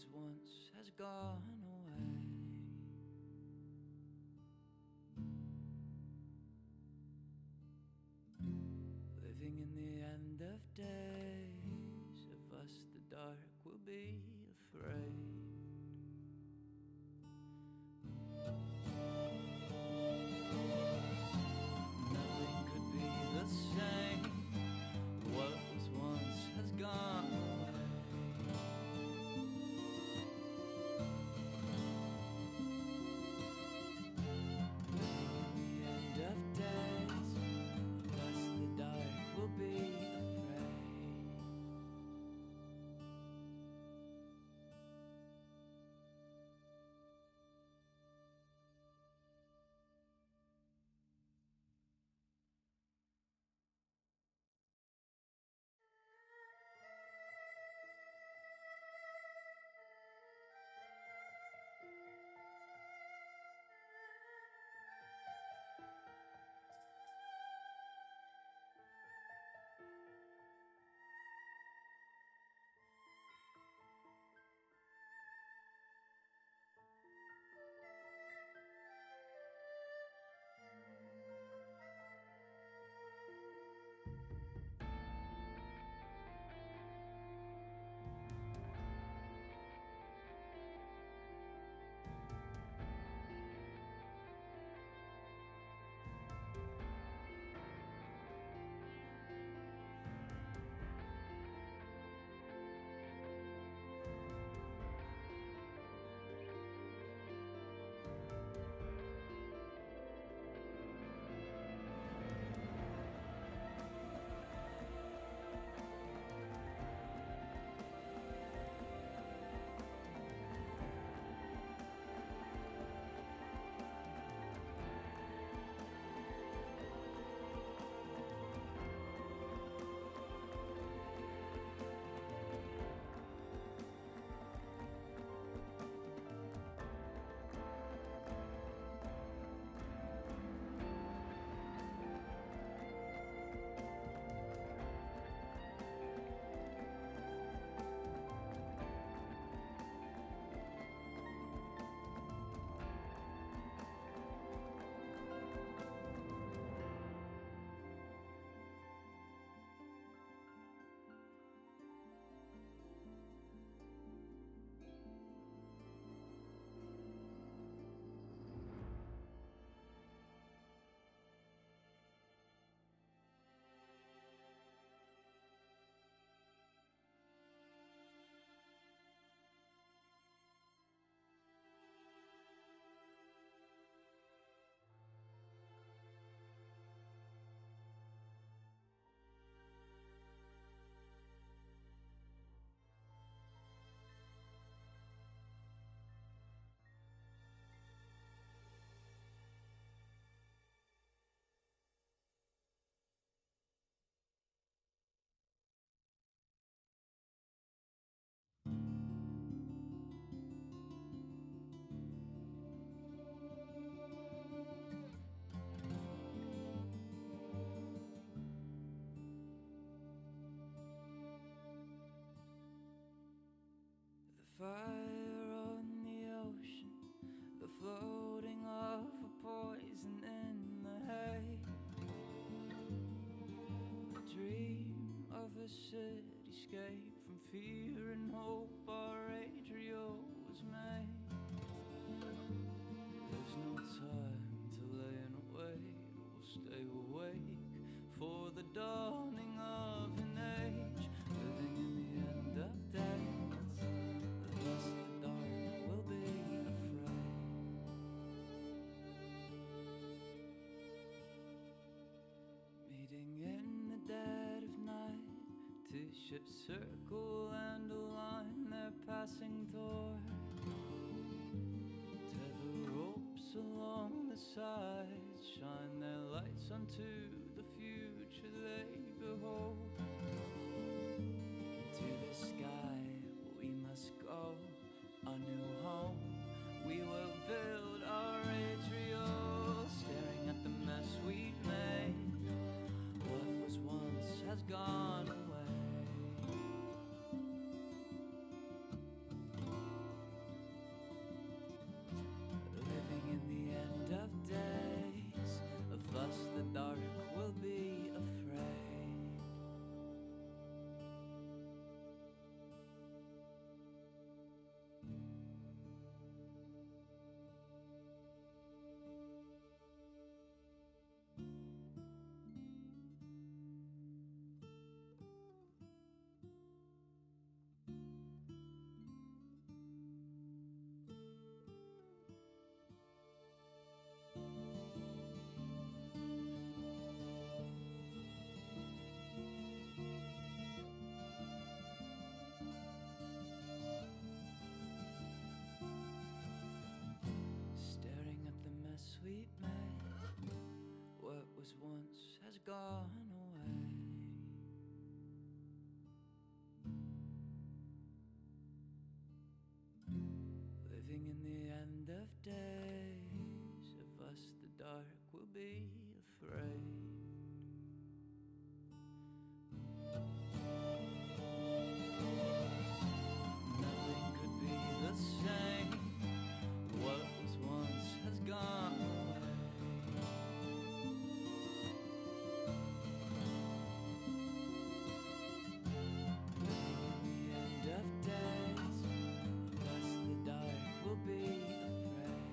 was once has gone away. Living in the end of days, of us the dark will be afraid. Nothing could be the same. What was once has gone away. Living in the end of days, of us the dark will be afraid. The fire on the ocean, the floating of a poison in the hay, the dream of a cityscape from fear and hope our Adrio was made. There's no time to lay and wait, we'll stay awake for the dawning of an age. Living in the end of days, thus the dark will be afraid. Meeting in the dead of night, two ships circle and align their passing toward. Tether ropes along the sides shine their lights onto the future they behold. Into the sky we must go, a new home we will build our Adriel, staring at the mess we've made. What was once has gone away. gone away. Living in the end of days, of us the dark will be afraid. Nothing could be the same. What was once has gone away. Living in the end of days, of us the dark will be afraid.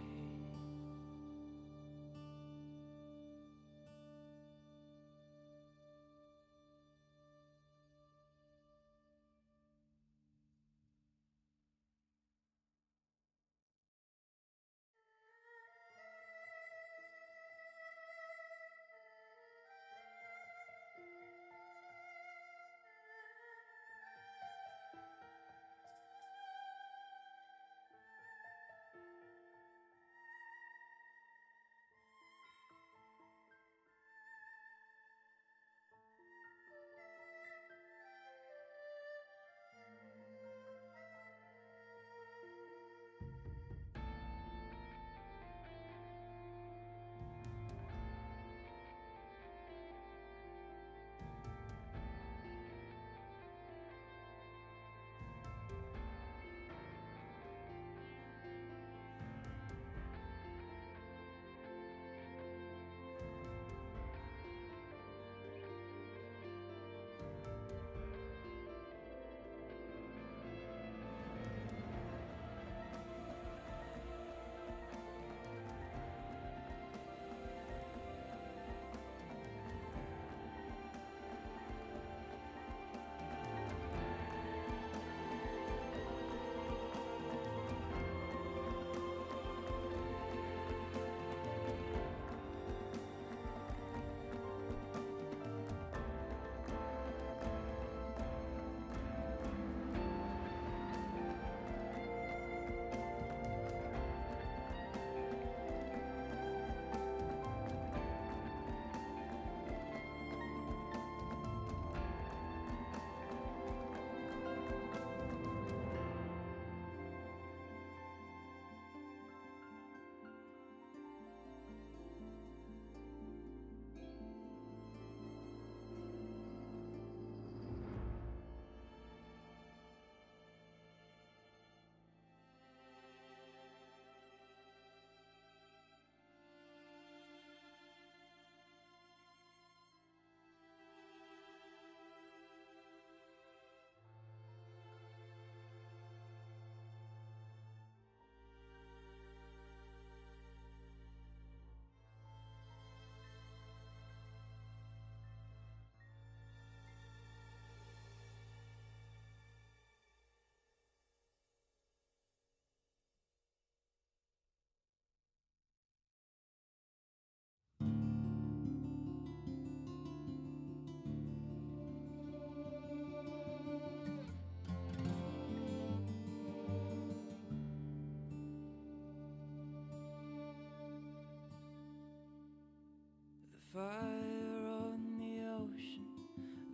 Fire on the ocean,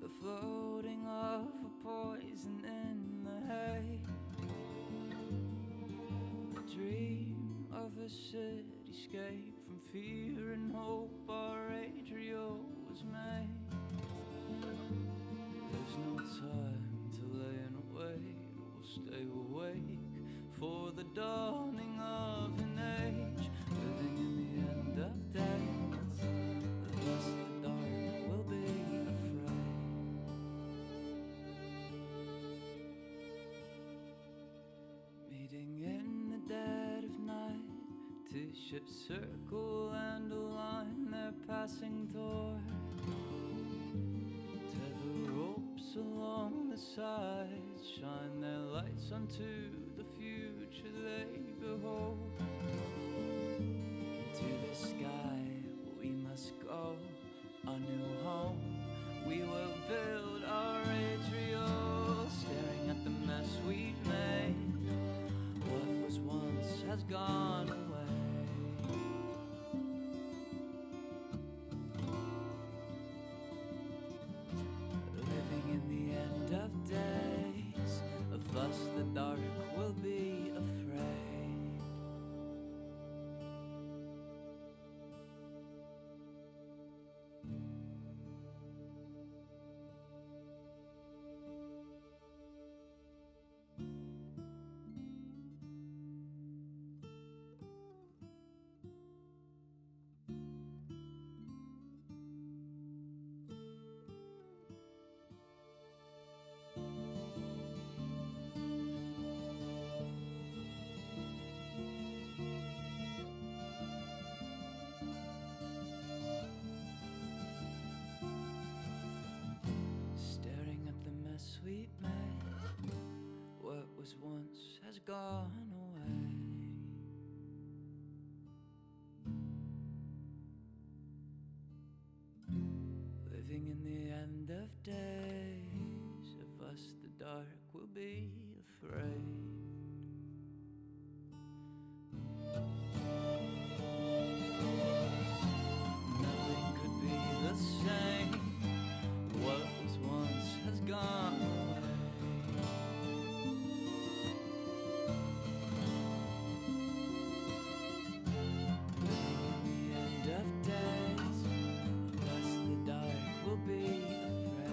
the floating of a poison in the hay. A dream of a cityscape from fear and hope our Adrio was made. There's no time to lay and wait, we'll stay awake for the dawning of an age. Living in the end of days, thus the dark will be afraid. Meeting in the dead of night, two ships circle and align their passing toward. Tether ropes along the sides, shine their lights onto the future they behold. Into the sky we must go, a new home we will build our Adrio, staring at the mess we've made. What was once has gone away. sweet May. What was once has gone away. Living in the end of days, of us the dark will be afraid. Nothing could be the same. What was once has gone away. Living in the end of days, thus the dark will be afraid.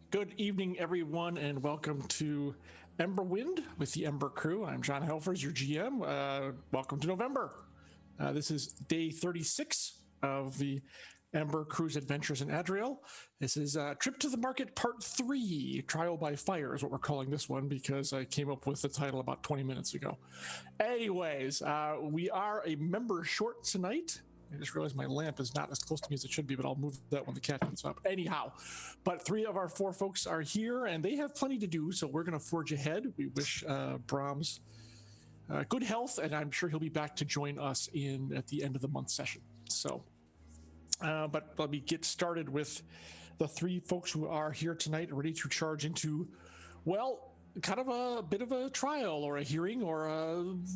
Good evening, everyone, and welcome to Emberwind with the Ember crew. I'm John Helfers, your GM. Welcome to November. This is day 36 of the Ember Crew's Adventures in Adriel. This is Trip to the Market Part 3, Trial by Fire is what we're calling this one because I came up with the title about 20 minutes ago. Anyways, we are a member short tonight. I just realized my lamp is not as close to me as it should be, but I'll move that when the cat gets up. Anyhow, but 3 of our 4 folks are here, and they have plenty to do, so we're going to forge ahead. We wish Brahms good health, and I'm sure he'll be back to join us at the end of the month session. So, but let me get started with the 3 folks who are here tonight, ready to charge into, well, kind of a bit of a trial or a hearing, or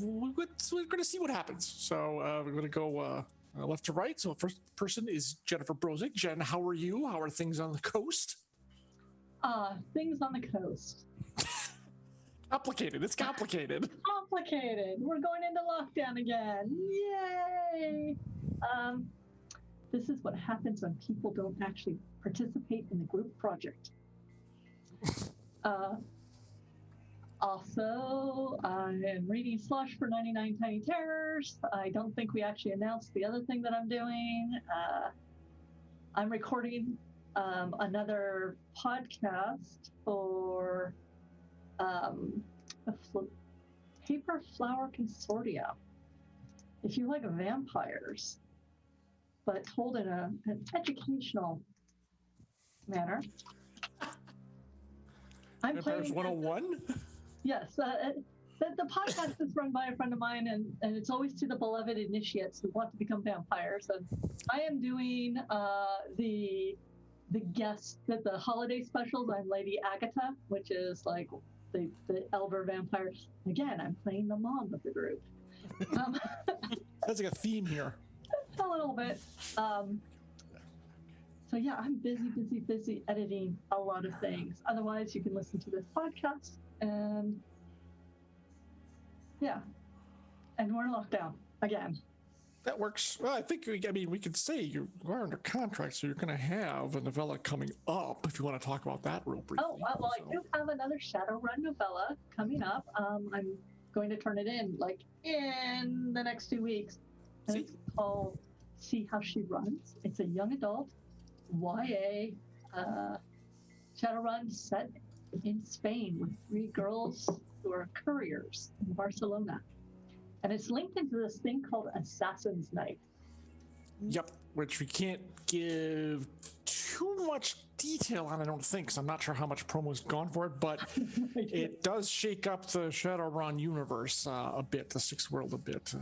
we're going to see what happens. So we're going to go left to right. So first person is Jennifer Brozick. Jen, how are you? How are things on the coast? Things on the coast. Complicated. It's complicated. Complicated. We're going into lockdown again. Yay! This is what happens when people don't actually participate in the group project. Also, I am reading Slush for 99 Tiny Terrors. I don't think we actually announced the other thing that I'm doing. I'm recording another podcast for the Paper Flower Consortium. If you like vampires, but told in an educational manner. I'm Vampires playing 101? Yes, the podcast is run by a friend of mine, and it's always to the beloved initiates who want to become vampires. And I am doing the guest at the holiday specials. I'm Lady Agatha, which is like the elder vampire. Again, I'm playing the mom of the group. That's like a theme here. A little bit. So yeah, I'm busy editing a lot of things. Otherwise, you can listen to this podcast and yeah, and we're in lockdown again. That works. Well, I think, we could say you are under contract, so you're going to have a novella coming up if you want to talk about that real briefly. Oh, well, I do have another Shadowrun novella coming up. I'm going to turn it in in the next 2 weeks. And it's called See How She Runs. It's a young adult YA Shadowrun set in Spain with 3 girls who are couriers in Barcelona. And it's linked into this thing called Assassin's Night. Yep, which we can't give too much detail on, I don't think, because I'm not sure how much promo's gone for it, but it does shake up the Shadowrun universe a bit, the Sixth World a bit.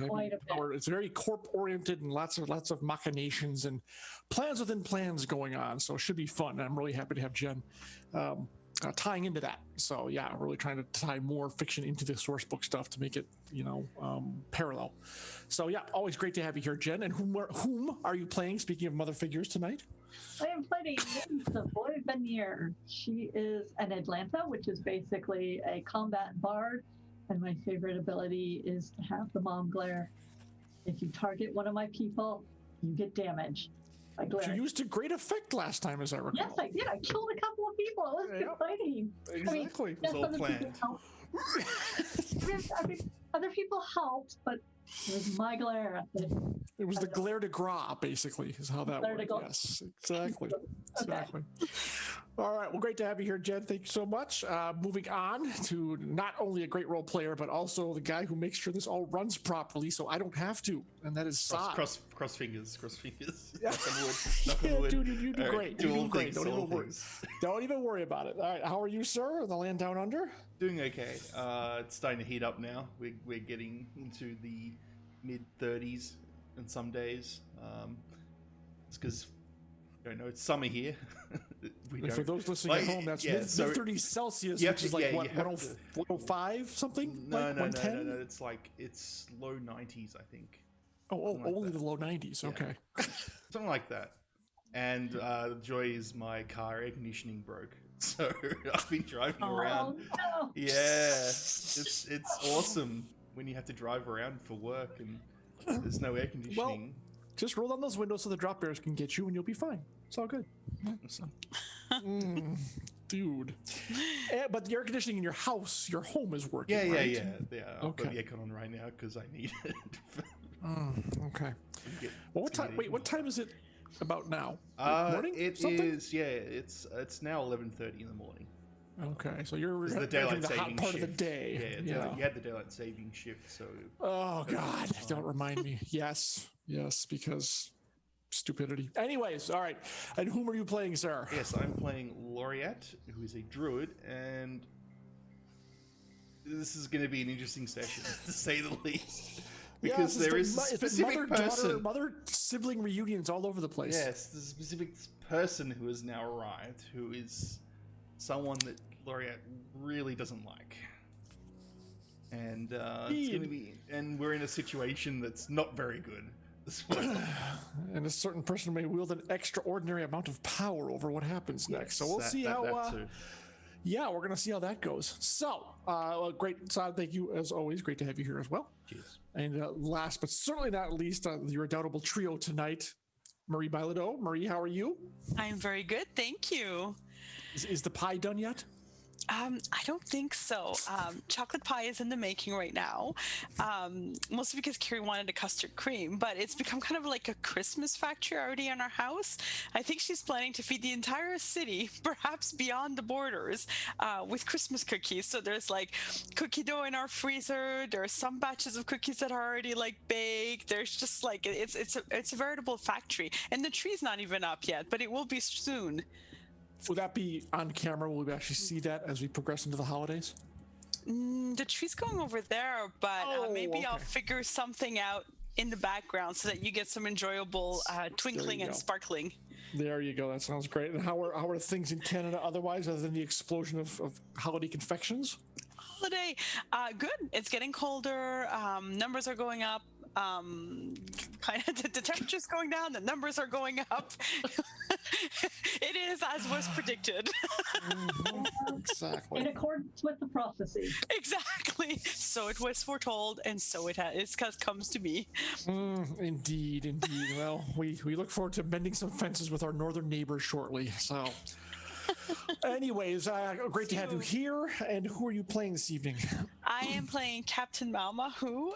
Quite a bit. It's very corp-oriented and lots of machinations and plans within plans going on, so it should be fun. And I'm really happy to have Jen tying into that. So yeah, really trying to tie more fiction into the source book stuff to make it, parallel. So yeah, always great to have you here, Jen. And whom are you playing? Speaking of mother figures tonight, I am playing the Boy Veneer. She is an Atlanta, which is basically a combat bard, and my favorite ability is to have the mom glare. If you target one of my people, you get damage. you used to great effect last time, as I recall. Yes, I did. I killed a couple of people. It was exciting. Exactly. Yes, It was all planned. Other people helped, but it was my glare. It was the glare de gras, basically, is how that worked. Yes, exactly. Exactly. All right. Well, great to have you here, Jen. Thank you so much. Moving on to not only a great role player, but also the guy who makes sure this all runs properly, so I don't have to. And that is Sai. Cross fingers. Yeah. Knock on wood. Dude, you do All great. right, You do do all great. things, Don't all even worry. things. Don't even worry about it. All right. How are you, sir? In the land down under? Doing okay. It's starting to heat up now. We're getting into the mid-30s on some days. It's because it's summer here. For those listening at home, that's mid-30s Celsius, which is like what, 105 something? No, like 110? no. It's low 90s, I think. Oh, only the low 90s. Yeah. Okay. Something like that. And the joy is my car air conditioning broke, so I've been driving around. No. Yeah, it's awesome when you have to drive around for work and there's no air conditioning. Well, just roll down those windows so the drop bears can get you, and you'll be fine. It's all good. So. Dude. But the air conditioning in your house, your home is working. Yeah. Right? I've got the aircon on right now because I need it. Okay. Well, what time? Wait, what time is it about now? Morning? It is. Yeah, it's now 11:30 in the morning. Okay, so you're It's the entering daylight the hot saving part shift. of the day. Yeah, you had the daylight saving shift, so. Oh God! Don't remind me. Yes, because stupidity. Anyways, all right. And whom are you playing, sir? Yes, I'm playing Laureate, who is a druid, and this is going to be an interesting session, to say the least. Because there is a specific person. Mother sibling reunions all over the place. Yes, there's a specific person who has now arrived, who is someone that Laureate really doesn't like. And it's going to be, and we're in a situation that's not very good as well. And a certain person may wield an extraordinary amount of power over what happens next. So we'll see how. Yeah, we're gonna see how that goes. So, great, Saad. Thank you as always. Great to have you here as well. Cheers. And last but certainly not least, your redoubtable trio tonight, Marie Bilodeau. Marie, how are you? I'm very good, thank you. Is the pie done yet? I don't think so. Chocolate pie is in the making right now, mostly because Carrie wanted a custard cream, but it's become kind of like a Christmas factory already in our house. I think she's planning to feed the entire city, perhaps beyond the borders, with Christmas cookies. So there's like cookie dough in our freezer. There are some batches of cookies that are already like baked. There's just like it's a veritable factory, and the tree's not even up yet, but it will be soon. Will that be on camera? Will we actually see that as we progress into the holidays? The tree's going over there, but maybe okay. I'll figure something out in the background so that you get some enjoyable twinkling and sparkling. There you go. That sounds great. And how are things in Canada otherwise, other than the explosion of holiday confections? Holiday, good. It's getting colder. Numbers are going up. Kind of the temperature's going down. The numbers are going up. It is as was predicted. Exactly. In accordance with the prophecy. Exactly. So it was foretold, and so it comes to be. Indeed. Well, we look forward to mending some fences with our northern neighbors shortly. So, anyways, great to have you here. And who are you playing this evening? I am playing Captain Malma, who,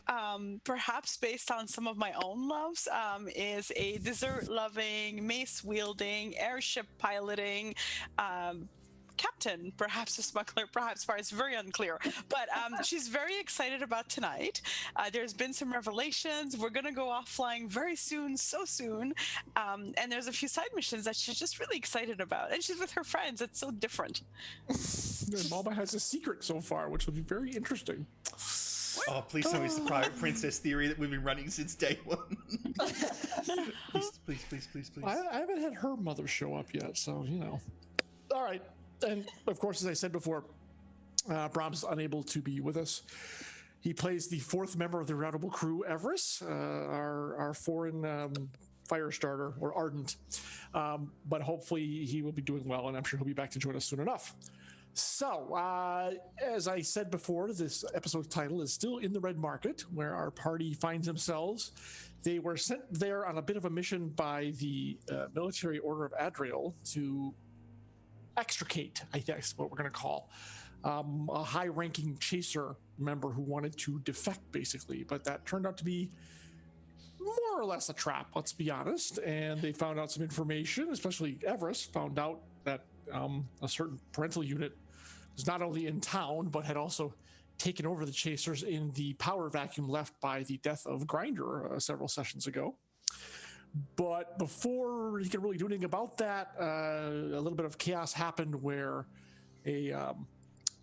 perhaps based on some of my own loves, is a dessert-loving, mace-wielding, airship piloting captain, perhaps a smuggler, perhaps far. It's very unclear. But she's very excited about tonight. There's been some revelations. We're going to go off flying very soon, so soon. And there's a few side missions that she's just really excited about. And she's with her friends. It's so different. Malma has a secret so far, which will be very interesting. Oh, please tell me it's the private princess theory that we've been running since day one. please. I haven't had her mother show up yet, so, you know. All right. And, of course, as I said before, Brahm's unable to be with us. He plays the fourth member of the Redoubtable crew, Everest, our foreign fire starter, or Ardent. But hopefully he will be doing well, and I'm sure he'll be back to join us soon enough. So, as I said before, this episode's title is still In the Red Market, where our party finds themselves. They were sent there on a bit of a mission by the military order of Adriel to extricate, I think is what we're going to call, a high-ranking chaser member who wanted to defect, basically. But that turned out to be more or less a trap, let's be honest. And they found out some information, especially Everest found out that a certain parental unit was not only in town, but had also taken over the chasers in the power vacuum left by the death of Grinder several sessions ago. But before he could really do anything about that, a little bit of chaos happened where a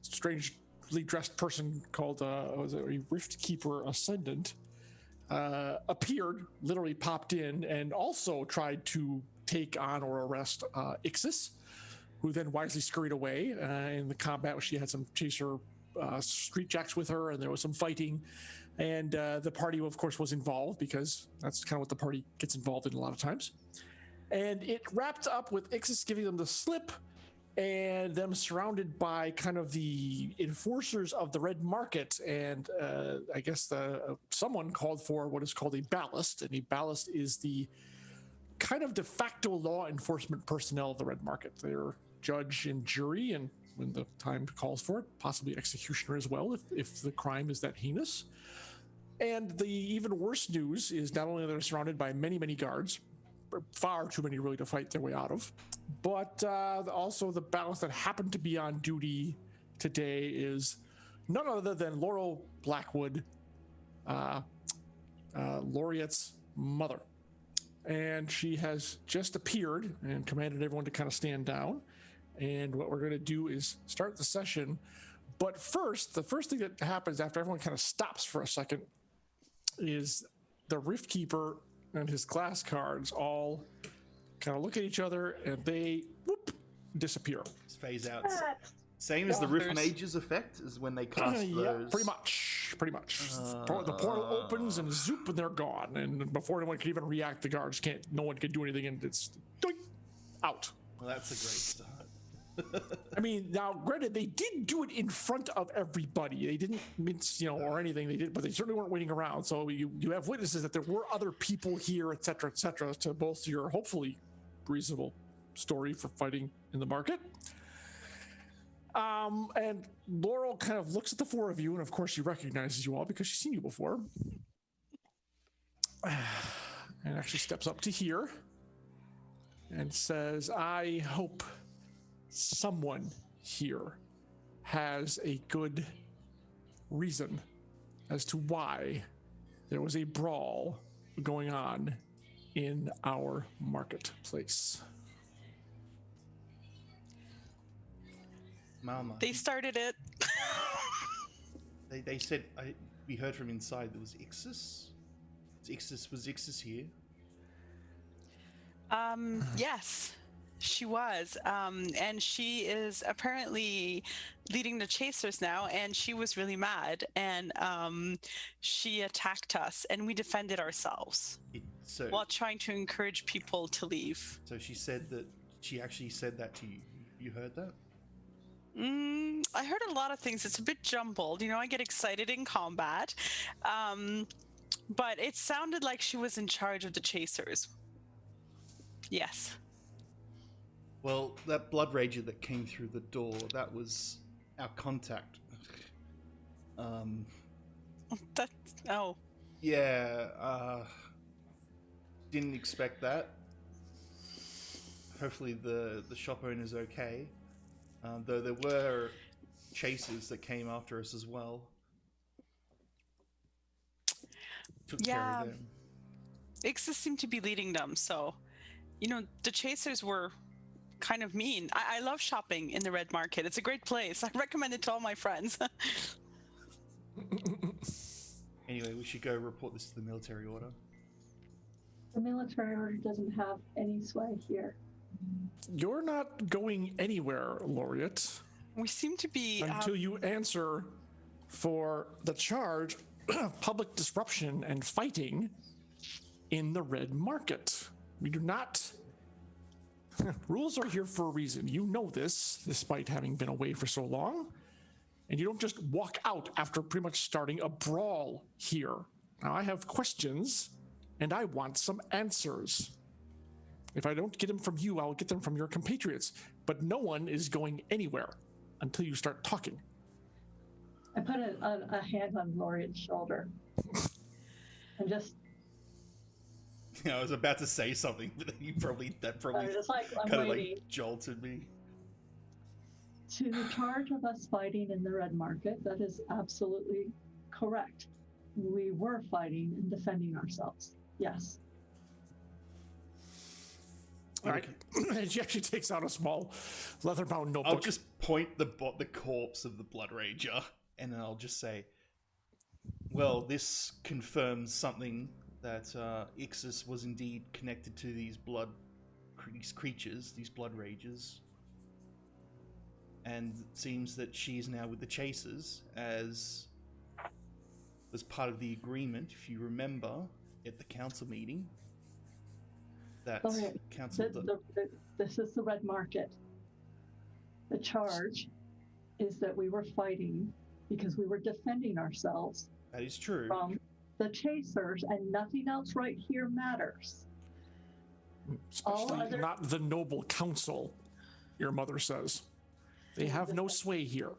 strangely dressed person called was it a Rift Keeper Ascendant appeared, literally popped in, and also tried to take on or arrest Ixis, who then wisely scurried away in the combat, where she had some chaser street jacks with her, and there was some fighting. And the party, of course, was involved, because that's kind of what the party gets involved in a lot of times. And it wrapped up with Ixis giving them the slip, and them surrounded by kind of the enforcers of the Red Market. And I guess someone called for what is called a ballast. And a ballast is the kind of de facto law enforcement personnel of the Red Market. They're judge and jury, and when the time calls for it, possibly executioner as well, if the crime is that heinous. And the even worse news is not only are they surrounded by many, many guards, far too many really to fight their way out of, but also the ballast that happened to be on duty today is none other than Laurel Blackwood, Laureate's mother. And she has just appeared and commanded everyone to kind of stand down. And what we're going to do is start the session. But first, the first thing that happens after everyone kind of stops for a second is the Rift Keeper and his glass cards all kind of look at each other, and they disappear. Just phase out. Same as the Rift Mage's effect is when they cast those. Pretty much. The portal opens and zoop, and they're gone. And before anyone can even react, the guards can't. No one can do anything, and it's doink, out. Well, that's a great start. I mean, now, granted, they did do it in front of everybody. They didn't mince, or anything. They did, but they certainly weren't waiting around. So you have witnesses that there were other people here, et cetera, to bolster your hopefully reasonable story for fighting in the market. And Laurel kind of looks at the four of you, and of course she recognizes you all because she's seen you before. And actually steps up to here and says, I hope someone here has a good reason as to why there was a brawl going on in our marketplace. Mama. They started it. They said, we heard from inside there was Ixis. Was Ixis here? Yes, she was. And she is apparently leading the chasers now, and she was really mad, and she attacked us, and we defended ourselves while trying to encourage people to leave. So she said that, she actually said that to you. You heard that? I heard a lot of things. It's a bit jumbled. You know, I get excited in combat. But it sounded like she was in charge of the chasers. Yes. Well, that Blood Rager that came through the door, that was our contact. Yeah, didn't expect that. Hopefully the shop owner's okay. Though there were chasers that came after us as well. Took care of them. Ixis seemed to be leading them, so, you know, the chasers were kind of mean. I love shopping in the Red Market. It's a great place. I recommend it to all my friends. Anyway, we should go report this to the military order. The military order doesn't have any sway here. You're not going anywhere, Laureate. We seem to be... Until you answer for the charge of public disruption and fighting in the Red Market. We do not... Rules are here for a reason. You know this, despite having been away for so long. And you don't just walk out after pretty much starting a brawl here. Now, I have questions, and I want some answers. If I don't get them from you, I'll get them from your compatriots. But no one is going anywhere until you start talking. I put a hand on Laureate's shoulder. And just... I was about to say something, but that probably just like, I'm kind of waiting. like jolted me. To the charge of us fighting in the Red Market, that is absolutely correct. We were fighting and defending ourselves. Yes. All right. And she actually takes out a small leather-bound notebook. I'll just point the corpse of the Blood Rager, and then I'll just say, well, this confirms something that Ixis was indeed connected to these creatures, these Blood Ragers. And it seems that she's now with the Chasers as part of the agreement, if you remember, at the council meeting. That council... This is the Red Market. The charge is that we were fighting because we were defending ourselves. That is true. From the Chasers, and nothing else right here matters. Especially not the noble council, your mother says. They have no sway here.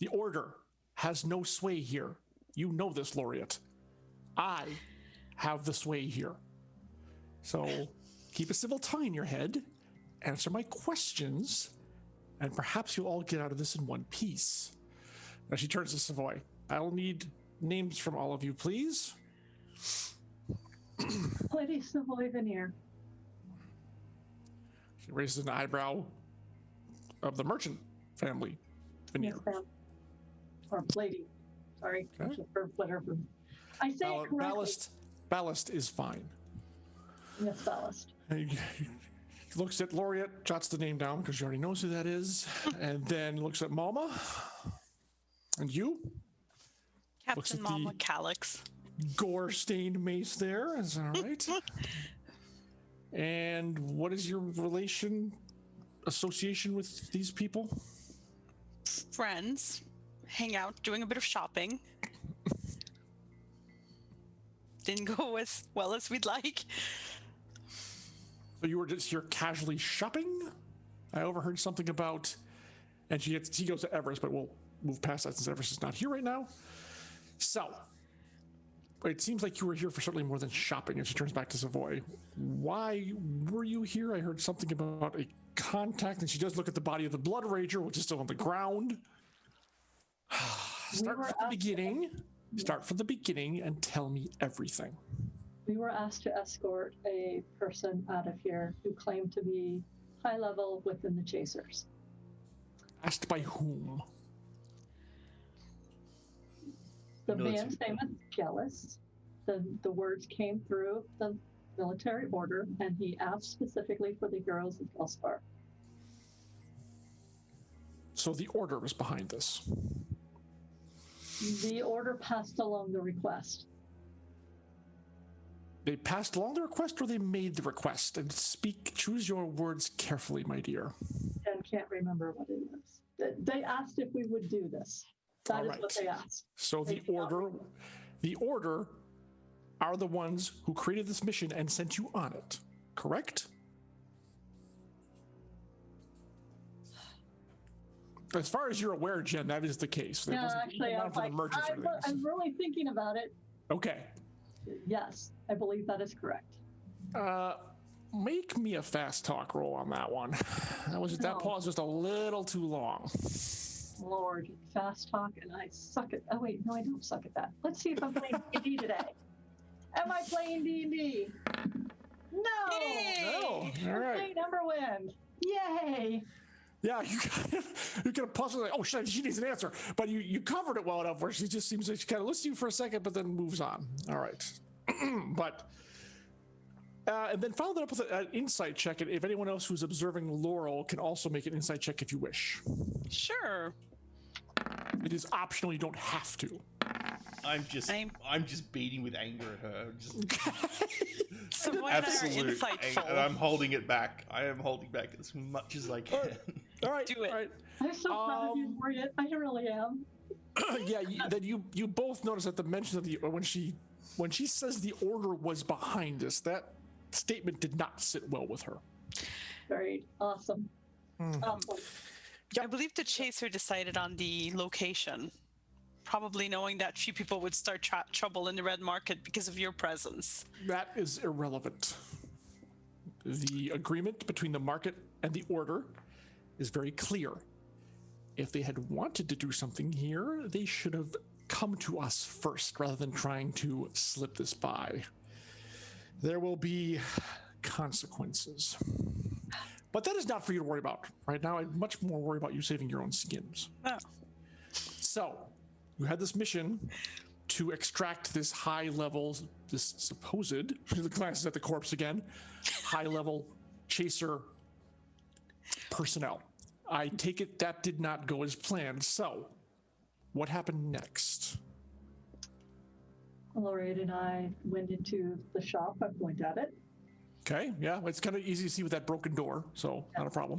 The order has no sway here. You know this, Laureate. I have the sway here. So keep a civil tongue in your head, answer my questions, and perhaps you'll all get out of this in one piece. Now she turns to Savoy. I'll need names from all of you, please. Lady Savoy Veneer. She raises an eyebrow of the merchant family. Veneer. Yes, ma'am. Or lady. Sorry. Okay. Or whatever. I say it correctly. Ballast is fine. Yes, Ballast. He looks at Laureate, jots the name down because she already knows who that is, and then looks at Malma. And you? Captain Malma Calyx. Gore-stained mace there. Is that right? And what is your association with these people? Friends. Hang out, doing a bit of shopping. Didn't go as well as we'd like. So you were just here casually shopping? I overheard something about And she goes to Everest, but we'll move past that since Everest is not here right now. So, it seems like you were here for certainly more than shopping. And she turns back to Savoy. Why were you here? I heard something about a contact, and she does look at the body of the Blood Rager, which is still on the ground. Start from the beginning. Start from the beginning and tell me everything. We were asked to escort a person out of here who claimed to be high level within the Chasers. Asked by whom? The man's name is Gillis. The words came through the military order, and he asked specifically for the heroes of Felspar. So the order was behind this. The order passed along the request. They passed along the request, or they made the request? And choose your words carefully, my dear. And can't remember what it is. They asked if we would do this. That is what they asked. So the order are the ones who created this mission and sent you on it, correct? As far as you're aware, Jen, that is the case. Yeah, actually, I'm really thinking about it. Okay. Yes, I believe that is correct. Make me a fast talk roll on that one. That pause was just a little too long. Lord, fast talk, and I suck at. Oh wait, no, I don't suck at that. Let's see if I'm playing D&D today. Am I playing D&D? No. No. All right. Playing Emberwind. Yay. Yeah, you kind of puzzle like, oh shit, she needs an answer, but you covered it well enough where she just seems like she kind of listens to you for a second, but then moves on. All right, but and then follow that up with an insight check. And if anyone else who's observing Laurel can also make an insight check if you wish. Sure. It is optional; you don't have to. I'm just beating with anger at her. So Absolute anger, and I'm holding it back. I am holding back as much as I can. All right, do it. All right. I'm so proud of you, Marriott. I really am. Yeah, then you both notice at the mention of when she says the order was behind us, that statement did not sit well with her. Very awesome. Awesome. I believe the chaser decided on the location, probably knowing that few people would start trouble in the red market because of your presence. That is irrelevant. The agreement between the market and the order is very clear. If they had wanted to do something here, they should have come to us first rather than trying to slip this by. There will be consequences. But that is not for you to worry about. Right now, I'm much more worried about you saving your own skins. Oh. So, you had this mission to extract this this supposed, the glances at the corpse again, high-level chaser personnel. I take it that did not go as planned. So, what happened next? Laureate and I went into the shop. I point at it. Okay, yeah, it's kind of easy to see with that broken door, so not a problem.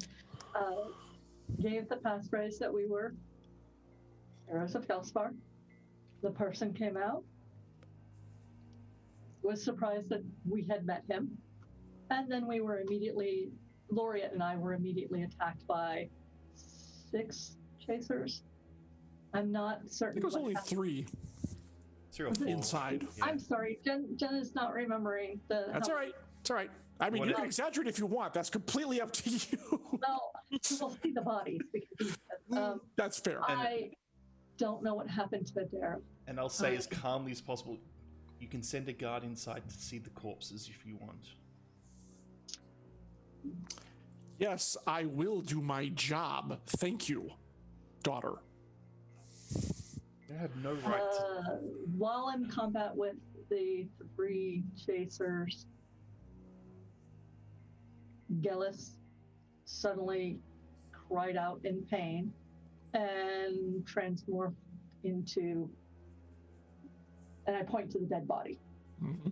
Gave the passphrase that we were heroes of Felspar. The person came out, was surprised that we had met him, and then Laureate and I were immediately attacked by 6 chasers. I'm not certain. I think it was only 3. 3 or 4. Inside. Yeah. I'm sorry, Jen is not remembering the. That's all right. It's all right. I mean, you can exaggerate if you want. That's completely up to you. Well, we'll see the bodies because that's fair. I don't know what happened to Adair. And I'll say as calmly as possible, you can send a guard inside to see the corpses if you want. Yes, I will do my job. Thank you, daughter. You have no right. While in combat with the 3 chasers, Gillis suddenly cried out in pain and transmorphed into, and I point to the dead body, and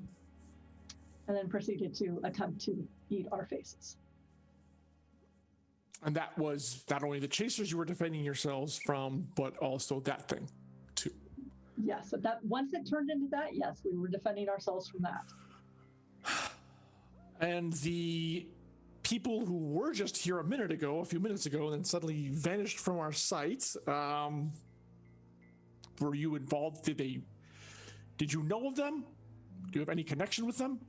then proceeded to attempt to eat our faces. And that was not only the chasers you were defending yourselves from, but also that thing, too. Yes, so that once it turned into that, yes, we were defending ourselves from that. And the people who were just here a few minutes ago, and then suddenly vanished from our sight. Were you involved? Did you know of them? Do you have any connection with them?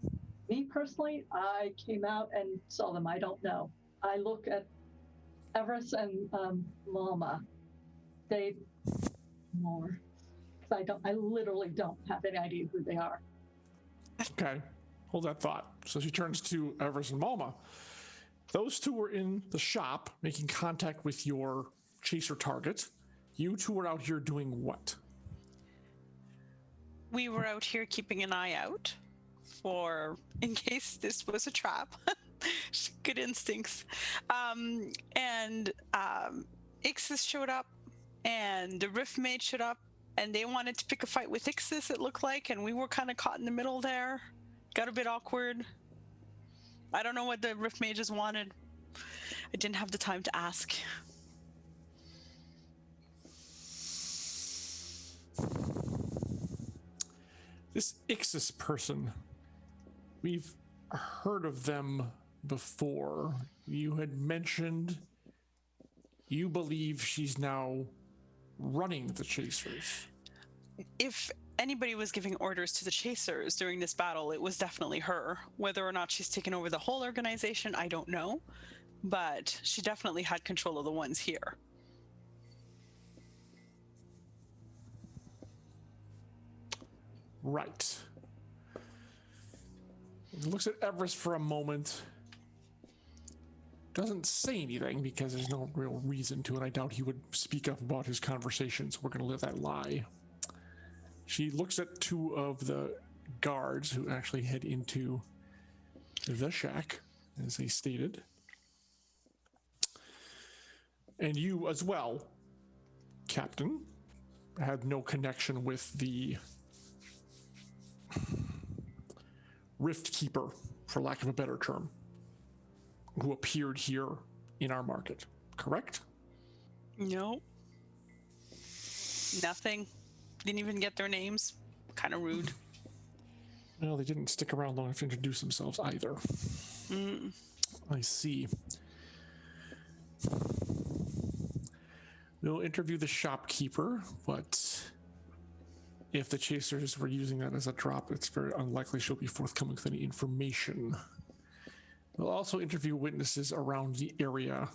Me personally, I came out and saw them. I don't know. I look at Everest and Mama. They more. I literally don't have any idea who they are. Okay, hold that thought. So she turns to Everest and Malma. Those two were in the shop making contact with your chaser target. You two were out here doing what? We were out here keeping an eye out in case this was a trap. Good instincts. And Ixis showed up, and the Rift Mage showed up, and they wanted to pick a fight with Ixis, it looked like, and we were kind of caught in the middle there. Got a bit awkward. I don't know what the Rift Mages wanted. I didn't have the time to ask. This Ixis person, we've heard of them before. You had mentioned you believe she's now running the Chasers. If anybody was giving orders to the Chasers during this battle, it was definitely her. Whether or not she's taken over the whole organization, I don't know. But she definitely had control of the ones here. Right. He looks at Everest for a moment. Doesn't say anything because there's no real reason to, and I doubt he would speak up about his conversations. We're going to let that lie. She looks at two of the guards who actually head into the shack, as they stated. And you as well, Captain, had no connection with the Rift Keeper, for lack of a better term, who appeared here in our market, correct? No. Nothing. Didn't even get their names. Kind of rude. Well, they didn't stick around long enough to introduce themselves either. I see. We'll interview the shopkeeper, but if the Chasers were using that as a drop, it's very unlikely she'll be forthcoming with any information. We'll also interview witnesses around the area.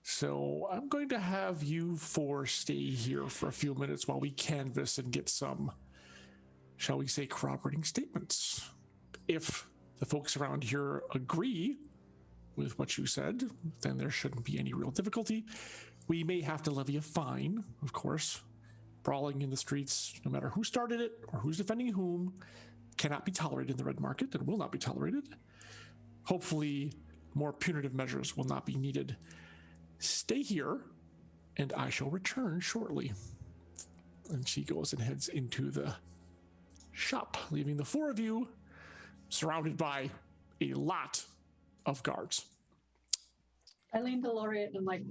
So I'm going to have you four stay here for a few minutes while we canvass and get some, shall we say, corroborating statements. If the folks around here agree with what you said, then there shouldn't be any real difficulty. We may have to levy a fine, of course. Brawling in the streets, no matter who started it or who's defending whom, cannot be tolerated in the red market and will not be tolerated. Hopefully, more punitive measures will not be needed. Stay here, and I shall return shortly. And she goes and heads into the shop, leaving the four of you surrounded by a lot of guards. I lean to Laureate and I'm like,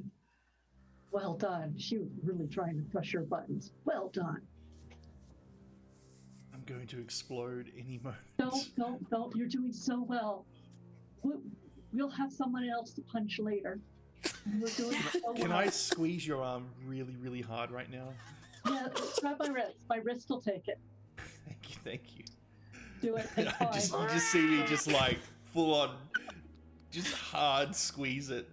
well done. She was really trying to push your buttons. Well done. I'm going to explode any moment. Don't. You're doing so well. We'll have someone else to punch later. We're doing so well. Can I squeeze your arm really, really hard right now? Yeah, grab my wrist. My wrist will take it. Thank you. Do it. It's fine. You just see me just like full on, just hard squeeze it.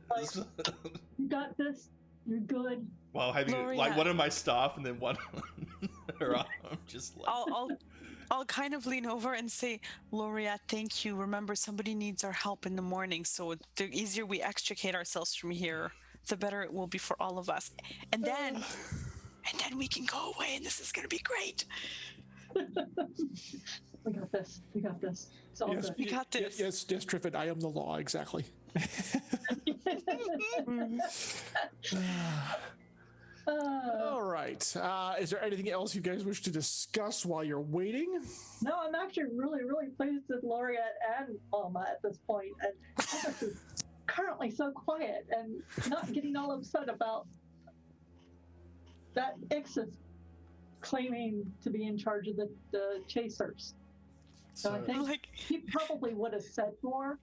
You got this. You're good. While having like one on my staff and then one on her arm, just like. I'll kind of lean over and say, Laureate, thank you. Remember, somebody needs our help in the morning, so the easier we extricate ourselves from here, the better it will be for all of us. And then we can go away, and this is going to be great. We got this. We got this. It's all good. We got this. Yes, Triffid, I am the law, exactly. All right. Is there anything else you guys wish to discuss while you're waiting? No, I'm actually really, really pleased with Laureate and Alma at this point. And Alex is currently so quiet and not getting all upset about that Ixis claiming to be in charge of the Chasers. So I think he probably would have said more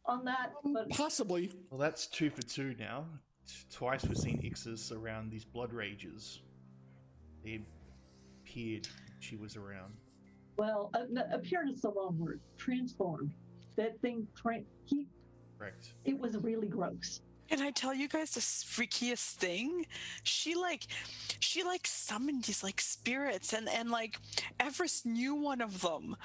on that, but Possibly. Well, that's 2 for 2 now. Twice we've seen Ixis around these blood rages. They appeared she was around. well, appeared is the wrong word. Transformed. That thing, Correct. it was really gross. Can I tell you guys the freakiest thing? She summoned these like spirits, and like Everest knew one of them,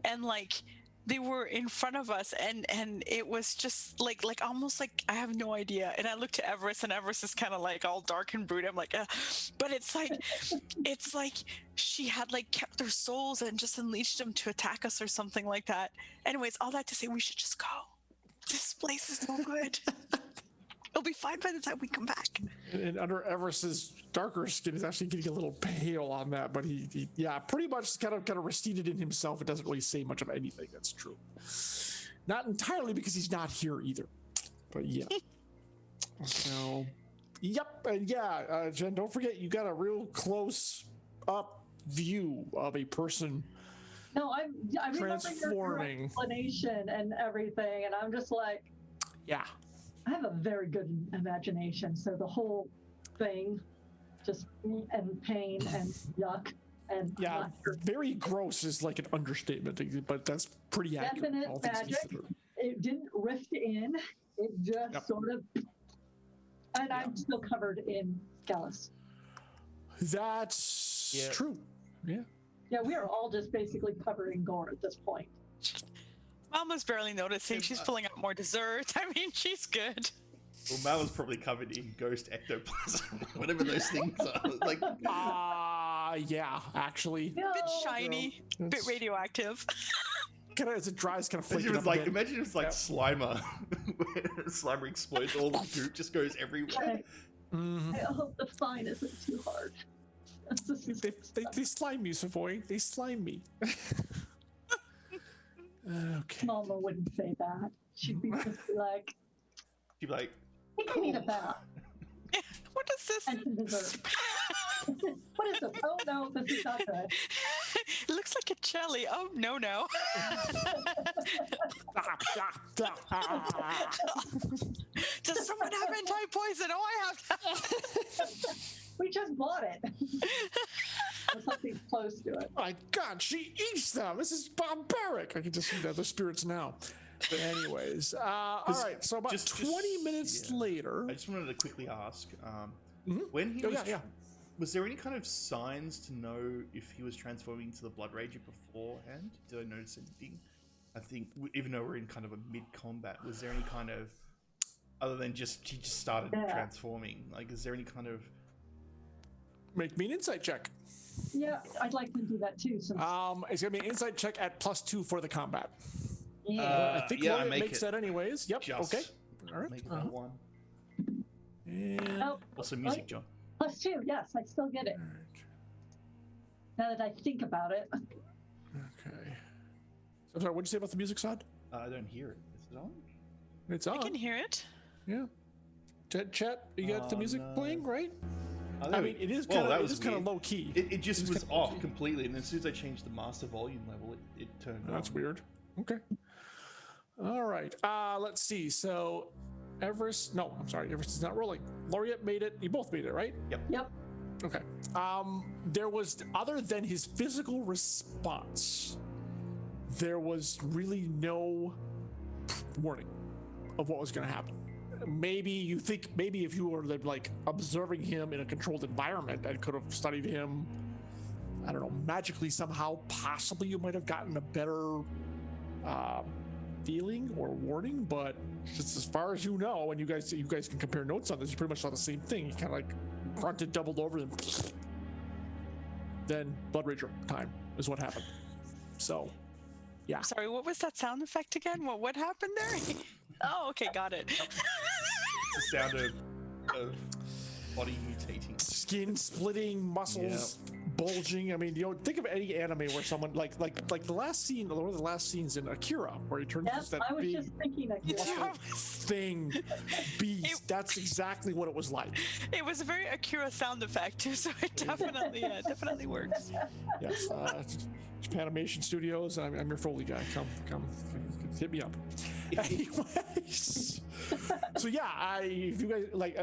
and like they were in front of us, and it was just like almost like I have no idea. And I looked to Everest, and Everest is kind of like all dark and brooded. I'm like, but it's like she had like kept their souls and just unleashed them to attack us or something like that. Anyways, all that to say, we should just go. This place is so good. It'll be fine by the time we come back. And under Everest's darker skin is actually getting a little pale on that, but he pretty much kind of receded in himself. It doesn't really say much of anything. That's true. Not entirely because he's not here either, but yeah. So, yep, and Jen, don't forget you got a real close up view of a person. No, I remember your Transforming. explanation and everything, and I'm just like, Yeah. I have a very good imagination, so the whole thing, just and pain and yuck and Yeah, very gross is like an understatement, but that's pretty accurate. definite all things magic. considered. It didn't rift in; it just Yep. sort of. And I'm still covered in callus. That's Yeah. true. Yeah. Yeah, we are all just basically covered in gore at this point. Mama's barely noticing. She's pulling out more dessert. I mean, she's good. Well, Mal was probably covered in ghost ectoplasm, whatever those things are. Like, Yeah, actually. No, Bit shiny, bit That's- radioactive. Kind of as it dries, kind of imagine flaking it's up a like bit. imagine it's like Slimer, where Slimer explodes, all the goop just goes everywhere. Mhm. I hope the fine isn't too hard. This is- They slime me, Savoy. They slime me. Okay. Mama wouldn't say that. She'd be just like, You'd be like, "He can eat a bath What is this? and some dessert." What is this? Oh no, this is not good. It looks like a jelly. Oh, no. Does someone have anti-poison? Oh, I have that. We just bought it. Or something close to it. My God, she eats them. This is barbaric. I can just see the other spirits now. But anyways, all right. So about just- 20 minutes yeah. later. I just wanted to quickly ask, Mhm. when he Oh, was, yeah. was there any kind of signs to know if he was transforming into the Blood Rager beforehand? Did I notice anything? I think, even though we're in kind of a mid-combat, was there any kind of, other than he just started Yeah. transforming, like, is there any kind of, Make me an insight check. Yeah, I'd like to do that too. Since It's gonna be an insight check at +2 for the combat. yeah, I think yeah, I Laureate make makes it that anyways. Yep. just Okay. All right. make it that one? And oh, Also music, John. +2. Yes, I still get it. Now that I think about it. Okay. So, I'm sorry. What'd you say about the music side? I don't hear it. Is it on? It's I on. can hear it. Yeah. Chet, you got the Oh, music no. playing, right? Oh, I there mean, we- it is Whoa, kind that of was kind of weird. low key. It just It's was kinda off low-key. completely, and as soon as I changed the master volume level, it turned on. That's weird. Okay. All right. Let's see. So, Everest. No, I'm sorry. Everest is not rolling. Laureate made it. You both made it, right? Yep. Okay. There was, other than his physical response, there was really no warning of what was going to happen. Maybe you think, maybe if you were like observing him in a controlled environment and could have studied him, I don't know, magically somehow, possibly you might have gotten a better feeling or warning. But just as far as you know, and you guys can compare notes on this, you pretty much saw the same thing. He kind of like grunted, doubled over, and then Blood Rager time is what happened. So, yeah. Sorry, what was that sound effect again? What happened there? Oh, okay, got it. It's the sound of body mutating. Skin splitting, muscles bulging. I mean, think of any anime where someone like the last scene, one of the last scenes in Akira, where he turns Yep. into that I was big just thinking that. Yeah. thing, beast. That's exactly what it was like. It was a very Akira sound effect too, so it definitely works. Yes. Japanimation Studios. I'm your Foley guy. Come, hit me up. Anyways, so yeah, if you guys like,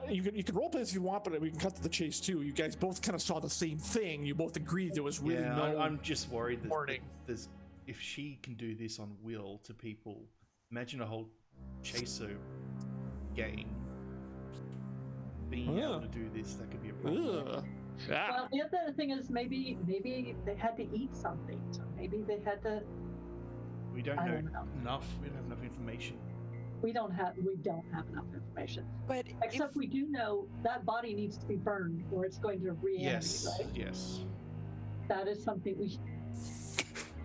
you can role play this if you want, but we can cut to the chase too. You guys both kind of saw the same thing. You both agreed there was really no. I'm just worried that warning. there's if she can do this on will to people, imagine a whole chaser gang being able to do this. That could be a problem. Yeah. Well, the other thing is maybe they had to eat something. So maybe they had to. We don't know enough. We don't have enough information. We don't have enough information. But except we do know that body needs to be burned, or it's going to reanimate. Right? Yes. That is something we.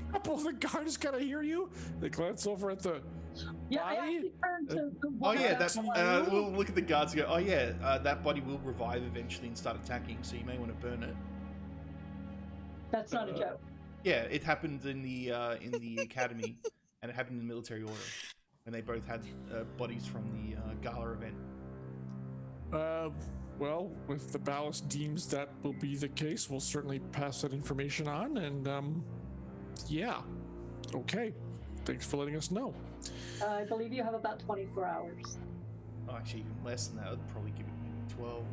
A couple of the guards kind of hear you. They glance over at the. Yeah, body. I actually turned to. Oh yeah, that's. We'll look at the guards and go. Oh yeah, that body will revive eventually and start attacking. So you may want to burn it. That's not a joke. Yeah, it happened in the academy, and it happened in the military order, when they both had bodies from the gala event. Well, if the ballast deems that will be the case, we'll certainly pass that information on. And yeah, okay. Thanks for letting us know. I believe you have about 24 hours. Oh, actually, even less than that. I'd probably give it 12.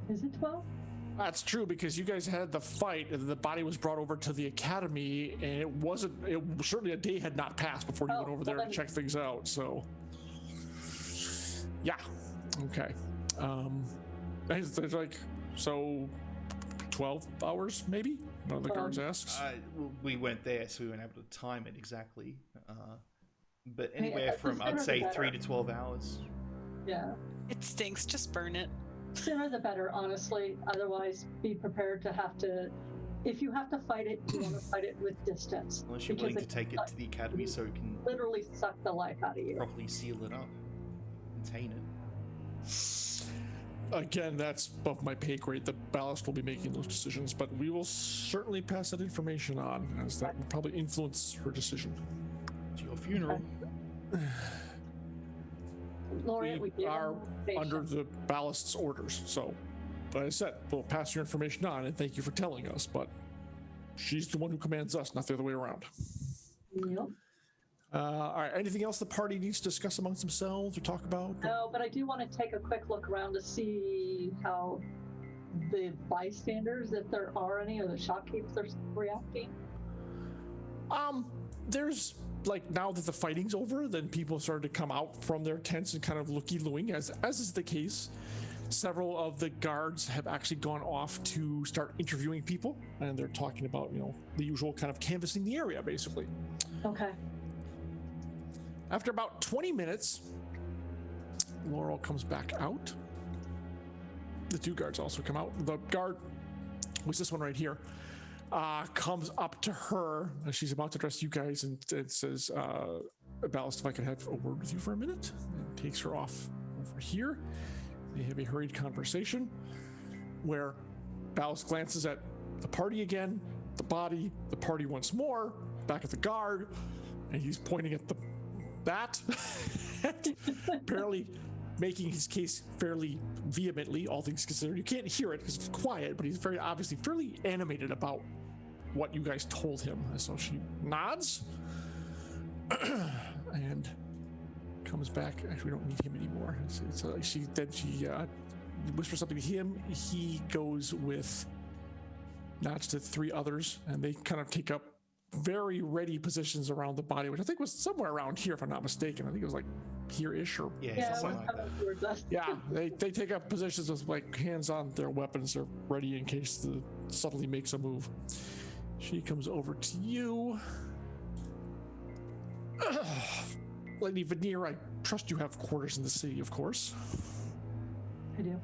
Is it 12? That's true, because you guys had the fight and the body was brought over to the academy, and it certainly a day had not passed before you went over there to check things out. So yeah, okay. It's like, so 12 hours maybe, one of the guards asks. We weren't there, so we weren't able to time it exactly, but anywhere from, I'd say, 3 to 12 hours. Yeah, it stinks. Just burn it. Sooner the better, honestly. Otherwise, be prepared to have to. If you have to fight it, you want to fight it with distance. Unless you're willing to take it to the academy so it can literally suck the life out of you. Properly seal it up, contain it. Again, that's above my pay grade. The ballast will be making those decisions, but we will certainly pass that information on, as that will probably influence her decision. To your funeral. Laureate, we are under the ballast's orders, so like I said, we'll pass your information on, and thank you for telling us, but she's the one who commands us, not the other way around. Yep. All right, anything else the party needs to discuss amongst themselves or talk about? No, but I do want to take a quick look around to see how the bystanders, if there are any, or the shopkeepers are reacting. There's, like, now that the fighting's over, then people started to come out from their tents and kind of looky-looing, as is the case. Several of the guards have actually gone off to start interviewing people, and they're talking about, the usual kind of canvassing the area, basically. Okay. After about 20 minutes, Laurel comes back out. The two guards also come out. The guard was this one right here. Comes up to her as she's about to address you guys and says, Ballast, if I could have a word with you for a minute, and takes her off over here. They have a hurried conversation where Ballast glances at the party again, the party once more, back at the guard, and he's pointing at that, apparently making his case fairly vehemently, all things considered. You can't hear it because it's quiet, but he's very obviously fairly animated about what you guys told him. So she nods and comes back. Actually, we don't need him anymore. She whispers something to him. He goes with nods to 3 others, and they kind of take up very ready positions around the body, which I think was somewhere around here, if I'm not mistaken. I think it was like here-ish, or something like that. Yeah, they take up positions with like hands on their weapons. They're ready in case the suddenly makes a move. She comes over to you. Lady Veneer, I trust you have quarters in the city, of course. I do.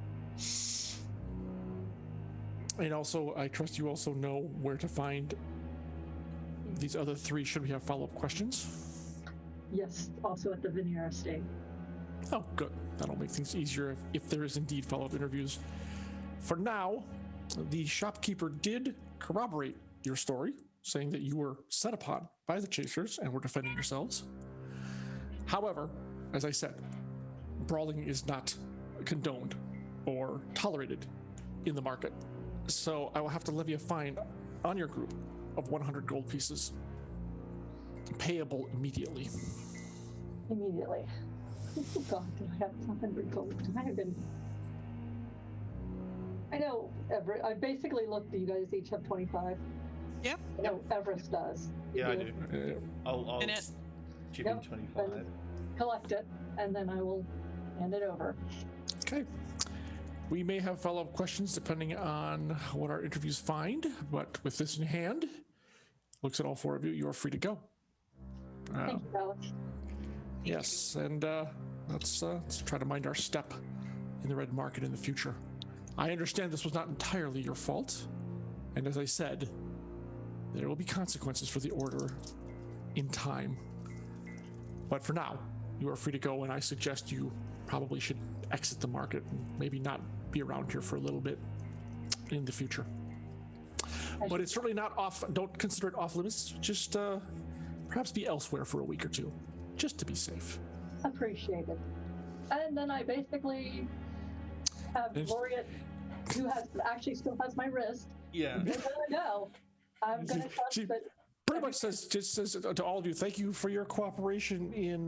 And also, I trust you also know where to find these other 3 should we have follow-up questions. Yes, also at the Veneer estate. Oh, good. That'll make things easier if there is indeed follow-up interviews. For now, the shopkeeper did corroborate your story, saying that you were set upon by the chasers and were defending yourselves. However, as I said, brawling is not condoned or tolerated in the market. So I will have to levy a fine on your group of 100 gold pieces, payable immediately. Immediately. Oh God, do I have 100 gold? I have been. I know. I basically looked. You guys each have 25. Yep. I know Everest does. You Yeah, I do. I'll And it- chip in Yep. 25. Collect it, and then I will hand it over. Okay. We may have follow-up questions depending on what our interviews find, but with this in hand, looks at all four of you, you are free to go. Thank you, Alex. Yes, and let's try to mind our step in the red market in the future. I understand this was not entirely your fault, and as I said, there will be consequences for the order in time. But for now, you are free to go, and I suggest you probably should exit the market and maybe not be around here for a little bit in the future. But it's certainly not off, don't consider it off limits, just perhaps be elsewhere for a week or two, just to be safe. Appreciate it. And then I basically have Laureate, who actually still has my wrist. Yeah. You're gonna go. I'm gonna trust She that. pretty much says to all of you, thank you for your cooperation in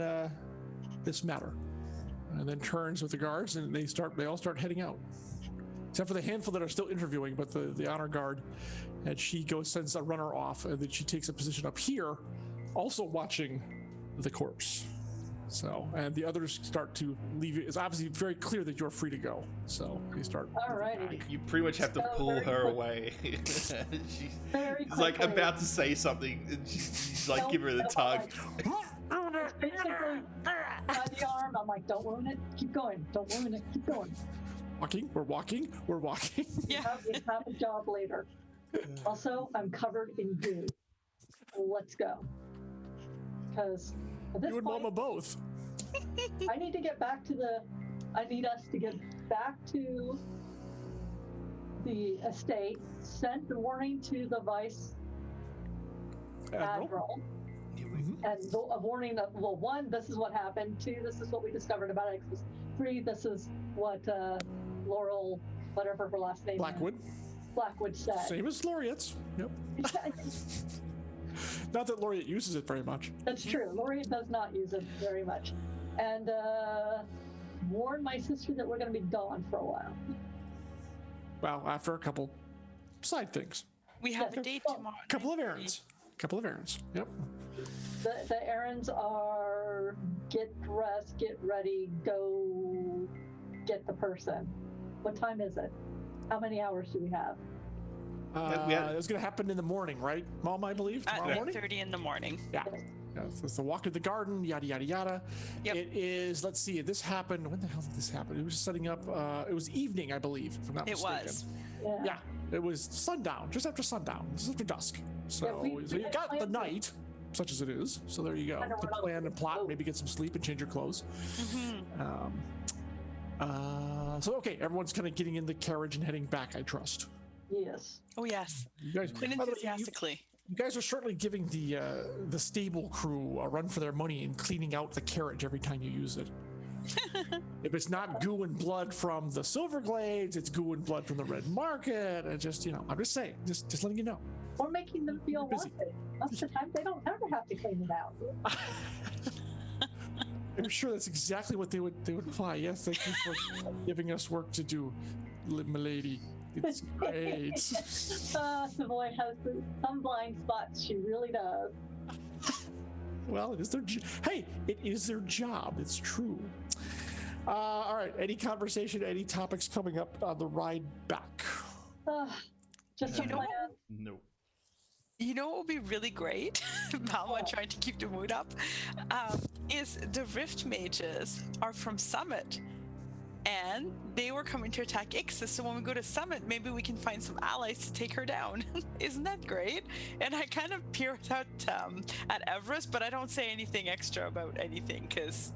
this matter, and then turns with the guards, and they all start heading out, except for the handful that are still interviewing. But the honor guard, and she sends a runner off, and then she takes a position up here, also watching the corpse. So, and the others start to leave you. It's obviously very clear that you're free to go. So they start. Alrighty. You pretty much have to So pull very her quick. away. Very She's like quickly. about to say something, and she's like, Nope, give her the nope, tug. Basically, by the arm, I'm like, don't ruin it. Keep going. Don't ruin it. Keep going. We're walking. Yeah. Have a job later. Also, I'm covered in goo. Let's go. Because at this You and point, Mama both. I need us to get back to the estate, send the warning to the vice admiral, and a warning that, well, 1, this is what happened. 2, this is what we discovered about Exodus. 3, this is what Laurel, whatever her last name Blackwood. is, Blackwood said. Same as Laureate's. Yep. Not that Laureate uses it very much. That's true. Laureate does not use it very much. And warn my sister that we're going to be gone for a while. Well, after a couple side things. We have a Yes. date tomorrow. A couple of errands. Yep. The errands are get dressed, get ready, go get the person. What time is it? How many hours do we have? It's going to happen in the morning, right, Mom, I believe? At Tomorrow morning? 9:30 in the morning. Yeah. So it's the walk of the garden, yada, yada, yada. Yep. It is, let's see, this happened, when the hell did this happen? It was setting up, it was evening, I believe, if I'm not It mistaken. was. Yeah, it was sundown, just after sundown. This is after dusk. So, we so you had got the planned to- night, such as it is. So there you go. I don't To know. plan and plot, Oh. maybe get some sleep and change your clothes. Mm-hmm. So okay, everyone's kind of getting in the carriage and heading back, I trust. Yes. Oh, yes. You guys, Quite by the way, enthusiastically. you guys are certainly giving the stable crew a run for their money in cleaning out the carriage every time you use it. If it's not goo and blood from the Silverglades, it's goo and blood from the Red Market. And just, I'm just saying, just letting you know. Or making them feel Busy. wanted. Most of the time, they don't ever have to clean it out. I'm sure that's exactly what they would apply. Yes, thank you for giving us work to do, milady. It's great. Savoy has some blind spots. She really does. Well, it is their hey, it is their job. It's true. All right. Any conversation, any topics coming up on the ride back? Just a You know plan. No. You know what would be really great? Balma trying to keep the mood up. Is the Rift Mages are from Summit. And they were coming to attack Ixis, so when we go to Summit, maybe we can find some allies to take her down. Isn't that great? And I kind of peer out at Everest, but I don't say anything extra about anything, because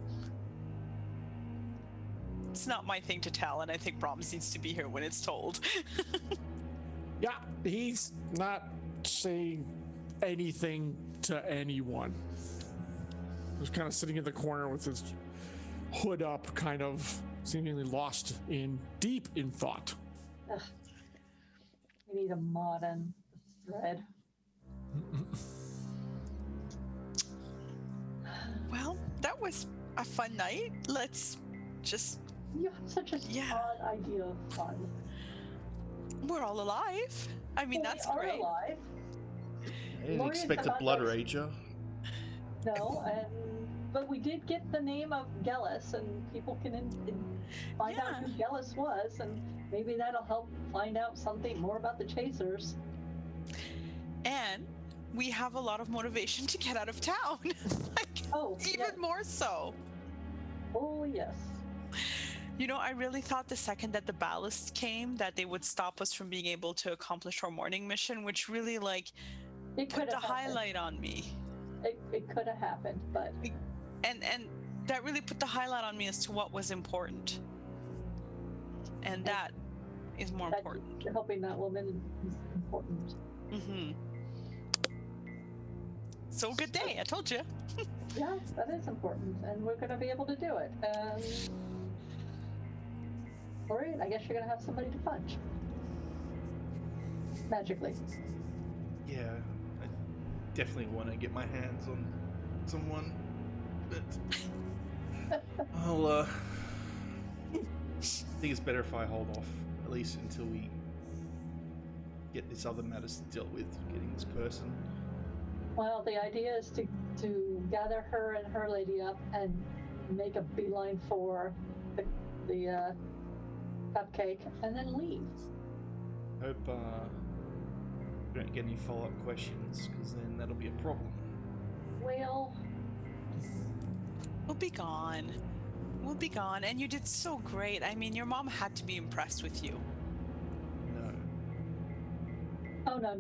it's not my thing to tell, and I think Brahms needs to be here when it's told. Yeah, he's not saying anything to anyone. He's kind of sitting in the corner with his hood up, kind of seemingly lost deep in thought. We need a mod on the thread. Well, that was a fun night. Let's just... You have such a odd idea of fun. We're all alive. I mean, that's we are great. alive. I didn't Lori's expect a about blood us. rager. No, but we did get the name of Gellis, and people can find out who Gellis was, and maybe that'll help find out something more about the Chasers. And we have a lot of motivation to get out of town. Even more so. Oh, yes. You know, I really thought the second that the ballast came that they would stop us from being able to accomplish our morning mission, which really, put the highlight on me. It could have happened, but... And that really put the highlight on me as to what was important. And that is more important. Helping that woman is important. Mm-hmm. So good day, I told you. Yeah, that is important, and we're going to be able to do it. All right, I guess you're going to have somebody to punch. Magically. Yeah, I definitely want to get my hands on someone, but I'll think it's better if I hold off, at least until we get this other matters dealt with, getting this person. Well, the idea is to gather her and her lady up and make a beeline for the cupcake and then leave. Hope we don't get any follow-up questions, because then that'll be a problem. Well, we'll be gone. We'll be gone, and you did so great. I mean, your mom had to be impressed with you. Oh, no.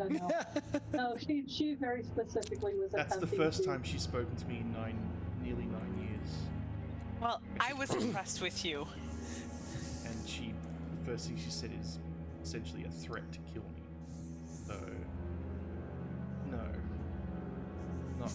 No, she very specifically was That's the attempting first to... time she's spoken to me in nearly 9 years. Well, I was impressed with you. And the first thing she said is essentially a threat to kill me. So, no. Not.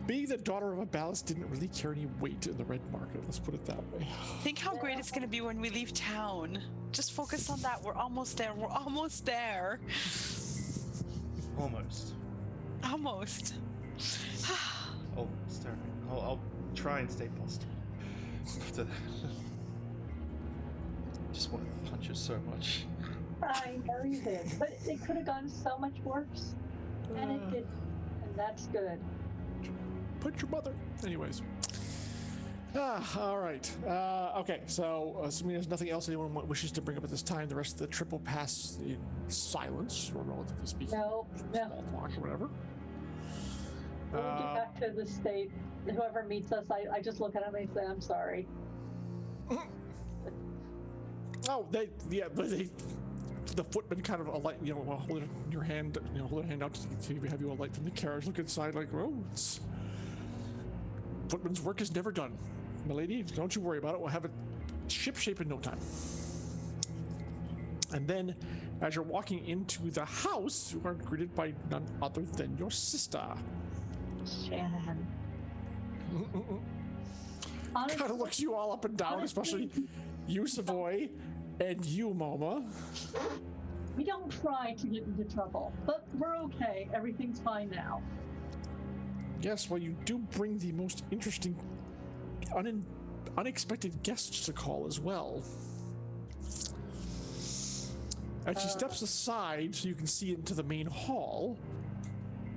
Being the daughter of a ballast didn't really carry any weight in the red market, let's put it that way. Think how great it's going to be when we leave town. Just focus on that. We're almost there. We're almost there. Almost. Almost. Almost. I'll try and stay positive after that. Just wanted to punch her so much. I know you did, but it could have gone so much worse. And it did, and that's good. Punch your mother. Anyways. All right. Okay, so assuming there's nothing else anyone wishes to bring up at this time, the rest of the trip will pass in silence, or relatively speaking. No. Small talk or whatever. When we get back to the state, whoever meets us, I just look at them and say, I'm sorry. Oh, but the footman kind of alight, hold your hand, hold their hand out to have you alight from the carriage. Look inside, like, oh, footman's work is never done, my lady. Don't you worry about it. We'll have it ship-shape in no time. And then, as you're walking into the house, you are greeted by none other than your sister. Shannon. Kind of looks you all up and down, especially you, Savoy, and you, Moma. We don't try to get into trouble, but we're okay. Everything's fine now. Yes, well, you do bring the most interesting, unexpected guests to call as well. And she steps aside so you can see into the main hall,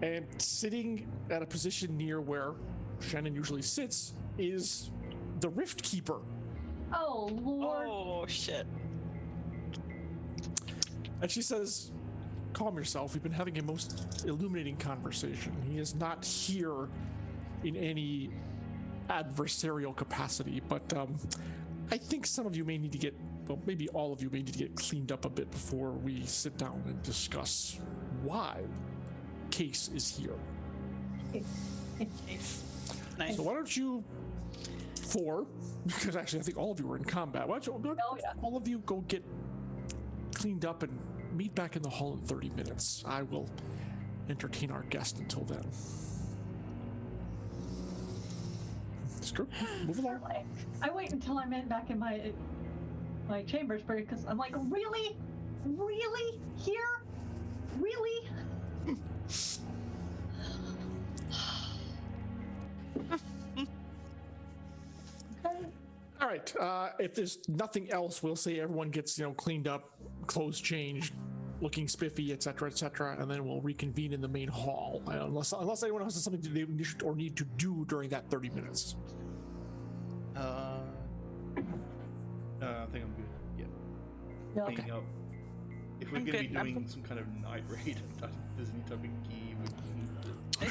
and sitting at a position near where Shannon usually sits is the Rift Keeper. Oh, Lord. Oh, shit. And she says, calm yourself. We've been having a most illuminating conversation. He is not here in any adversarial capacity, but I think some of you may need to get, well, maybe all of you may need to get cleaned up a bit before we sit down and discuss why Case is here. Nice. So why don't you four, because actually I think all of you were in combat, why don't you, all of you go get cleaned up and meet back in the hall in 30 minutes. I will entertain our guest until then. Screw, move along. I wait until I'm back in my chambers because I'm like, really? Here? Really? Okay. All right. If there's nothing else, we'll say everyone gets cleaned up, clothes changed, looking spiffy, etc., and then we'll reconvene in the main hall. Unless anyone else has something to do or need to do during that 30 minutes. I think I'm good. Yeah. Yeah. Cleaning up. If we're I'm going to be good. I'm doing some kind of night raid, if there's any type of gear we need to...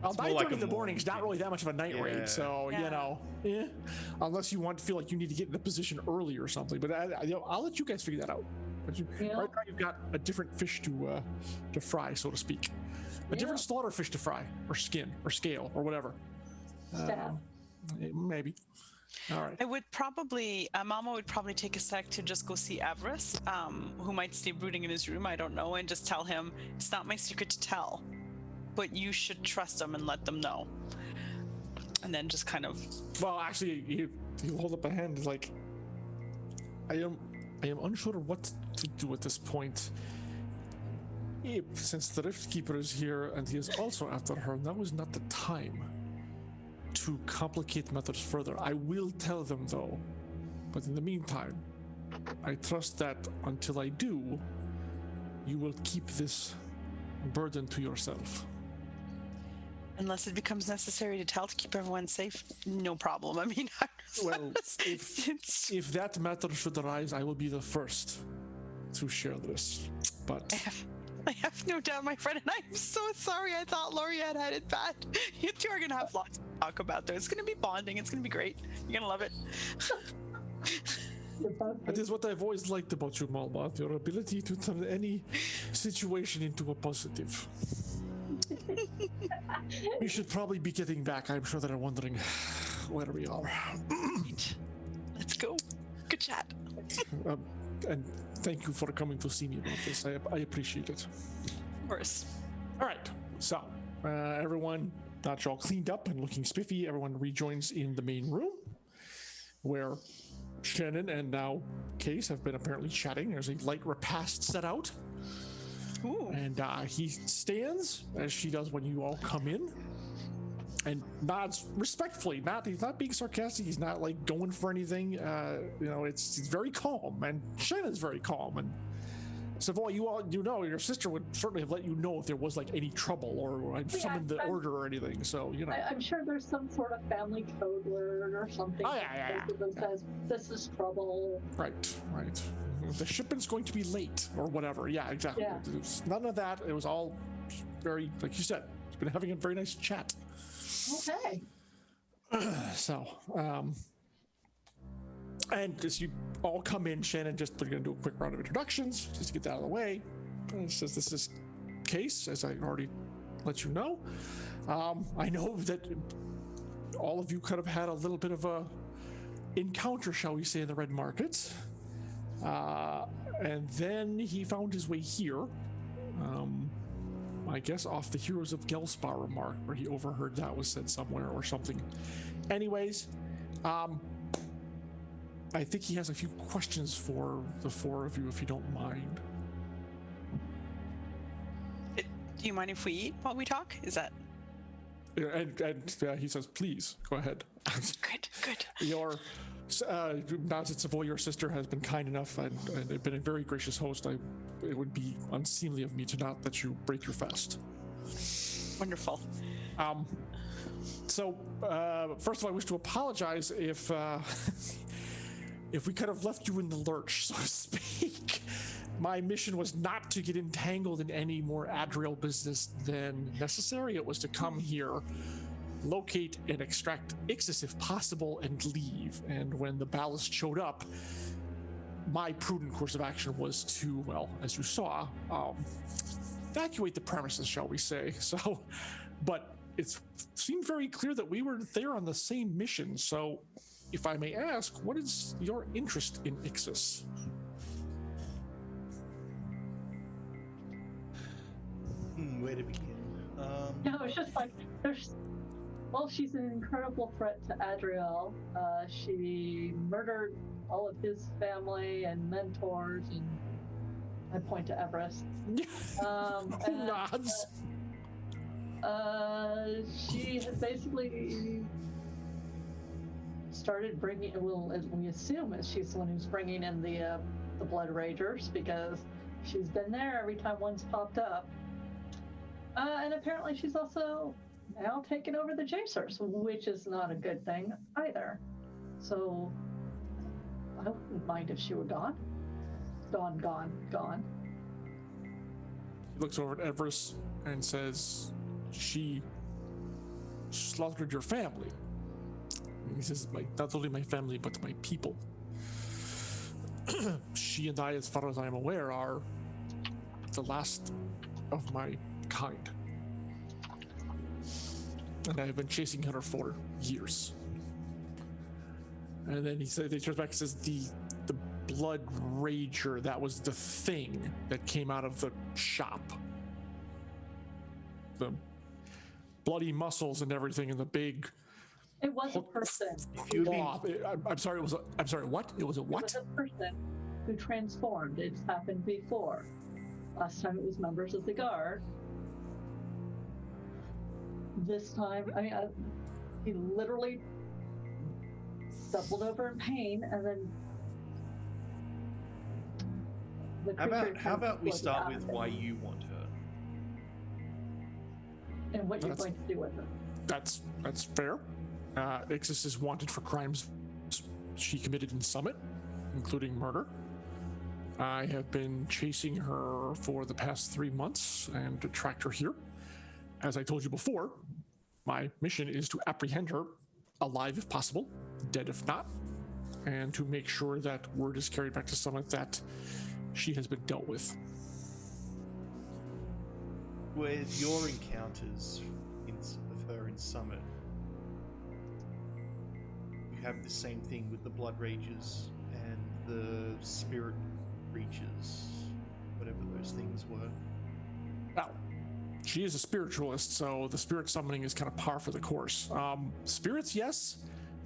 It's more 9:30 like in the a morning is not morning really that much of a night Yeah. raid, so Yeah. unless you feel like you need to get in a position early or something. But I'll let you guys figure that out. But Yeah. right now you've got a different fish to fry, so to speak, a different slaughter fish to fry, or skin, or scale, or whatever. Staff. Maybe. All right. I would probably, Mama would probably take a sec to just go see Avarice, who might stay brooding in his room, I don't know, and just tell him, it's not my secret to tell, but you should trust them and let them know. And then just kind of... Well, actually, you hold up a hand like, I am unsure what to do at this point. Since the Rift Keeper is here and he is also after her, now is not the time to complicate matters further. I will tell them though, but in the meantime, I trust that until I do, you will keep this burden to yourself. Unless it becomes necessary to tell to keep everyone safe, no problem. I mean, Well, if that matter should arise, I will be the first to share this. But I have no doubt, my friend, and I'm so sorry. I thought Laureate had it bad. You two are gonna have lots to talk about, though. It's gonna be bonding. It's gonna be great. You're gonna love it. that is what I've always liked about you, Malbot, your ability to turn any situation into a positive. We should probably be getting back. I'm sure they're wondering where we are. Let's go. Good chat. And thank you for coming to see me about this. I appreciate it. Of course. All right. So, everyone, not all cleaned up and looking spiffy. Everyone rejoins in the main room where Shannon and now Case have been apparently chatting. There's a light repast set out. Ooh. And he stands, as she does when you all come in, and nods respectfully. He's not being sarcastic. He's not like going for anything. It's very calm, and Shannon's very calm. And Savoy, your sister would certainly have let you know if there was like any trouble or summoned the order or anything. So I'm sure there's some sort of family code word or something. That says this is trouble. Right. The shipment's going to be late or whatever. Yeah, exactly. Yeah. There's none of that. It was all very, like you said, it's been having a very nice chat. Okay. So, and as you all come in, Shannon, they're going to do a quick round of introductions just to get that out of the way. And it says, this is Case, as I already let you know. I know that all of you could have had a little bit of a encounter, shall we say, in the Red Market. And then he found his way here. I guess off the Heroes of Gelspar remark, where he overheard that was said somewhere or something. Anyways, I think he has a few questions for the four of you, if you don't mind. Do you mind if we eat while we talk? Is that... And he says, please, go ahead. Good. Your Savoy, your sister, has been kind enough and been a very gracious host. It would be unseemly of me to not let you break your fast. Wonderful. So, first of all, I wish to apologize if we could have left you in the lurch, so to speak. My mission was not to get entangled in any more Adriel business than necessary. It was to come here, locate and extract Ixis if possible, and leave. And when the ballast showed up, my prudent course of action was to, well, as you saw, evacuate the premises, shall we say. So, but it seemed very clear that we were there on the same mission. So, if I may ask, what is your interest in Ixis? Where to begin? No, it's just like she's an incredible threat to Adriel. She murdered all of his family and mentors, and I point to Everest. Who nods? She has basically started bringing. Well, as we assume, as she's the one who's bringing in the Blood Ragers because she's been there every time one's popped up. And apparently, she's also now taken over the Chasers, which is not a good thing either. So I wouldn't mind if she were gone. Gone. He looks over at Everest and says, "She slaughtered your family." And he says, "Not only my family, but my people. She and I, as far as I am aware, are the last of my kind. And I have been chasing her for years." And then he turns back and says, the Blood Rager, that was the thing that came out of the shop. The bloody muscles and everything, and the big. It was a person. I'm sorry. What? It was a what? It was a person who transformed. It's happened before. Last time it was members of the guard. This time, he literally doubled over in pain, and then. How about we start with why you want her? And what you're going to do with her. That's fair. Ixis is wanted for crimes she committed in Summit, including murder. I have been chasing her for the past 3 months and tracked her here. As I told you before, my mission is to apprehend her, alive if possible, dead if not, and to make sure that word is carried back to Summit that she has been dealt with. With your encounters with her in Summit, you have the same thing with the Blood Rages and the Spirit Creatures, whatever those things were. Well, she is a spiritualist, so the spirit summoning is kind of par for the course. Spirits, yes.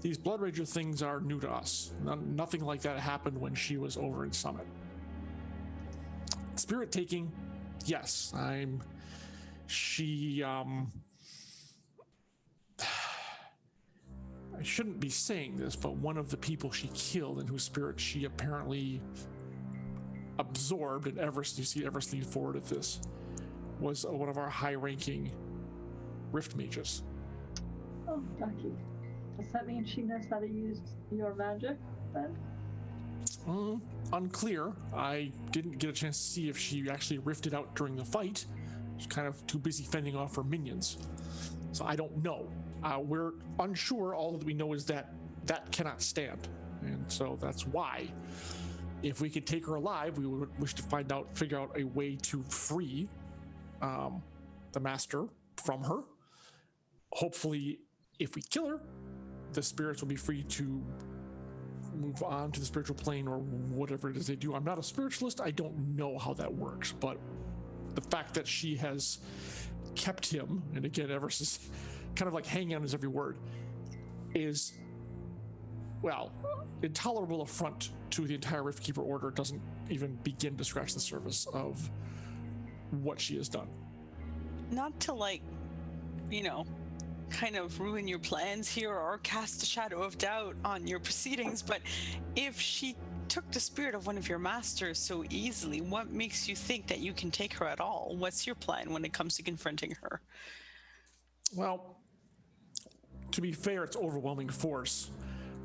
These Blood Rager things are new to us. Nothing like that happened when she was over in Summit. Spirit taking, yes. I shouldn't be saying this, but one of the people she killed and whose spirit she apparently absorbed, and Everest, you see Everest lean forward at this, was one of our high-ranking rift mages. Oh, Ducky. Does that mean she knows how to use your magic, then? Unclear. I didn't get a chance to see if she actually rifted out during the fight. She was kind of too busy fending off her minions. So I don't know. We're unsure. All that we know is that cannot stand. And so that's why, if we could take her alive, we would wish to figure out a way to free the master from her. Hopefully, if we kill her, the spirits will be free to move on to the spiritual plane or whatever it is they do. I'm not a spiritualist. I don't know how that works, but the fact that she has kept him, and again, Everest is kind of like hanging on his every word, is, well, intolerable affront to the entire Riftkeeper Order. Doesn't even begin to scratch the surface of what she has done. Not to kind of ruin your plans here or cast a shadow of doubt on your proceedings, but if she took the spirit of one of your masters so easily, what makes you think that you can take her at all? What's your plan when it comes to confronting her? Well, to be fair, it's overwhelming force.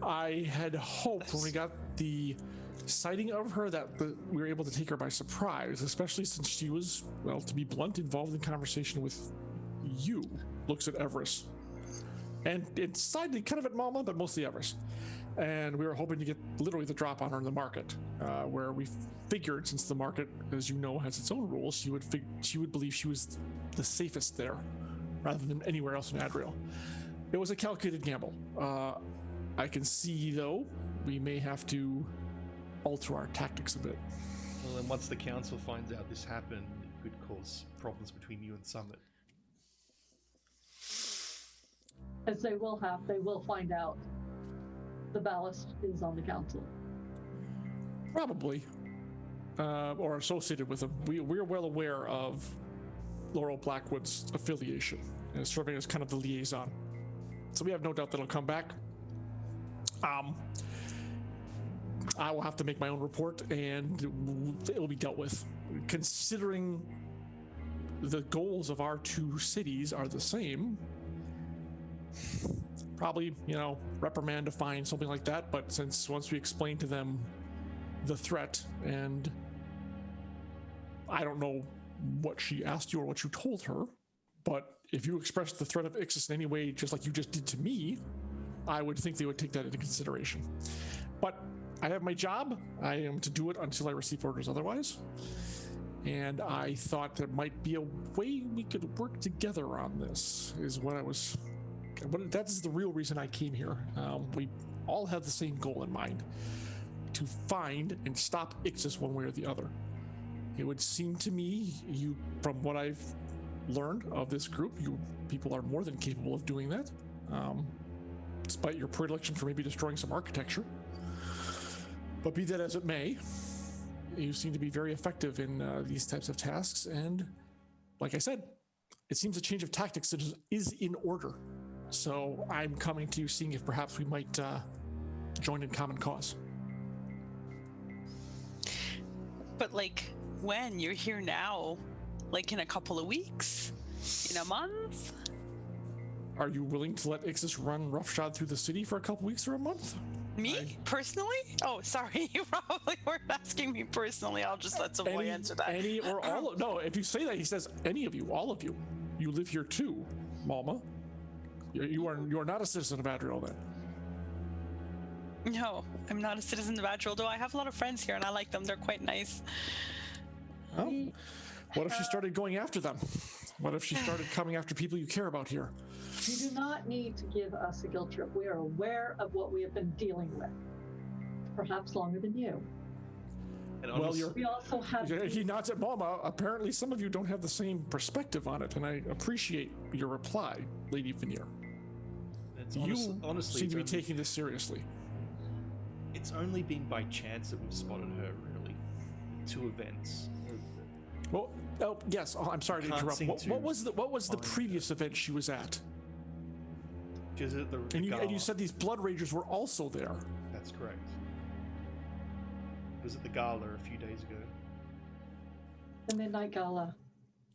I had hoped when we got the sighting of her that we were able to take her by surprise, especially since she was, well, to be blunt, involved in conversation with you. Looks at Everest. And it's sided kind of at Mama, but mostly Everest. And we were hoping to get literally the drop on her in the market, where we figured, since the market, as you know, has its own rules, she would believe she was the safest there, rather than anywhere else in Adriel. It was a calculated gamble. I can see, though, we may have to alter our tactics a bit. Well, and once the council finds out this happened, it could cause problems between you and Summit. As they will find out the ballast is on the council. Probably. or associated with them. We're well aware of Laurel Blackwood's affiliation and serving as kind of the liaison. So we have no doubt that it'll come back. I will have to make my own report, and it will be dealt with. Considering the goals of our two cities are the same, probably, reprimand, a fine, something like that. But since once we explain to them the threat, and I don't know what she asked you or what you told her, but if you expressed the threat of Ixis in any way, just like you just did to me, I would think they would take that into consideration. But I have my job. I am to do it until I receive orders otherwise. And I thought there might be a way we could work together on this, is what I was... That's the real reason I came here. We all have the same goal in mind, to find and stop Ixis one way or the other. It would seem to me, from what I've learned of this group, you people are more than capable of doing that, despite your predilection for maybe destroying some architecture. But be that as it may, you seem to be very effective in these types of tasks, and like I said, it seems a change of tactics is in order. So I'm coming to you, seeing if perhaps we might join in common cause. But when? You're here now, in a couple of weeks? In a month? Are you willing to let Ixis run roughshod through the city for a couple weeks or a month? Me? Personally? Oh, sorry. You probably weren't asking me personally. I'll just let Savoy answer that. Any or all? No, if you say that, he says any of you, all of you. You live here too, Malma. You are not a citizen of Adriel then. No, I'm not a citizen of Adriel, though I have a lot of friends here and I like them. They're quite nice. Oh, what if she started going after them? What if she started coming after people you care about here? You do not need to give us a guilt trip. We are aware of what we have been dealing with, perhaps longer than you. Well, we also have... He nods at Malma. Apparently, some of you don't have the same perspective on it, and I appreciate your reply, Lady Veneer. Honestly, seem to be taking this seriously. It's only been by chance that we've spotted her, really. 2 events. Well, yes. Oh, I'm sorry to interrupt. What was the previous event she was at? She was at the and you said these Blood Ragers were also there. That's correct. It was at the gala a few days ago. The Midnight Gala.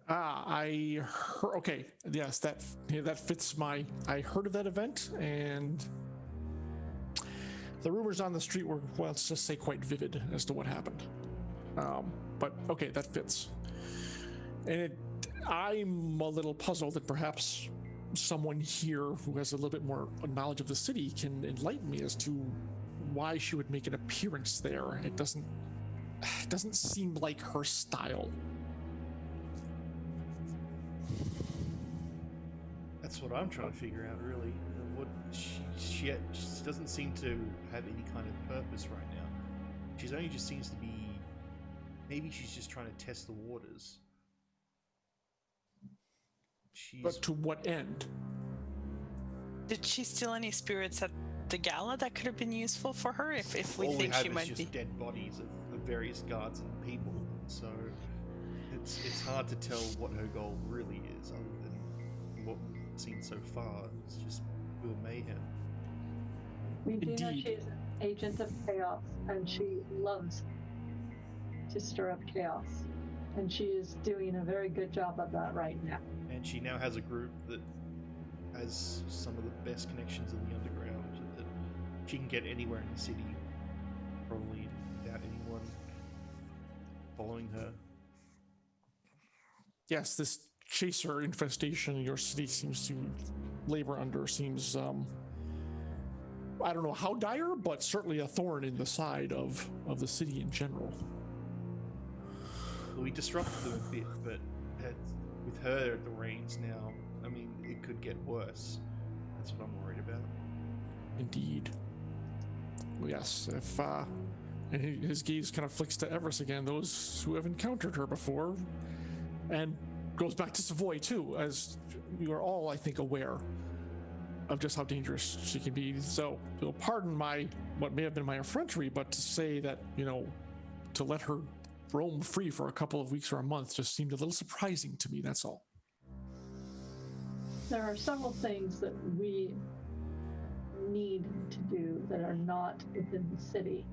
I heard. Okay, yes, that fits my. I heard of that event, and the rumors on the street were, well, let's just say, quite vivid as to what happened. But okay, that fits. And I'm a little puzzled that perhaps someone here who has a little bit more knowledge of the city can enlighten me as to why she would make an appearance there. It doesn't seem like her style. That's what I'm trying to figure out, really. What she doesn't seem to have any kind of purpose right now. She's only just seems to be. Maybe she's just trying to test the waters. But to what end? Did she steal any spirits at the gala that could have been useful for her? If we think she might be. All we have is just dead bodies of various guards and people. So it's hard to tell what her goal really is, other than what we've seen so far. It's just pure mayhem. We do know she is an agent of chaos, and she loves to stir up chaos. And she is doing a very good job of that right now. And she now has a group that has some of the best connections in the underground, that she can get anywhere in the city, probably without anyone following her. Yes, this chaser infestation your city seems to labor under seems, I don't know how dire, but certainly a thorn in the side of the city in general. Well, we disrupted them a bit, but with her at the reins now, I mean, it could get worse. That's what I'm worried about. Indeed. Well, yes, if and his gaze kind of flicks to Everest again, those who have encountered her before, and goes back to Savoy too, as you are all, I think, aware of just how dangerous she can be. So, pardon what may have been my effrontery, but to say that, to let her roam free for a couple of weeks or a month just seemed a little surprising to me, that's all. There are several things that we need to do that are not within the city.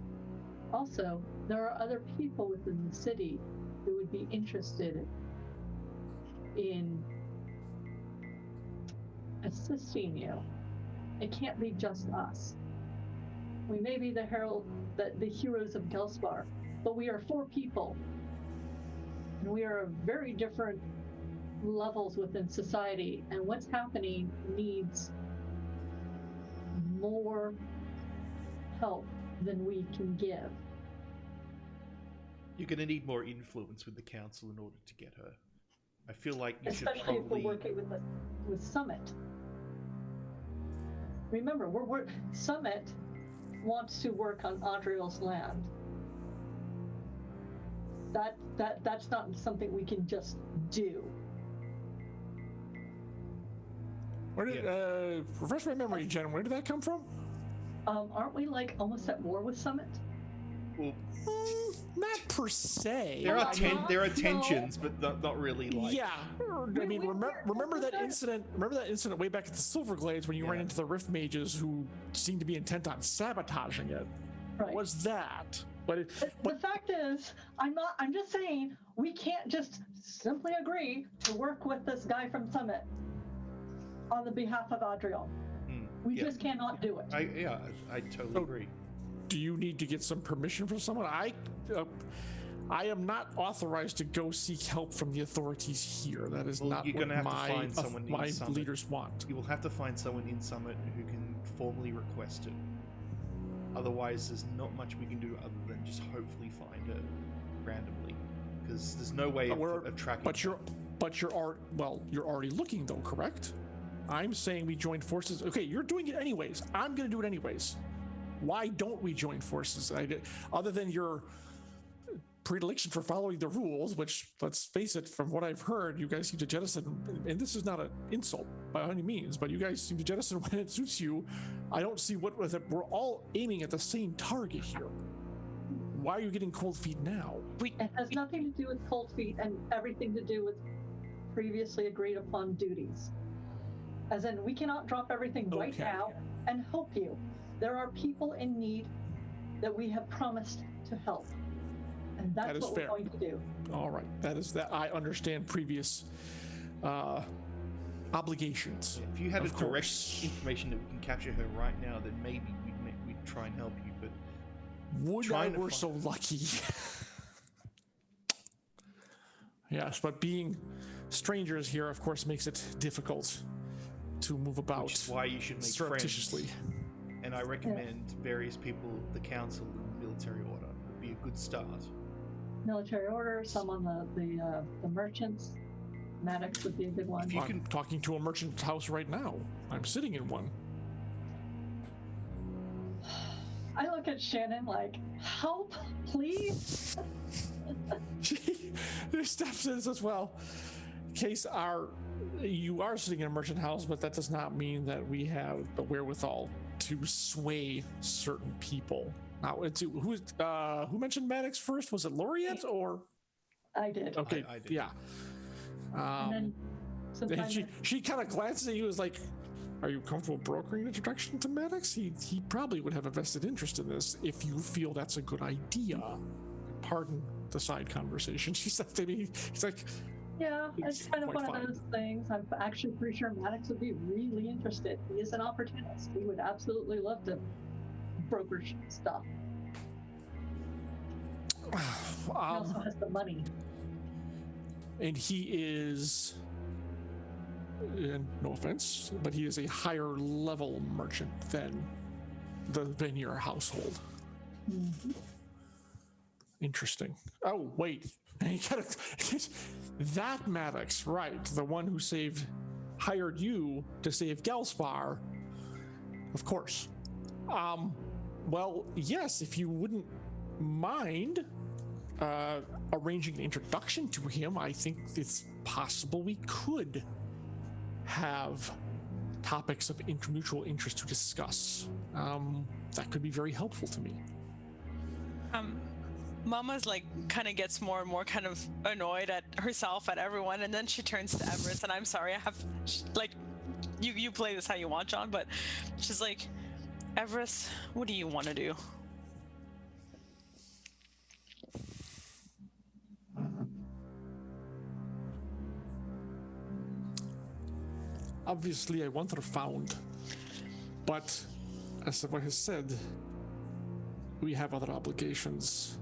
Also, there are other people within the city who would be interested in assisting you. It can't be just us. We may be the heroes of Gelspar, but we are 4 people, and we are very different levels within society, and what's happening needs more help than we can give. You're going to need more influence with the council in order to get her. I feel like you should Especially probably... if we're working with Summit. Remember, Summit wants to work on Adriel's land. That's not something we can just do. Where did refresh my memory, Jen? Where did that come from? Aren't we like almost at war with Summit? Well, Not per se. there are No. tensions, but not really like... Yeah, I mean, remember that incident? Remember that incident way back at the Silverglades when you ran into the Rift Mages who seemed to be intent on sabotaging it? Right. Was that? But the fact is, I'm just saying we can't just simply agree to work with this guy from Summit on the behalf of Adriel. We just cannot do it. I totally agree. do you need to get some permission from someone? I am not authorized to go seek help from the authorities here. That is not what my leaders want. You will have to find someone in Summit who can formally request it. Otherwise, there's not much we can do other than just hopefully find it randomly, because there's no way of tracking. But you're already looking though, correct? I'm saying we join forces. Okay, you're doing it anyways. I'm going to do it anyways. Why don't we join forces? Other than your predilection for following the rules, which, let's face it, from what I've heard, you guys seem to jettison, and this is not an insult by any means, but you guys seem to jettison when it suits you. I don't see what with it. We're all aiming at the same target here. Why are you getting cold feet now? It has nothing to do with cold feet and everything to do with previously agreed upon duties. As in, we cannot drop everything right now and help you. There are people in need that we have promised to help. And that's what we're going to do. All right. That I understand previous obligations. If you had a direct information that we can capture her right now, then maybe we'd try and help you, but would I were so lucky. Yes, but being strangers here, of course, makes it difficult to move about. Which is why you should make surreptitiously. Friends. And I recommend various people, the council and the military order would be a good start. Military order, some on the merchants. Maddox would be a good one. I'm talking to a merchant house right now. I'm sitting in one. I look at Shannon like, help, please. She steps in and says, well, Case, you are sitting in a merchant house, but that does not mean that we have the wherewithal to sway certain people. Now, who mentioned Maddox first? Was it Laureate or? I did. Okay, I did. Yeah. And then she kind of glances at you as like, are you comfortable brokering an introduction to Maddox? He probably would have a vested interest in this if you feel that's a good idea. Pardon the side conversation. She said to me, he's like, yeah, it's kind of one of those things. I'm actually pretty sure Maddox would be really interested. He is an opportunist. He would absolutely love to broker stuff. He also has the money. And he is, and no offense, but he is a higher level merchant than the Vanier household. Mm-hmm. Interesting. Oh, wait. That Maddox, right? The one who hired you to save Gelspar. Of course. Well, yes, if you wouldn't mind arranging an introduction to him, I think it's possible we could have topics of mutual interest to discuss. That could be very helpful to me. Mama's like kind of gets more and more kind of annoyed at herself, at everyone, and then she turns to Everest, and I'm sorry, I have like you play this how you want, John, but she's like, Everest, what do you want to do? Obviously, I want her found, but as Savoy has said, we have other obligations.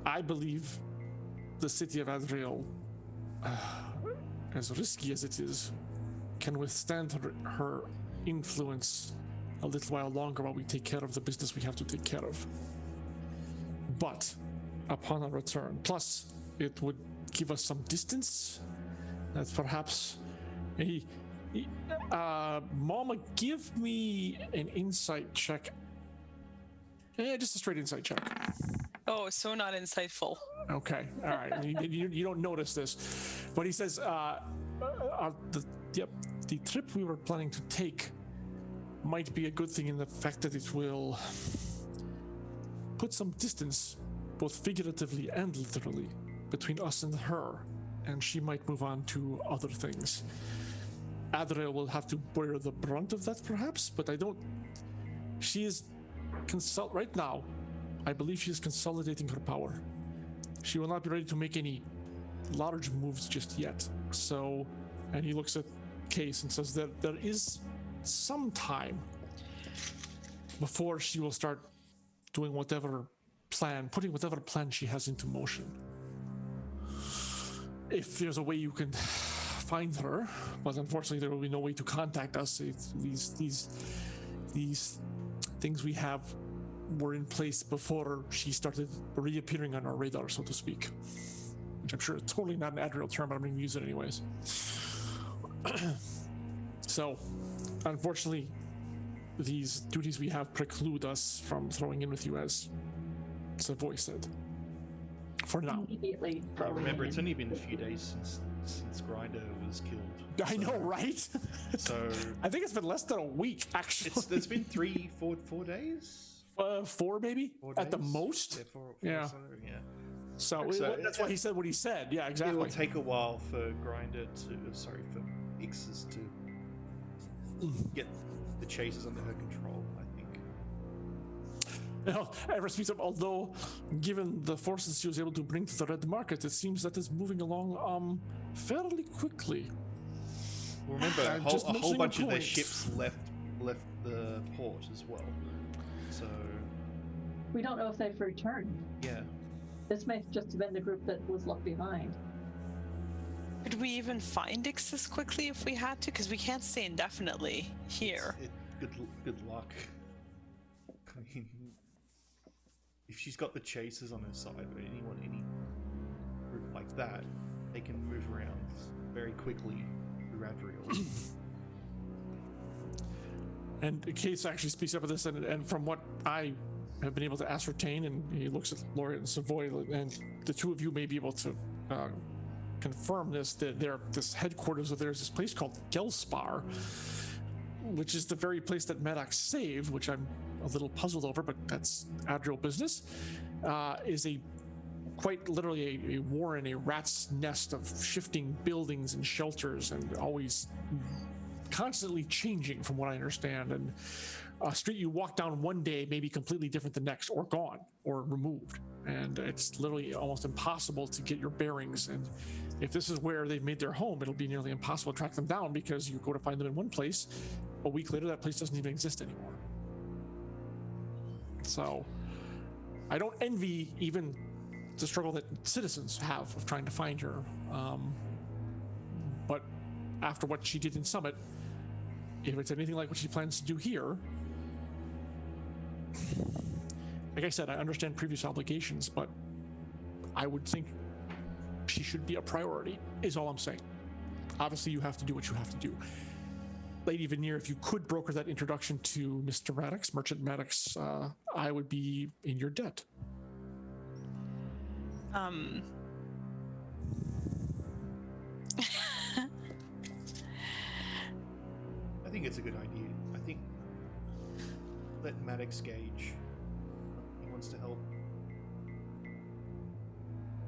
I believe the city of Adriel, as risky as it is, can withstand her influence a little while longer while we take care of the business we have to take care of. But upon our return, plus it would give us some distance that perhaps Mama, give me an insight check. Yeah, just a straight insight check. Oh, so not insightful. Okay, all right. You don't notice this, but he says, the trip we were planning to take might be a good thing in the fact that it will put some distance, both figuratively and literally, between us and her, and she might move on to other things. Adriel will have to bear the brunt of that, perhaps, but she is right now, I believe she is consolidating her power. She will not be ready to make any large moves just yet. So, and he looks at Case and says that there is some time before she will start doing putting whatever plan she has into motion. If there's a way you can find her, but unfortunately there will be no way to contact us. These things we have were in place before she started reappearing on our radar, so to speak. Which I'm sure is totally not an Adriel term, but I'm going to use it anyways. So, unfortunately, these duties we have preclude us from throwing in with you, as Savoy said. For now. Immediately. Remember, it's only been a few days since Grinder was killed. I know, right? So I think it's been less than a week, actually. It's been 4 days. 4 maybe 4 at the days? most. Yeah, four Yeah. So, So that's why he said what he said. Yeah, exactly. It will take a while for for Ixes to get the chasers under her control, I think. Ever speaks of, although given the forces she was able to bring to the red market, it seems that it's moving along fairly quickly. Well, remember, a whole mentioning bunch a of their point. ships left the port as well. So We don't know if they've returned. yeah. This may just have been the group that was left behind. Could we even find Ixis quickly if we had to? Because we can't stay indefinitely here. Good luck. I mean, if she's got the chasers on her side, or any group like that, they can move around very quickly through Adriel. And Case actually speaks up of this, and from what I have been able to ascertain, and he looks at Laureate and Savoy, and the two of you may be able to confirm this, that this headquarters of theirs, this place called Gelspar, which is the very place that Maddox saved, which I'm a little puzzled over, but that's Adriel business, is quite literally a warren, a rat's nest of shifting buildings and shelters, and always constantly changing from what I understand. And a street you walk down one day may be completely different the next, or gone, or removed. And it's literally almost impossible to get your bearings. And if this is where they've made their home, it'll be nearly impossible to track them down, because you go to find them in one place, a week later that place doesn't even exist anymore. So I don't envy even the struggle that citizens have of trying to find her. But after what she did in Summit, if it's anything like what she plans to do here, like I said, I understand previous obligations, but I would think she should be a priority, is all I'm saying. Obviously, you have to do what you have to do. Lady Veneer, if you could broker that introduction to Mr. Maddox, Merchant Maddox, I would be in your debt. I think it's a good idea. I think let Maddox gauge. He wants to help.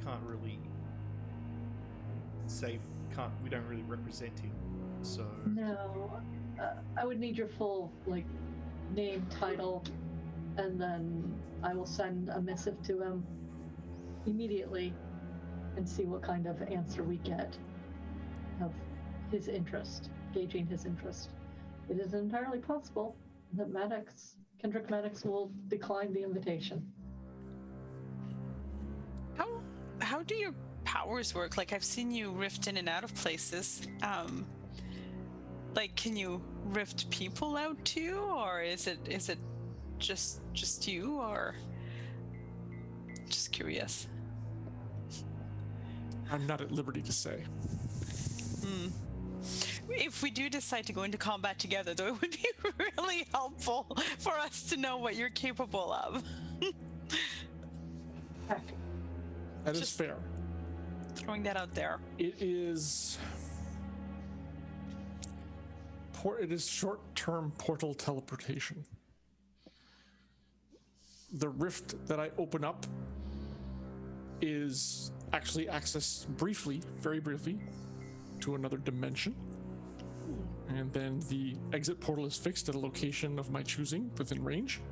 can't really we don't really represent him, so... No. I would need your full, name, title, and then I will send a missive to him immediately and see what kind of answer we get of his interest, gauging his interest. It is entirely possible that Kendrick Maddox will decline the invitation. How do your powers work? Like, I've seen you rift in and out of places. Can you rift people out too, or is it just you, or just curious? I'm not at liberty to say. If we do decide to go into combat together, though, it would be really helpful for us to know what you're capable of. That is fair. Throwing that out there. It is short-term portal teleportation. The rift that I open up is actually access very briefly, to another dimension. And then the exit portal is fixed at a location of my choosing within range.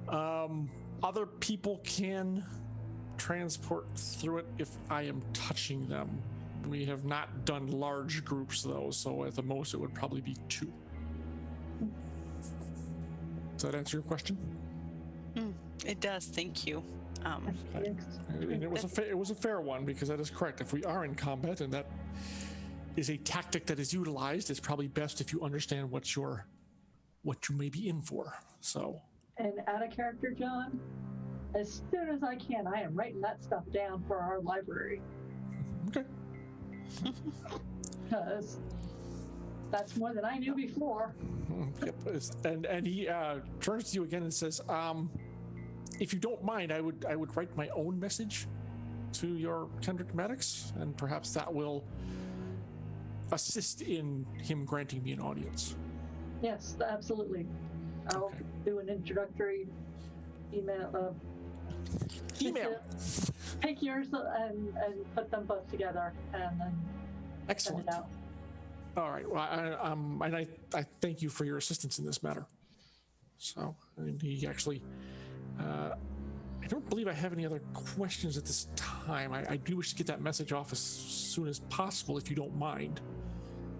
Other people can transport through it if I am touching them. We have not done large groups though, so at the most it would probably be 2. Does that answer your question? It does, thank you. And it was a fair one, because that is correct. If we are in combat and that is a tactic that is utilized, it's probably best if you understand what you may be in for. So. And add a character, John. As soon as I can, I am writing that stuff down for our library. Okay. Because that's more than I knew before. Yep. And he turns to you again and says, if you don't mind, I would write my own message to your Kendrick Maddox, and perhaps that will assist in him granting me an audience. Yes, absolutely. I'll do an introductory email. Take yours and put them both together, and then excellent. Send it out. All right. Well, I thank you for your assistance in this matter. So, and he actually, I don't believe I have any other questions at this time. I do wish to get that message off as soon as possible, if you don't mind.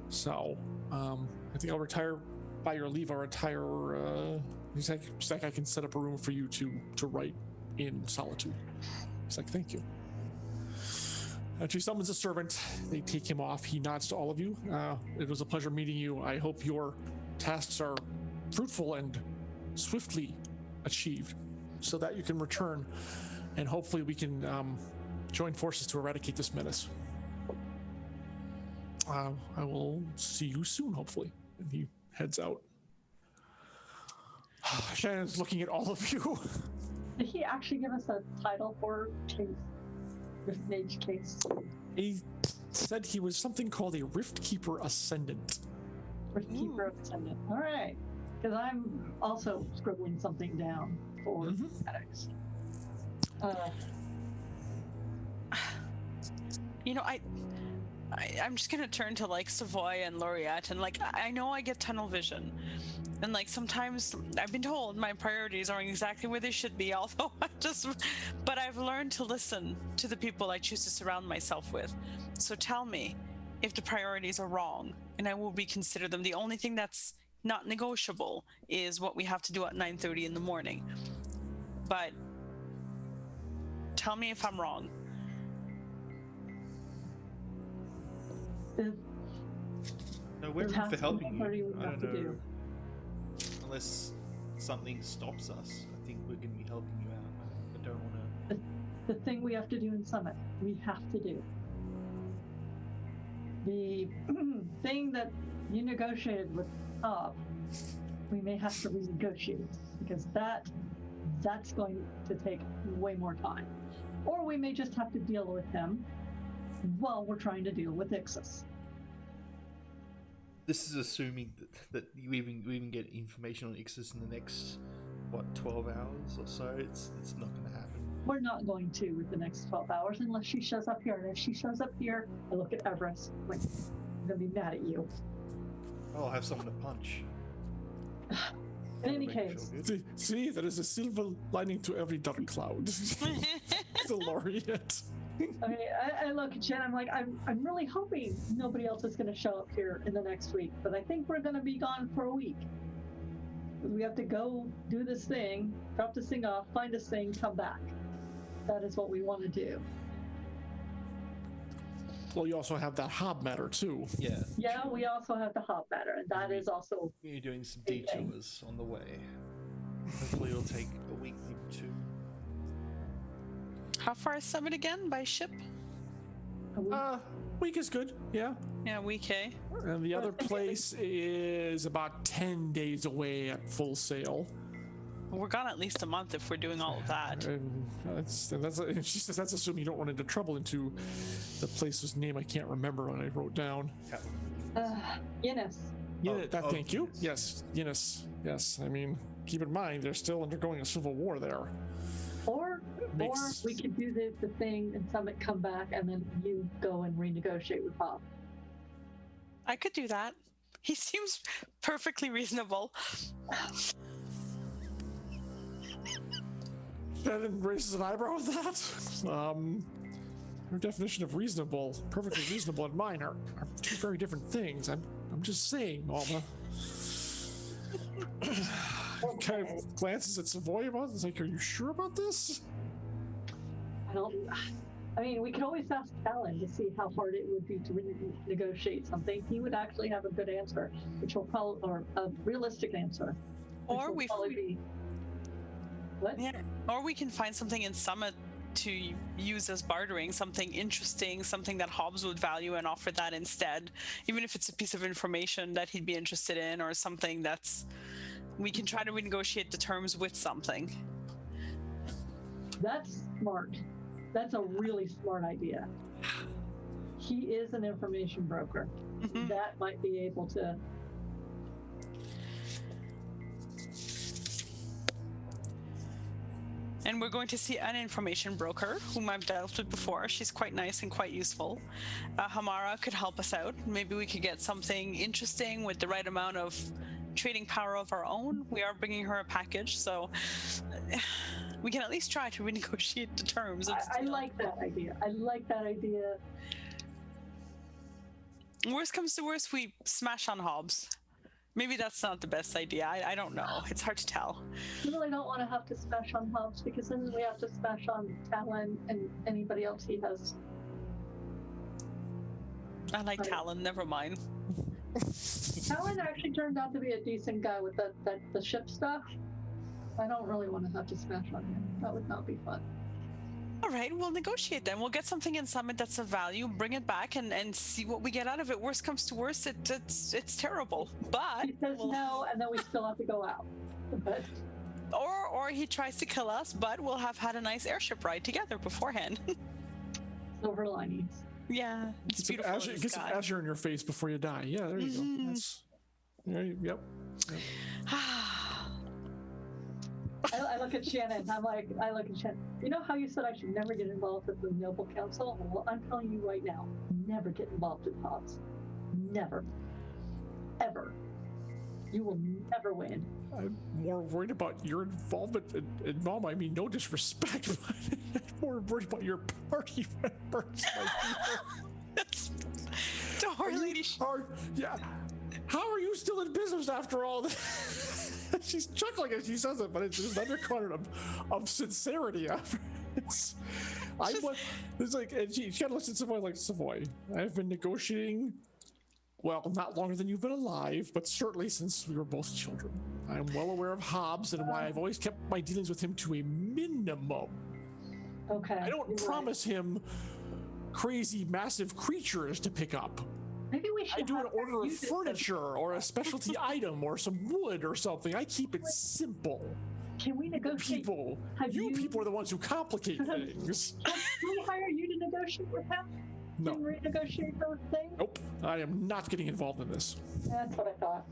So, I think I'll retire. By your leave, I'll retire. He's like, I can set up a room for you to write in solitude. He's like, thank you. And she summons a servant. They take him off. He nods to all of you. It was a pleasure meeting you. I hope your tasks are fruitful and swiftly achieved, so that you can return, and hopefully we can join forces to eradicate this menace. I will see you soon, hopefully. And he heads out. Shannon's looking at all of you. Did he actually give us a title for Rift Mage case? He said he was something called a Rift Keeper Ascendant. Rift Keeper Ascendant. All right. Because I'm also scribbling something down for Maddox. I'm just gonna turn to Savoy and Laureate, and I know I get tunnel vision, and sometimes I've been told my priorities aren't exactly where they should be, although but I've learned to listen to the people I choose to surround myself with. So tell me if the priorities are wrong, and I will reconsider them. The only thing that's not negotiable is what we have to do at 9:30 in the morning. But tell me if I'm wrong. No, we're in for helping you. I don't know. Do. Unless something stops us, I think we're going to be helping you out. I don't want to... The thing we have to do in Summit, we have to do. The thing that you negotiated with Cobb, we may have to renegotiate, because that's going to take way more time. Or we may just have to deal with him while we're trying to deal with Ixis. This is assuming that you even get information on Ixis in the next 12 hours or so. It's not going to happen. we're not going to with the next 12 hours unless she shows up here. And if she shows up here, I look at Everest. I'm like, I'm going to be mad at you. I'll have someone to punch. In any Make you case. feel good. See, there is a silver lining to every dark cloud. The laureate. I mean, I look at Jen, I'm like, I'm really hoping nobody else is going to show up here in the next week, but I think we're going to be gone for a week. We have to go do this thing, drop this thing off, find this thing, come back. That is what we want to do. Well, you also have that hob matter too. Yeah. Yeah, we also have the hop matter, and that is also You're doing some Big thing. detours on the way. Hopefully it'll take a week, maybe 2. How far is Summit again by ship? a week. Week is good, yeah. Yeah, week, eh? And the other place is about 10 days away at full sail. We're gone at least a month if we're doing all of that. And she says that's assuming you don't run into trouble into the place's name I can't remember when I wrote down. Guinness. Yeah, Oh, thank you. Guinness. Yes, Guinness. Yes, I mean, keep in mind they're still undergoing a civil war there. Or Makes- we could do the thing and Summit come back, and then you go and renegotiate with Bob. I could do that. He seems perfectly reasonable. Shannon raises an eyebrow at that. Her definition of reasonable, perfectly reasonable, and mine are two very different things. I'm just saying, Alma. Kind of glances at Savoy about this, like, are you sure about this? I mean, we could always ask Talon to see how hard it would be to negotiate something. He would actually have a good answer, which will probably, or a realistic answer. which Or will we probably be. What? Yeah. Or we can find something in Summit to use as bartering, something interesting, something that Hobbs would value and offer that instead, even if it's a piece of information that he'd be interested in or something that's, we can try to renegotiate the terms with something. That's smart. That's a really smart idea. He is an information broker. Mhm. That might be able to. And we're going to see an information broker whom I've dealt with before. She's quite nice and quite useful. Hamara could help us out. Maybe we could get something interesting with the right amount of trading power of our own. We are bringing her a package, so we can at least try to renegotiate the terms. Of I like that idea. I like that idea. Worst comes to worst, we smash on Hobbs. Maybe that's not the best idea. I don't know. It's hard to tell. I really don't want to have to smash on Hobbs because then we have to smash on Talon and anybody else he has. I like Right. Talon, never mind. Talon actually turned out to be a decent guy with the ship stuff. I don't really want to have to smash on him. That would not be fun. All right, we'll negotiate then. We'll get something in Summit that's of value, bring it back, and see what we get out of it. Worst comes to worst, it's terrible. But He says we'll- no, and then we still have to go out. But or he tries to kill us, but we'll have had a nice airship ride together beforehand. silver linings. Yeah, it's Get some beautiful. azure, in the get some sky. azure in your face before you die. Yeah, there you Mhm. go. That's, yep. I look at Shannon. I look at Shannon. You know how you said I should never get involved with the Noble Council? Well, I'm telling you right now, never get involved with Hobbs. Never. Ever. You will never win. I'm more worried about your involvement in Mom. I mean, no disrespect, but I'm more worried about your party members. Don't worry, lady. Yeah. How are you still in business after all this? She's chuckling as she says it, but it's just an undercurrent of sincerity. It's like, and she kind of looks at Savoy like, Savoy, I've been negotiating, well, not longer than you've been alive, but certainly since we were both children. I'm well aware of Hobbs and why I've always kept my dealings with him to a minimum. Okay. I don't you're right. promise him crazy, massive creatures to pick up. Maybe we should I do an have her order of use it furniture or a specialty item or some wood or something. I keep it simple. Can we negotiate? People, Have you you- people are the ones who complicate things. Can we hire you to negotiate with him? No. And renegotiate those things? Nope. I am not getting involved in this. That's what I thought.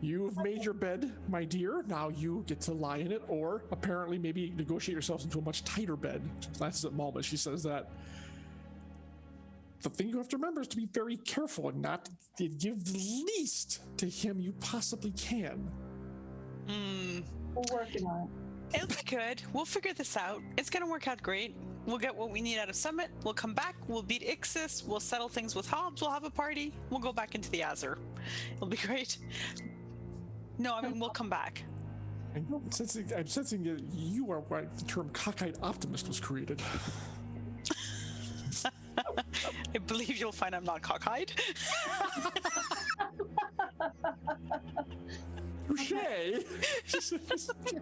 You've made your bed, my dear. Now you get to lie in it, or apparently maybe negotiate yourselves into a much tighter bed. She glances at Malma. She says that the thing you have to remember is to be very careful and not to give the least to him you possibly can. We're working on it. It'll be good. We'll figure this out. It's going to work out great. We'll get what we need out of Summit. We'll come back. We'll beat Ixis. We'll settle things with Hobbs. We'll have a party. We'll go back into the Azure. It'll be great. No, I mean, we'll come back. I'm sensing that you are why the term cockeyed optimist was created. I believe you'll find I'm not cockeyed. Touche.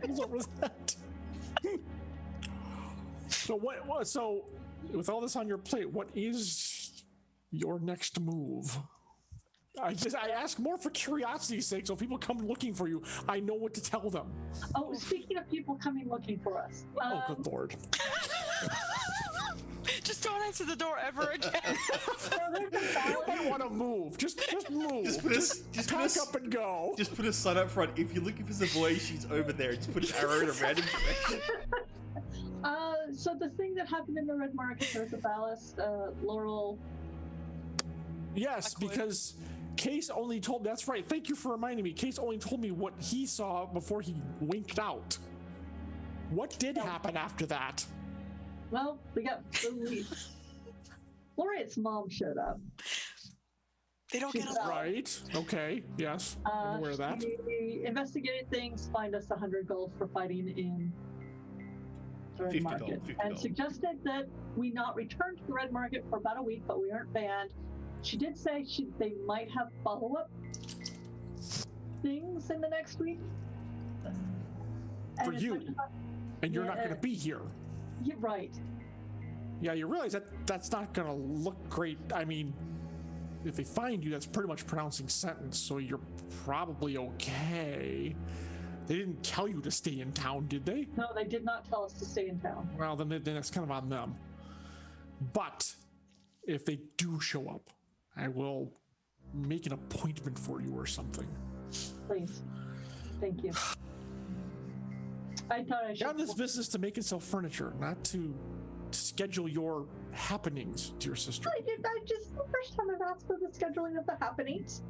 What was that? So with all this on your plate, what is your next move? I ask more for curiosity's sake, so if people come looking for you, I know what to tell them. Oh, speaking of people coming looking for us. Oh, good lord. Just don't answer the door ever again. You might want to move. Just move. Just pack up and go. Just put a sign up front. If you're looking for Savoy, she's over there. Just put an arrow in a random direction. So the thing that happened in the Red Market, there's a ballast, Laurel. Yes, because Case only told. That's right. Thank you for reminding me. Case only told me what he saw before he winked out. What did happen after that? Well, we got Laureate's mom showed up. They don't get along. Right. Okay. Yes. I'm aware of that. She investigated things, find us 100 gold for fighting in the Red Market, and suggested that we not return to the Red Market for about a week, but we aren't banned. She did say they might have follow-up things in the next week. For you. And you're not going to be here. You're right. Yeah, you realize that's not going to look great. I mean, if they find you, that's pretty much pronouncing sentence, so you're probably okay. They didn't tell you to stay in town, did they? No, they did not tell us to stay in town. Well, then it's kind of on them. But if they do show up, I will make an appointment for you or something. Please. Thank you. I thought I should. Got in this business to make and sell furniture, not to schedule your happenings, dear sister. I just the first time I've asked for the scheduling of the happenings.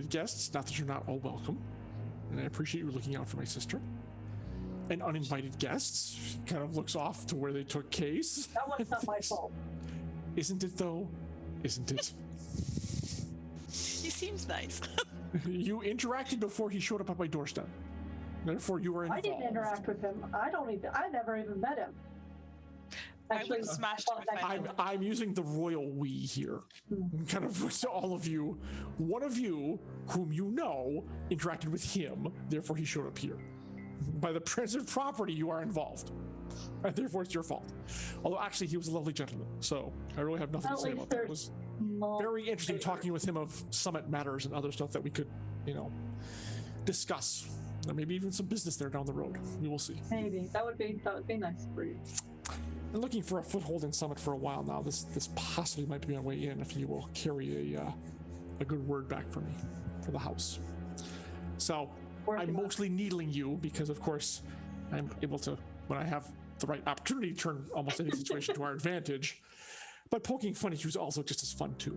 Guests, not that you're not all welcome, and I appreciate you looking out for my sister. And uninvited guests, she kind of looks off to where they took Case. That one's not my fault. Isn't it though? Isn't it? He seems nice. You interacted before he showed up at my doorstep. Therefore, you were involved. I didn't interact with him. I never even met him. Actually, I smashed him with my phone. I'm using the royal we here. Kind of to all of you. One of you, whom you know, interacted with him. Therefore, he showed up here. By the Prince of Property, you are involved. And therefore, it's your fault. Although, actually, he was a lovely gentleman. So, I really have nothing to say about that. It was very interesting talking with him of Summit matters and other stuff that we could, discuss. There may be even some business there down the road. We will see. Maybe. That would be nice for you. I'm looking for a foothold in Summit for a while now. This possibly might be my way in if you will carry a good word back for me, for the house. So I'm mostly needling you because, of course, I'm able to, when I have the right opportunity, turn almost any situation to our advantage. But poking fun at you is also just as fun too.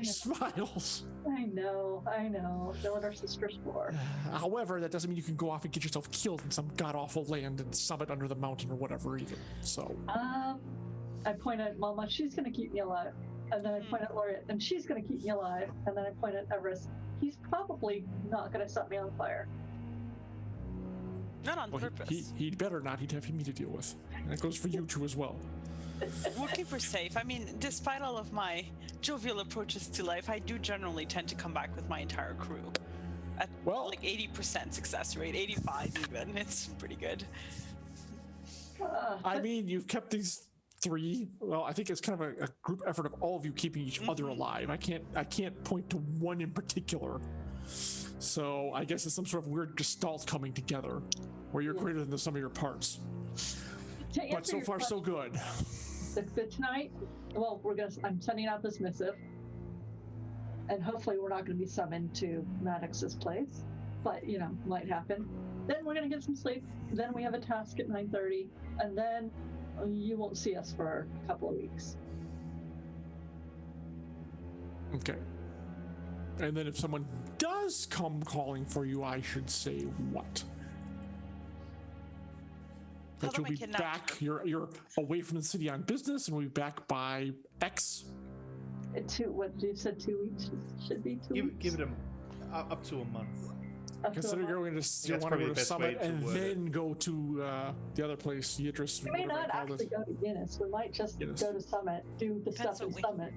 Smiles. I know. Know what our sisters for. However, that doesn't mean you can go off and get yourself killed in some god-awful land and Summit under the mountain or whatever either. So. I point at Mama, she's going to keep me alive. And then I point at Laureate, and she's going to keep me alive. And then I point at Everest. He's probably not going to set me on fire. Not on purpose. He'd better not. He'd have me to deal with. And that goes for you too as well. We'll keep her safe. I mean, despite all of my jovial approaches to life, I do generally tend to come back with my entire crew. At like 80% success rate, 85 even. It's pretty good. I mean, you've kept these three. Well, I think it's kind of a group effort of all of you keeping each other alive. I can't point to one in particular. So I guess it's some sort of weird gestalt coming together, where you're greater than the sum of your parts. But so far, so good. Tonight, well, I'm sending out this missive. and hopefully we're not going to be summoned to Maddox's place, but might happen. Then we're going to get some sleep. Then we have a task at 9:30, and then you won't see us for a couple of weeks. Okay. And then if someone does come calling for you, I should say what? Tell That you'll them I be kidnapped back. her. You're away from the city on business, and we'll be back by X. What you said, 2 weeks should be 2 weeks. Give it up to a month. Up to a Consider month. you're going to That's want to probably go the to best Summit way to and word it. then go to the other place, Yidris. We may whatever not I call actually this. go to Guinness. We might just Guinness. go to Summit, do the Depends stuff in what we- Summit.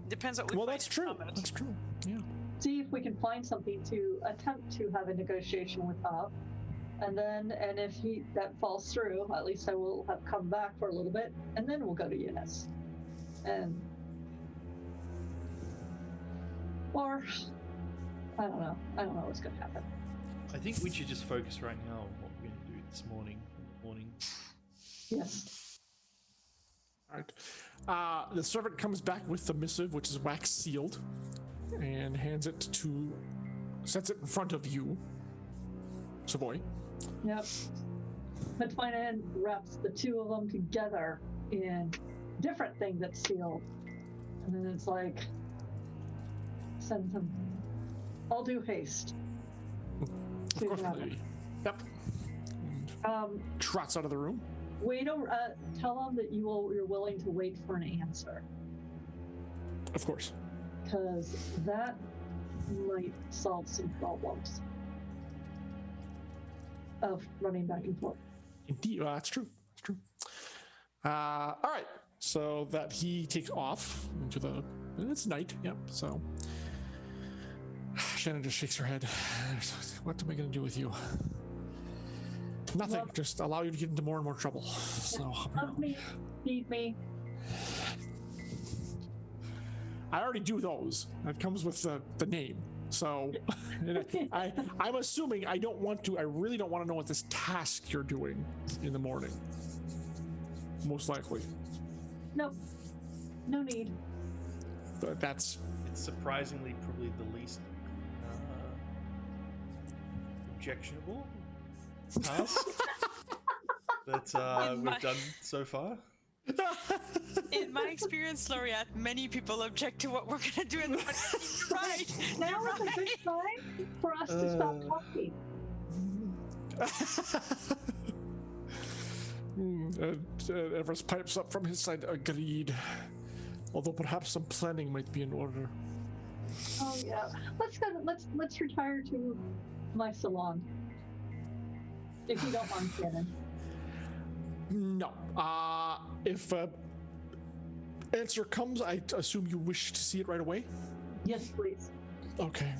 Depends what we Well, find that's in true. Summit. That's true. Yeah. See if we can find something to attempt to have a negotiation with Hob. And if that falls through, at least I will have come back for a little bit, and then we'll go to Eunice. Or I don't know. I don't know what's gonna happen. I think we should just focus right now on what we're going to do this morning. Yes. All right. The servant comes back with the missive, which is wax sealed, and sets it in front of you, Savoy. Yep. Pathfinder wraps the two of them together in different thing that's sealed, and then it's like sends them all due haste. Of course, lady. Yep. And trots out of the room. Tell them that you're willing to wait for an answer, Of course. because that might solve some problems of running back and forth. Indeed, that's true. That's true. All right. So that he takes off into it's night. Yep. So Shannon just shakes her head. What am I going to do with you? Nothing. Just allow you to get into more and more trouble. So Love me, feed me. I already do those. That comes with the name. So I'm assuming I really don't want to know what this task you're doing in the morning. Most likely. Nope. No need. But that's It's surprisingly probably the least objectionable task that we've done so far. In my experience, Laureate, many people object to what we're going to do in the morning. You're right. Now is a good time for us to stop talking. Everest pipes up from his side. Agreed. Although perhaps some planning might be in order. Oh yeah. Let's retire to my salon. If you don't mind, Shannon. No. If answer comes, I assume you wish to see it right away. Yes, please. Okay.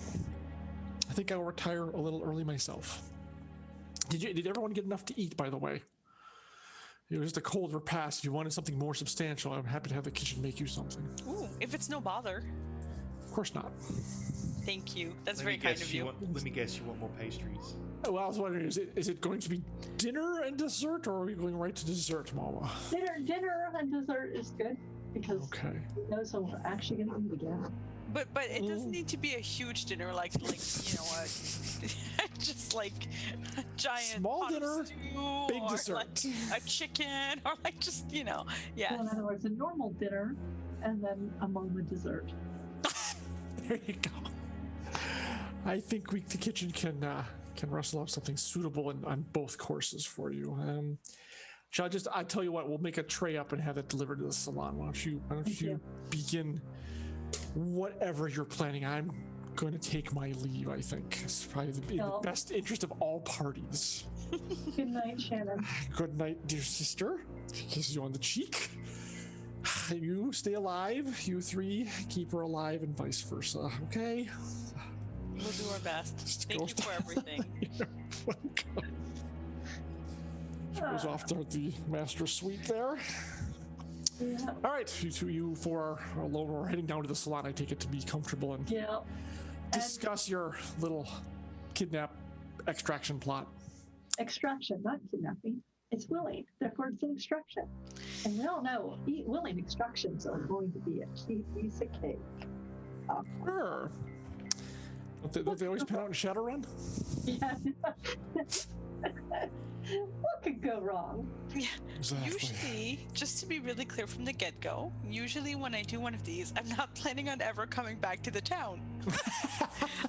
I think I'll retire a little early myself. Did everyone get enough to eat, by the way? It was just a cold repast. If you wanted something more substantial, I'm happy to have the kitchen make you something. Ooh, if it's no bother. Of course not. Thank you. That's Let very me kind guess of you. Let me guess, you want more pastries. Well, I was wondering, is it going to be dinner and dessert, or are we going right to dessert, Mama? Dinner and dessert is good because Okay. we know so we're actually going to eat again. But it doesn't need to be a huge dinner, like just like a giant Small pot of dinner, stew, big or dessert. like a chicken, or like just So yeah. in other words, a normal dinner and then a moment dessert. There you go. I think the kitchen can rustle up something suitable on both courses for you. I tell you what, we'll make a tray up and have it delivered to the salon. Why don't you begin whatever you're planning? I'm going to take my leave. I think it's probably in the best interest of all parties. Good night, Shannon. Good night, dear sister. She kisses you on the cheek. You stay alive. You three keep her alive, and vice versa. Okay. We'll do our best. Thank you for everything. You're welcome. She goes off to the master suite there. Yeah. All right, you four are alone. We're heading down to the salon. I take it to be comfortable and Yeah. discuss your little kidnap extraction plot. Extraction, not kidnapping. It's willing. Therefore, it's an extraction. And we all know willing extractions are going to be a cheap piece of cake. Sure. Don't they always pan out in Shadowrun? Yeah. What could go wrong? Yeah. Exactly. Usually, just to be really clear from the get-go, usually when I do one of these, I'm not planning on ever coming back to the town.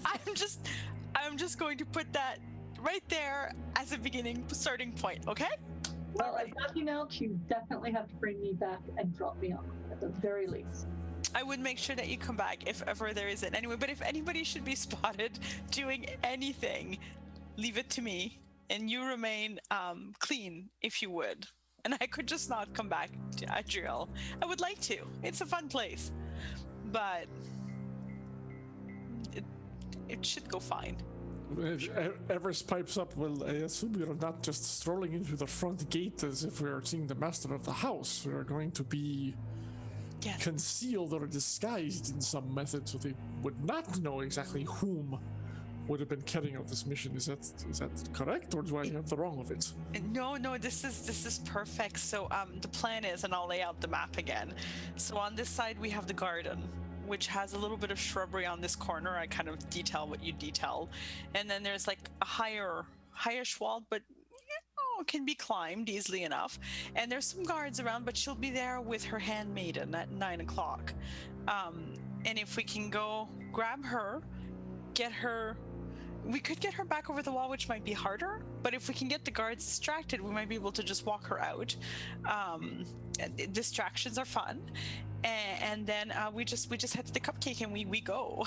I'm just going to put that right there as a starting point, okay? Well, as nothing else, you definitely have to bring me back and drop me off at the very least. I would make sure that you come back if ever there is it anyway. But if anybody should be spotted doing anything, leave it to me, and you remain clean if you would. And I could just not come back to Adriel. I would like to. It's a fun place, but it should go fine. Evers pipes up. Well, I assume we are not just strolling into the front gate as if we are seeing the master of the house. We are going to be concealed or disguised in some method, so they would not know exactly whom would have been carrying out this mission. Is that correct, or do I have the wrong of it? No, this is perfect. So the plan is, and I'll lay out the map again. So on this side we have the garden, which has a little bit of shrubbery on this corner. I kind of detail what you detail, and then there's like a higher wall, but can be climbed easily enough. And there's some guards around, but she'll be there with her handmaiden at 9 o'clock. And if we can go grab her, get her. We could get her back over the wall, which might be harder, but if we can get the guards distracted, we might be able to just walk her out. Distractions are fun. And then we just head to the cupcake and we go.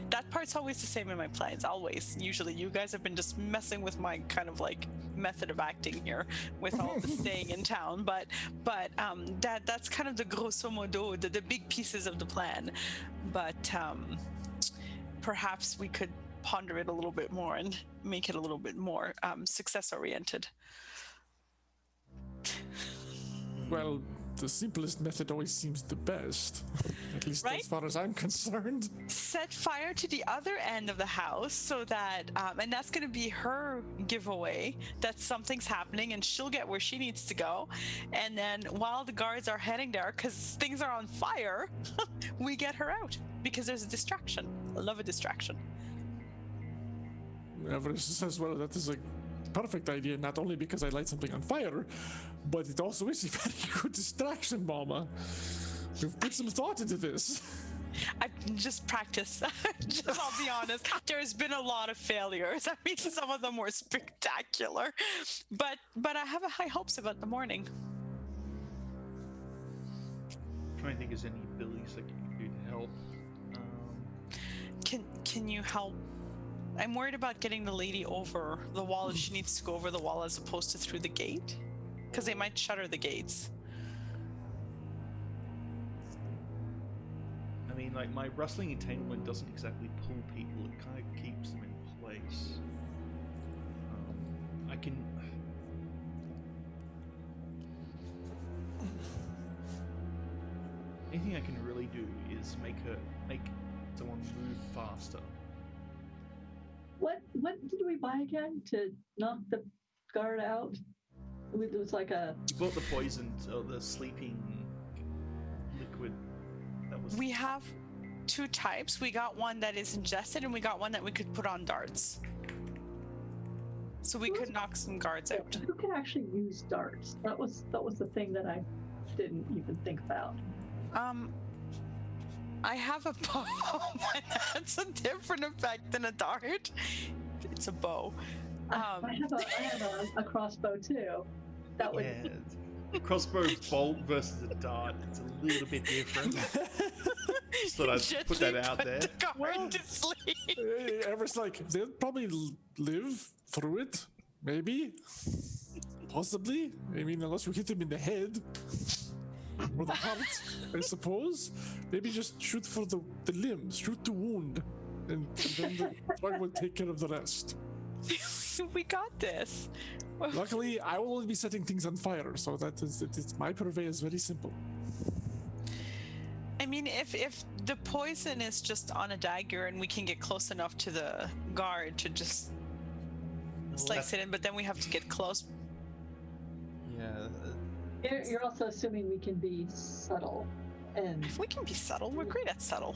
That part's always the same in my plans, always. Usually you guys have been just messing with my kind of like method of acting here with all the staying in town, but that's kind of the grosso modo, the big pieces of the plan. But perhaps we could ponder it a little bit more and make it a little bit more success oriented. Well, the simplest method always seems the best, at least right? as far as I'm concerned. Set fire to the other end of the house so that, and that's going to be her giveaway that something's happening and she'll get where she needs to go. And then while the guards are heading there, because things are on fire, we get her out because there's a distraction. I love a distraction. Everest says, well, that is a perfect idea, not only because I light something on fire, but it also is a very good distraction, Mama. We've put some thought into this. I just practice. I'll be honest. There's been a lot of failures. I mean, some of them were spectacular, but I have high hopes about the morning. I'm trying to think, is any abilities that you can do to help? Can you help? I'm worried about getting the lady over the wall if she needs to go over the wall as opposed to through the gate, because they might shutter the gates. I mean, like, my rustling entanglement doesn't exactly pull people, it kind of keeps them in place. I can... Anything I can really do is make someone move faster. What did we buy again to knock the guard out? It was like a... You bought the poison, or the sleeping liquid. That was... We have two types. We got one that is ingested, and we got one that we could put on darts. So we could knock some guards out. Who can actually use darts? That was the thing that I didn't even think about. I have a bow, and that's a different effect than a dart. It's a bow. I have a crossbow too. That would... Yeah. Crossbow bolt versus a dart. It's a little bit different. Just thought I'd put that out there. The guard to sleep. Everett's like, they'll probably live through it. Maybe. Possibly. I mean, unless you hit him in the head. Or the heart, I suppose. Maybe just shoot for the limbs, shoot the wound, and then the drug will take care of the rest. We got this. Luckily, I will only be setting things on fire, so my purvey is very simple. I mean, if the poison is just on a dagger and we can get close enough to the guard to just slice it in, but then we have to get close. Yeah. You're also assuming we can be subtle, and If we can be subtle, we're great at subtle.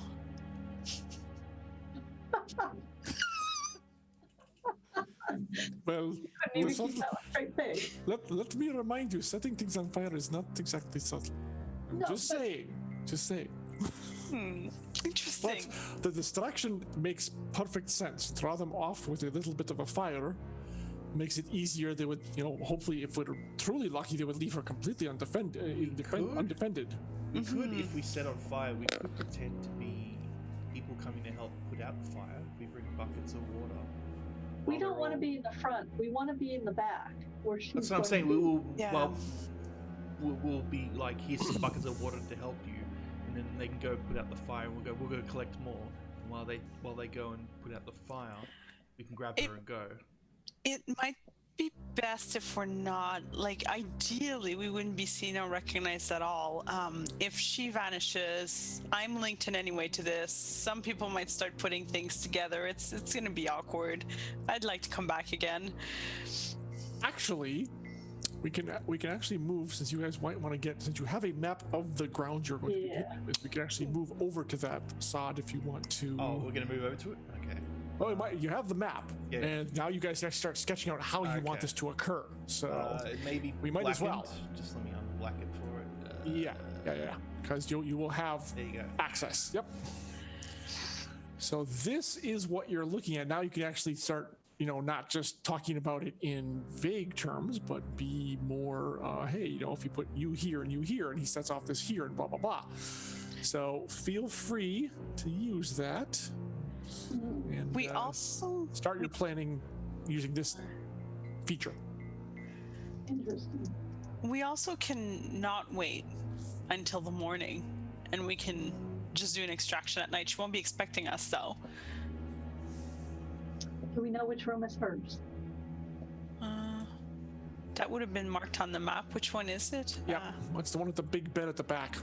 Well, Couldn't even keep that one straight face. let me remind you, setting things on fire is not exactly subtle. No, Just but- saying. Just saying. Interesting. But the distraction makes perfect sense. Draw them off with a little bit of a fire. Makes it easier. They would, hopefully, if we're truly lucky, they would leave her completely undefended. We could, if we set on fire, we could pretend to be people coming to help put out the fire. We bring buckets of water. We don't want to be in the front. We want to be in the back. Where she's That's what I'm going saying. to We be. will. Yeah. Well, we'll be like, here's some buckets of water to help you, and then they can go put out the fire. And we'll go collect more. And while they go and put out the fire, we can grab her and go. It might be best if we're not, like, ideally we wouldn't be seen or recognized at all. If she vanishes, I'm linked in any way to this. Some people might start putting things together. It's gonna be awkward. I'd like to come back again. Actually, we can actually move, since you guys might want to since you have a map of the ground you're going to be hitting with, we can actually move over to that sod if you want to. Oh, we're gonna move over to it. Okay. Well, you have the map, Yeah. and now you guys have to start sketching out how you want Okay. this to occur. So Maybe we might as well. blackened. Just let me unblack it for it. yeah, because you will have There you go. access. Yep. So this is what you're looking at. Now you can actually start, not just talking about it in vague terms, but be more, hey, if you put you here, and he sets off this here, and blah, blah, blah. So feel free to use that. And We also start your planning using this feature. Interesting. We also can not wait until the morning, and we can just do an extraction at night. She won't be expecting us, though. Do we know which room is hers? That would have been marked on the map. Which one is it? Yeah, it's the one with the big bed at the back.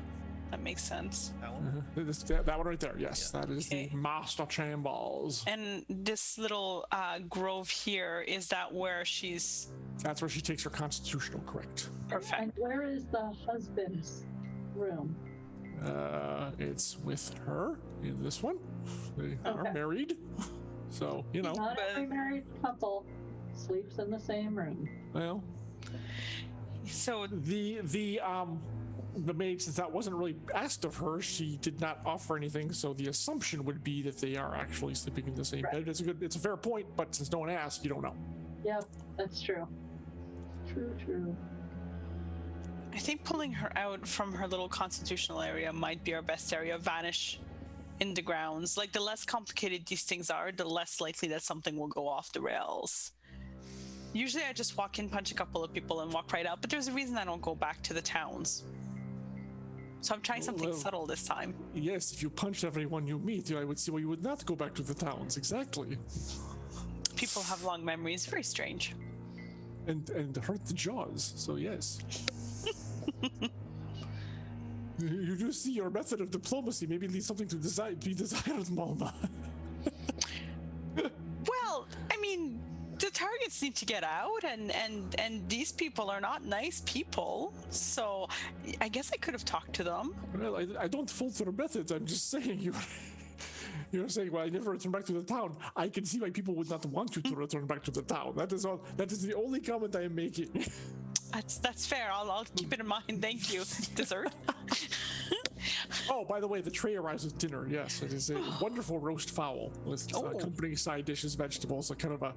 That makes sense. That one. That one right there. Yes, that is Okay. the master chambers. And this little grove here, is that where she's That's where she takes her constitutional, correct? perfect? And where is the husband's room? It's with her in this one. They are Okay. married, so Not every married couple sleeps in the same room. well, So the maid, since that wasn't really asked of her, she did not offer anything. So the assumption would be that they are actually sleeping in the same Right. bed. It's a fair point, but since no one asked, you don't know. Yep, that's true. True. I think pulling her out from her little constitutional area might be our best area. Vanish in the grounds. Like, the less complicated these things are, the less likely that something will go off the rails. Usually I just walk in, punch a couple of people, and walk right out, but there's a reason I don't go back to the towns. So I'm trying something Well, subtle this time. Yes, if you punched everyone you meet, I would see why you would not go back to the towns. Exactly. People have long memories. Very strange. And hurt the jaws. So yes. You do see your method of diplomacy maybe leaves something to be desired, Mama. Well, I mean, the targets need to get out, and these people are not nice people. So I guess I could have talked to them. Well, I don't fault your methods. I'm just saying you're saying, well, I never return back to the town. I can see why people would not want you to return back to the town. That is all. That is the only comment I am making. That's fair. I'll keep it in mind. Thank you. Dessert. Oh, by the way, the tray arrives with dinner. Yes, it is a wonderful roast fowl with accompanying side dishes, vegetables, a kind of a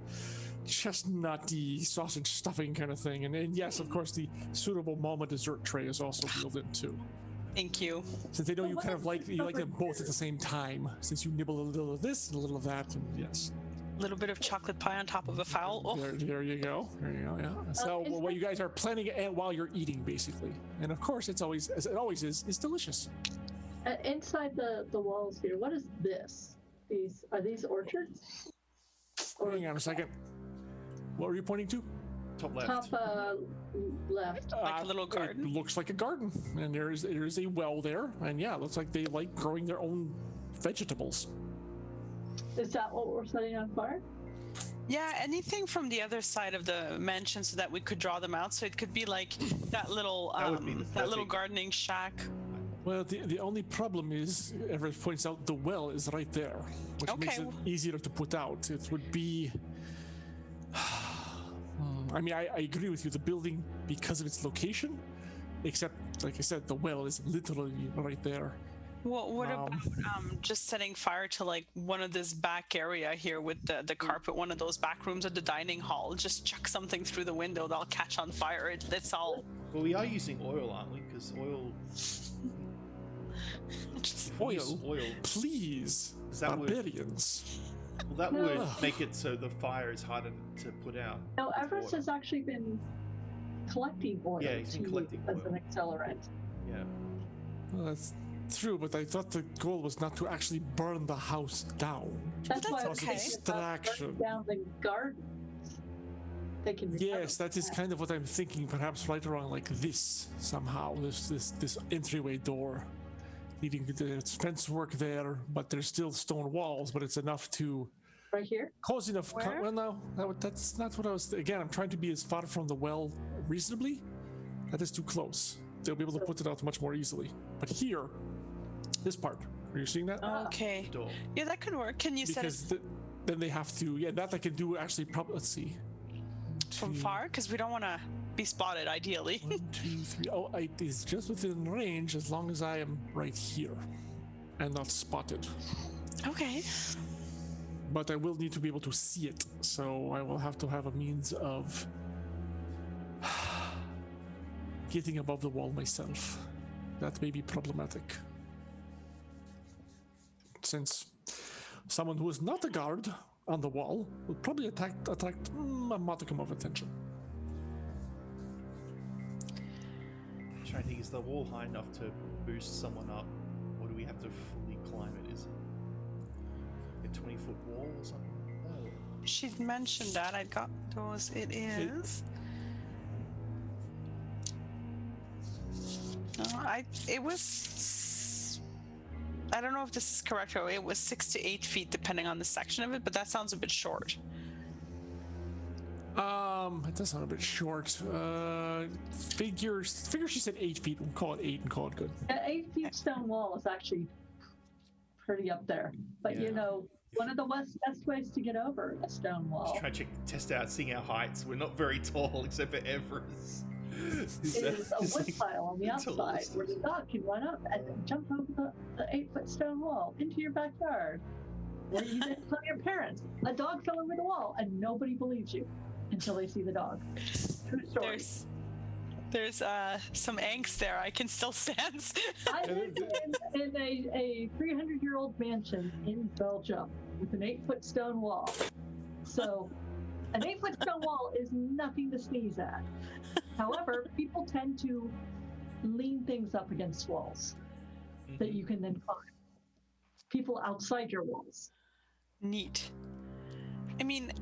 chestnutty sausage stuffing kind of thing. And yes, of course, the suitable mama dessert tray is also wheeled in too. Thank you. Since they know you kind of like them both at the same time, since you nibble a little of this and a little of that, and yes. A little bit of chocolate pie on top of a fowl. Oh, There you go. Yeah. So is what you guys are planning and while you're eating, basically, and of course, it's always, as it always is delicious. Inside the walls here, what is this? Are these orchards? Hang on a second. What were you pointing to? Top left. Top left. Like a little garden? It looks like a garden, and there is a well there, and yeah, it looks like they like growing their own vegetables. Is that what we're setting on fire? yeah. Anything from the other side of the mansion, so that we could draw them out. So it could be like that little That would be that little perfect. gardening shack. Well, the only problem is, Everett points out, the well is right there, which makes it easier to put out. It would be... I mean, I agree with you, the building, because of its location, except, like I said, the well is literally right there. Well, what about just setting fire to like one of this back area here with the carpet, one of those back rooms of the dining hall? Just chuck something through the window that'll catch on fire. It's all. Well, we are using oil, aren't we? Because oil. Oil, please, barbarians. Well, that would make it so the fire is harder to put out. No, Everest has actually been collecting oil he's been collecting as oil. an accelerant. Yeah. Well, that's true, but I thought the goal was not to actually burn the house down. That's why I was okay. thinking about burning down the gardens. They can Yes, that is kind of what I'm thinking. Perhaps right around like this somehow. This entryway door leading to the fence work there, but there's still stone walls. But it's enough to right here. Close enough. Where? Well, no, that's not what I was. Again, I'm trying to be as far from the well reasonably. That is too close. They'll be able to put it out much more easily. But here, this part, are you seeing that? Okay. Door. Yeah, that could work. Can you set it Because then they have to. Yeah, that I can do actually. Probably. Let's see. from far? Because we don't want to be spotted, ideally. 1, 2, 3. Oh, it is just within range as long as I am right here and not spotted. Okay. But I will need to be able to see it, so I will have to have a means of getting above the wall myself. That may be problematic, since someone who is not a guard on the wall would probably attract a modicum of attention. I'm trying to think, is the wall high enough to boost someone up, or do we have to fully climb it? Is it a 20-foot wall or something? Oh. She'd mentioned that. I got those. It is. It was. I don't know if this is correct or it was 6 to 8 feet depending on the section of it, but that sounds a bit short. It does sound a bit short. Figure she said 8 feet. We'll call it 8 and call it good. An 8 feet stone wall is actually pretty up there. But Yeah. you know, one of the best ways to get over a stone wall Just trying to test out, seeing our heights. We're not very tall, except for Everest. is a wood pile on the outside tallest. where the dog can run up and jump over the 8-foot stone wall into your backyard. Where you didn't tell your parents. A dog fell over the wall and nobody believes you until they see the dog. True story. There's some angst there. I can still sense. I lived in a 300-year-old mansion in Belgium with an 8-foot stone wall. So an 8-foot stone wall is nothing to sneeze at. However, people tend to lean things up against walls that you can then climb. People outside your walls. Neat. I mean,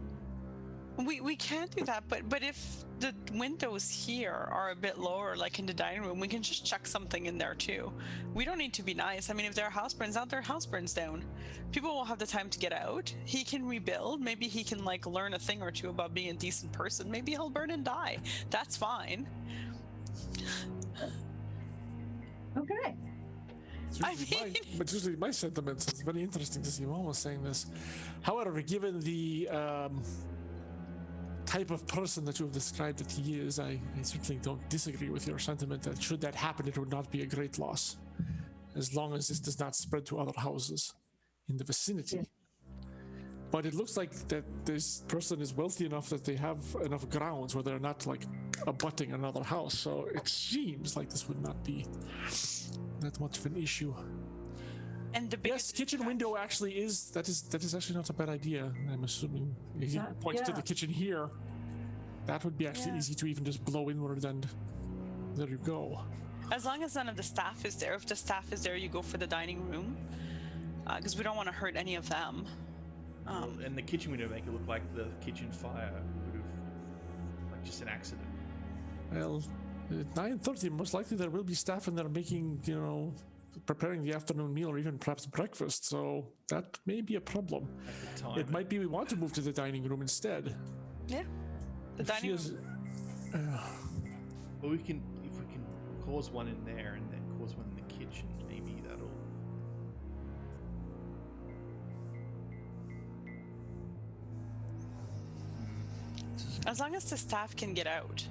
we can do that, but if the windows here are a bit lower, like in the dining room, we can just chuck something in there too. We don't need to be nice. I mean, if their house burns out, their house burns down. People will have the time to get out. He can rebuild. Maybe he can like learn a thing or two about being a decent person. Maybe he'll burn and die. That's fine. Okay. But usually my sentiments, it's very interesting to see Mama saying this. However, given the type of person that you have described that he is, I certainly don't disagree with your sentiment that should that happen, it would not be a great loss, as long as this does not spread to other houses in the vicinity. Yeah. But it looks like that this person is wealthy enough that they have enough grounds where they're not like abutting another house. So it seems like this would not be that much of an issue. And the Yes, kitchen window actually is that is actually not a bad idea. I'm assuming he points to the kitchen here. That would be actually easy to even just blow inward, and there you go. As long as none of the staff is there. If the staff is there, you go for the dining room, because we don't want to hurt any of them. And the kitchen window make it look like the kitchen fire would have, like, just an accident. Well, at 9:30, most likely there will be staff in there making, preparing the afternoon meal or even perhaps breakfast. So that may be a problem. At the time, It might be we want to move to the dining room instead. Yeah, the If she dining is- room. Well, if we can cause one in there and then cause was one in the kitchen. Maybe that'll. As long as the staff can get out.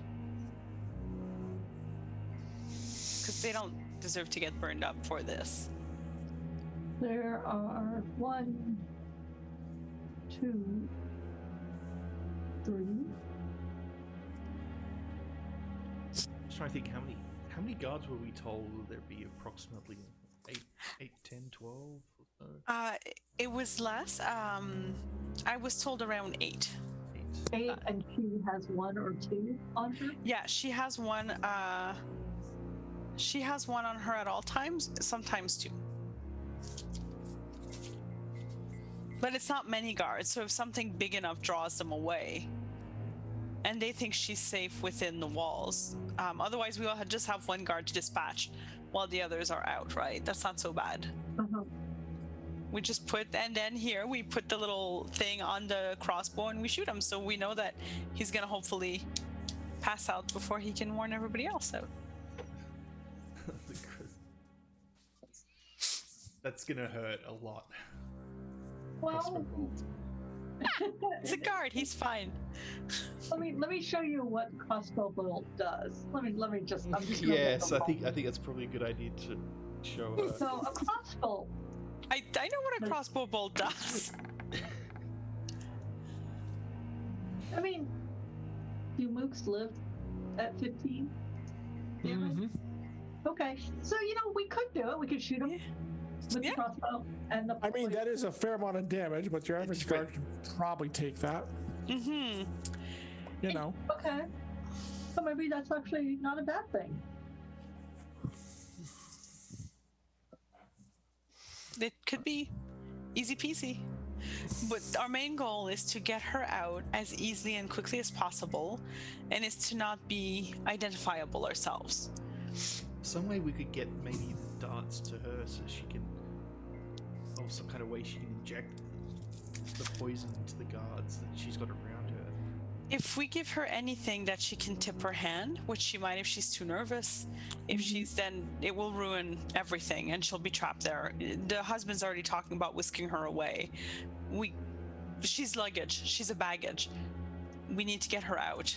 Because they don't deserve to get burned up for this. There are 1, 2, 3. Just trying to think how many guards were we told there'd be approximately 8, 10, 12 or so? It was less. I was told around 8. 8, and she has 1 or 2 on her. Yeah, she has one. She has one on her at all times, sometimes 2. But it's not many guards, so if something big enough draws them away, and they think she's safe within the walls, otherwise we will just have 1 guard to dispatch while the others are out, right? That's not so bad. Uh-huh. We just put, and then here we put the little thing on the crossbow and we shoot him, so we know that he's gonna hopefully pass out before he can warn everybody else out. That's gonna hurt a lot. Well, It's a guard, he's fine. let me show you what crossbow bolt does. Let me just. I'm just gonna Yes, make I a think roll. that's probably a good idea to show her. So a crossbow. I know what a crossbow bolt does. I mean, do mooks live at 15? Mhm. Okay, so we could do it. We could shoot him with Yeah. the crossbow and the. I mean, that is a fair amount of damage, but your average It's guard can probably take that. Mm-hmm. You know. Okay, so maybe that's actually not a bad thing. It could be easy peasy. But our main goal is to get her out as easily and quickly as possible, and is to not be identifiable ourselves. Some way we could get maybe the darts to her so she can, or some kind of way she can inject the poison into the guards that she's got around her. If we give her anything that she can tip her hand, which she might if she's too nervous, if she's then it will ruin everything and she'll be trapped there. The husband's already talking about whisking her away. She's luggage, she's a baggage. We need to get her out.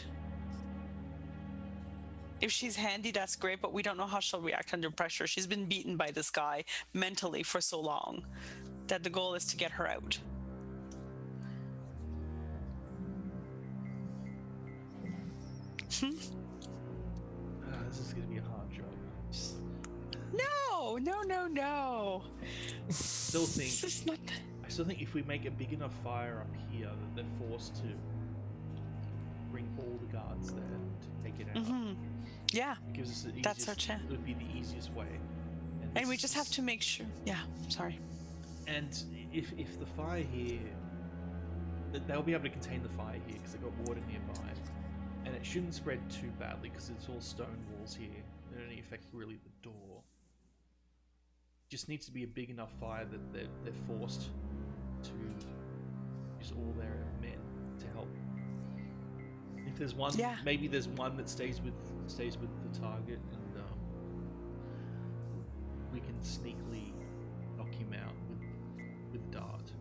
If she's handy, that's great, but we don't know how she'll react under pressure. She's been beaten by this guy mentally for so long that the goal is to get her out. This is going to be a hard job. No. Still think, This is not. I still think if we make a big enough fire up here that they're forced to bring all the guards there to take it out. Mm-hmm. Yeah, It gives us the easiest, that's our chance. It would be the easiest way. And we just have to make sure. Yeah, sorry. And if the fire here, they'll be able to contain the fire here because they've got water nearby, and it shouldn't spread too badly because it's all stone walls here. They only affect really the door. Just needs to be a big enough fire that they're forced to use all their men to help. If there's one, Yeah. maybe there's one that stays with the target, and we can sneakily knock him out with dart.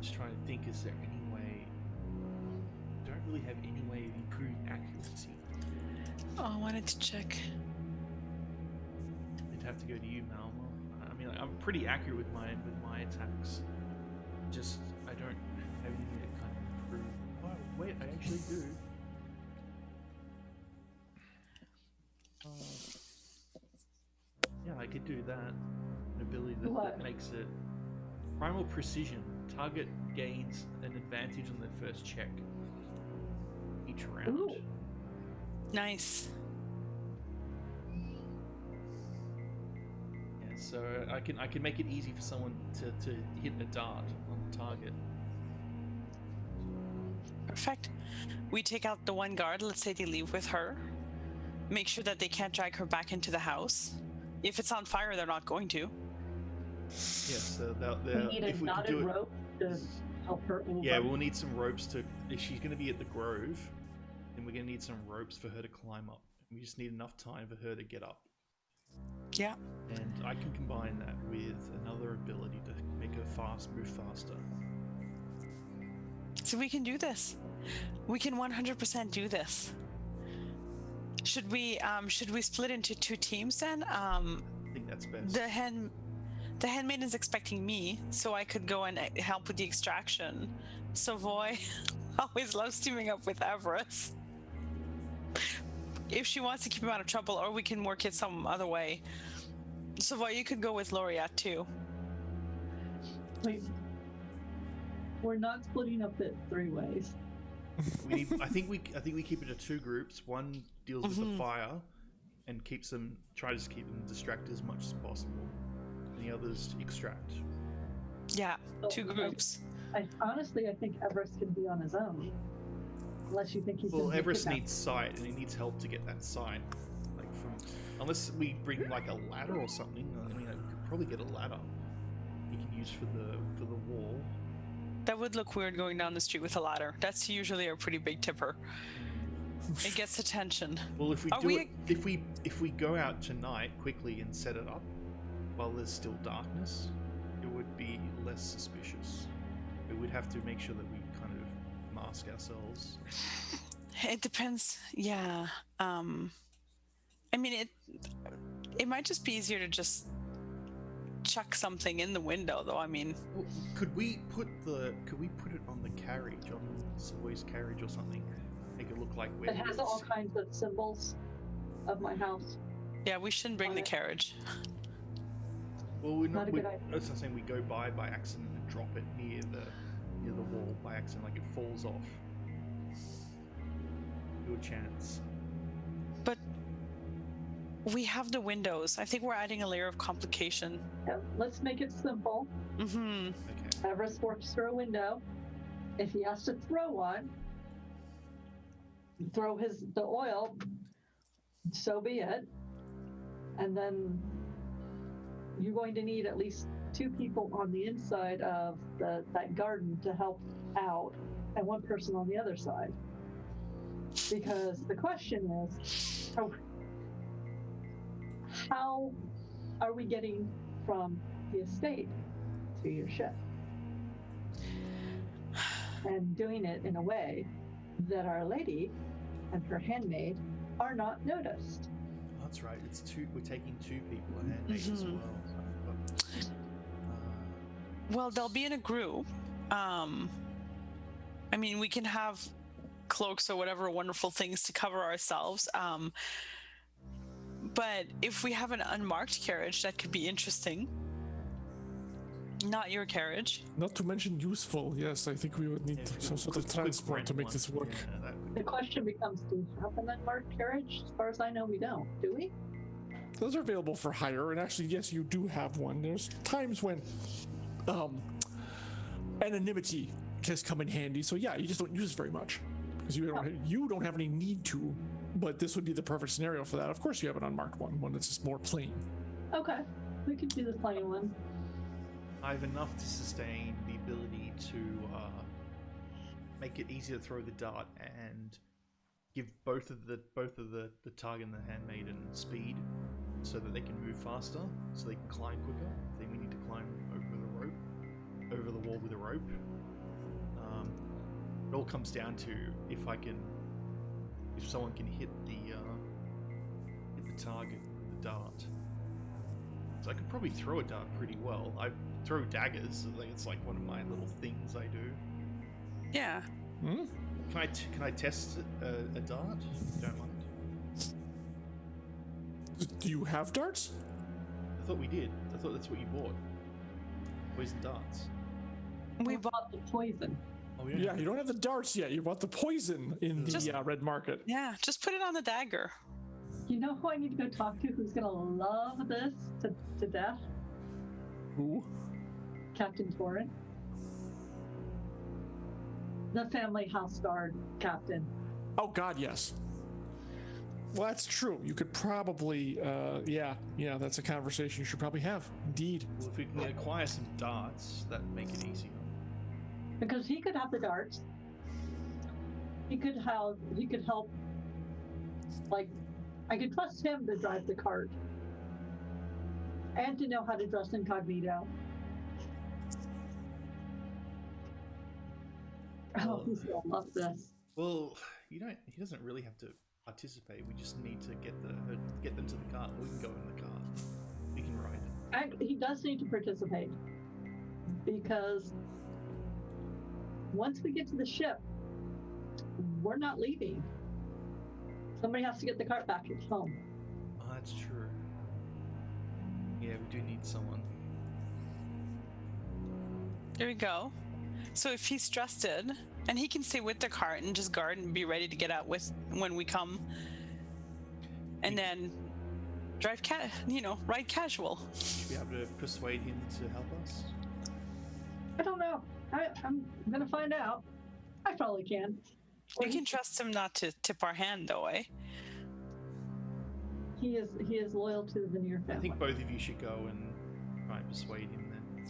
Just trying to think, is there any way? Don't really have any way of improving accuracy. Oh, I wanted to check. It'd have to go to you, Malma. I mean, I'm pretty accurate with my attacks. Just I don't have anything to kind of improve. Oh wait, I actually do. Yeah, I could do that. An ability that makes it primal precision. Target gains an advantage on their first check each round. Ooh. Nice. Yeah, so I can make it easy for someone to hit a dart on the target. Perfect. We take out the one guard. Let's say they leave with her. Make sure that they can't drag her back into the house. If it's on fire, they're not going to. Yes, so We need a if we could knotted do it. rope to help her over. Yeah, we'll need some ropes to. If she's going to be at the grove, then we're going to need some ropes for her to climb up We just need enough time for her to get up. Yeah. And I can combine that with another ability to make her move faster. So we can do this. We can 100% do this. Should we split into 2 teams then? I think that's best. The handmaiden's expecting me, so I could go and help with the extraction. Savoy always loves teaming up with Everest. If she wants to keep him out of trouble, or we can work it some other way. Savoy, you could go with Laureate too. Wait, we're not splitting up it 3 ways. I think we keep it to 2 groups. One deals with the fire and try to keep them distracted as much as possible. And the others extract. Yeah, So 2 groups. I honestly think Everest can be on his own, unless you think he's. Well, Everest needs sight, and he needs help to get that sight. Unless we bring like a ladder or something. I mean, I could probably get a ladder you can use for the wall. That would look weird going down the street with a ladder. That's usually a pretty big tipper. It gets attention. Well, if we go out tonight quickly and set it up while there's still darkness, it would be less suspicious. But we'd have to make sure that we kind of mask ourselves. It depends. Yeah. I mean, it might just be easier to just chuck something in the window, though. I mean, well, could we put it on the carriage, on Savoy's carriage or something? Make it look like we're. It has all kinds of symbols of my house. Yeah, we shouldn't bring the carriage. Well, we're not. Not a good idea. That's not saying we go by accident and drop it near the wall by accident, like it falls off. Your chance. But we have the windows. I think we're adding a layer of complication. Yeah, let's make it simple. Mm-hmm. Okay. Everest works through a window. If he has to throw one, throw the oil, so be it. And then you're going to need at least 2 people on the inside of that garden to help out, and 1 person on the other side. Because the question is, how are we getting from the estate to your ship? And doing it in a way that Our Lady and her handmaid are not noticed. That's right. It's 2. We're taking 2 people and handmaids as well. Well, they'll be in a group. I mean, we can have cloaks or whatever wonderful things to cover ourselves. But if we have an unmarked carriage, that could be interesting. Not your carriage. Not to mention useful. Yes, I think we would need some sort of transport to make this work. Yeah, The question becomes, do we have an unmarked carriage? As far as I know, we don't. Do we? Those are available for hire, and actually, yes, you do have one. There's times when anonymity has come in handy. So yeah, you just don't use it very much because you don't have any need to. But this would be the perfect scenario for that. Of course, you have an unmarked one that's just more plain. Okay, we could do the plain one. I have enough to sustain the ability to make it easier to throw the dart and give both of the target and the handmaiden speed, so that they can move faster, so they can climb quicker. I think we need to climb over the wall with a rope. It all comes down to if someone can hit the target with the dart. So I could probably throw a dart pretty well. I throw daggers. I think it's like one of my little things I do. Yeah. Hmm? Can I test a dart? If you don't mind. Do you have darts? I thought we did. I thought that's what you bought. Poison darts. We bought the poison. Oh Yeah, you don't have the darts yet. You bought the poison in the red market. Yeah, just put it on the dagger. You know who I need to go talk to who's going to love this to death? Who? Captain Torrent. The family house guard captain. Oh God, yes. Well, that's true. You could probably, yeah, that's a conversation you should probably have. Indeed. Well, if we can acquire some darts, that'd make it easier. Because he could have the darts. He could help. Like, I could trust him to drive the cart and to know how to dress incognito. Oh, he's gonna love this. Well, he doesn't really have to participate. We just need to get them to the cart. We can go in the cart. We can ride. He does need to participate because once we get to the ship, we're not leaving. Somebody has to get the cart back at home. Oh, that's true. Yeah, we do need someone. There we go. So if he's trusted, and he can stay with the cart and just guard and be ready to get out with when we come, and then drive ride casual. Should we be able to persuade him to help us? I don't know. I'm gonna find out. I probably can. We can trust him not to tip our hand, though, eh? He is loyal to the Veneer family. I think both of you should go and try and persuade him then.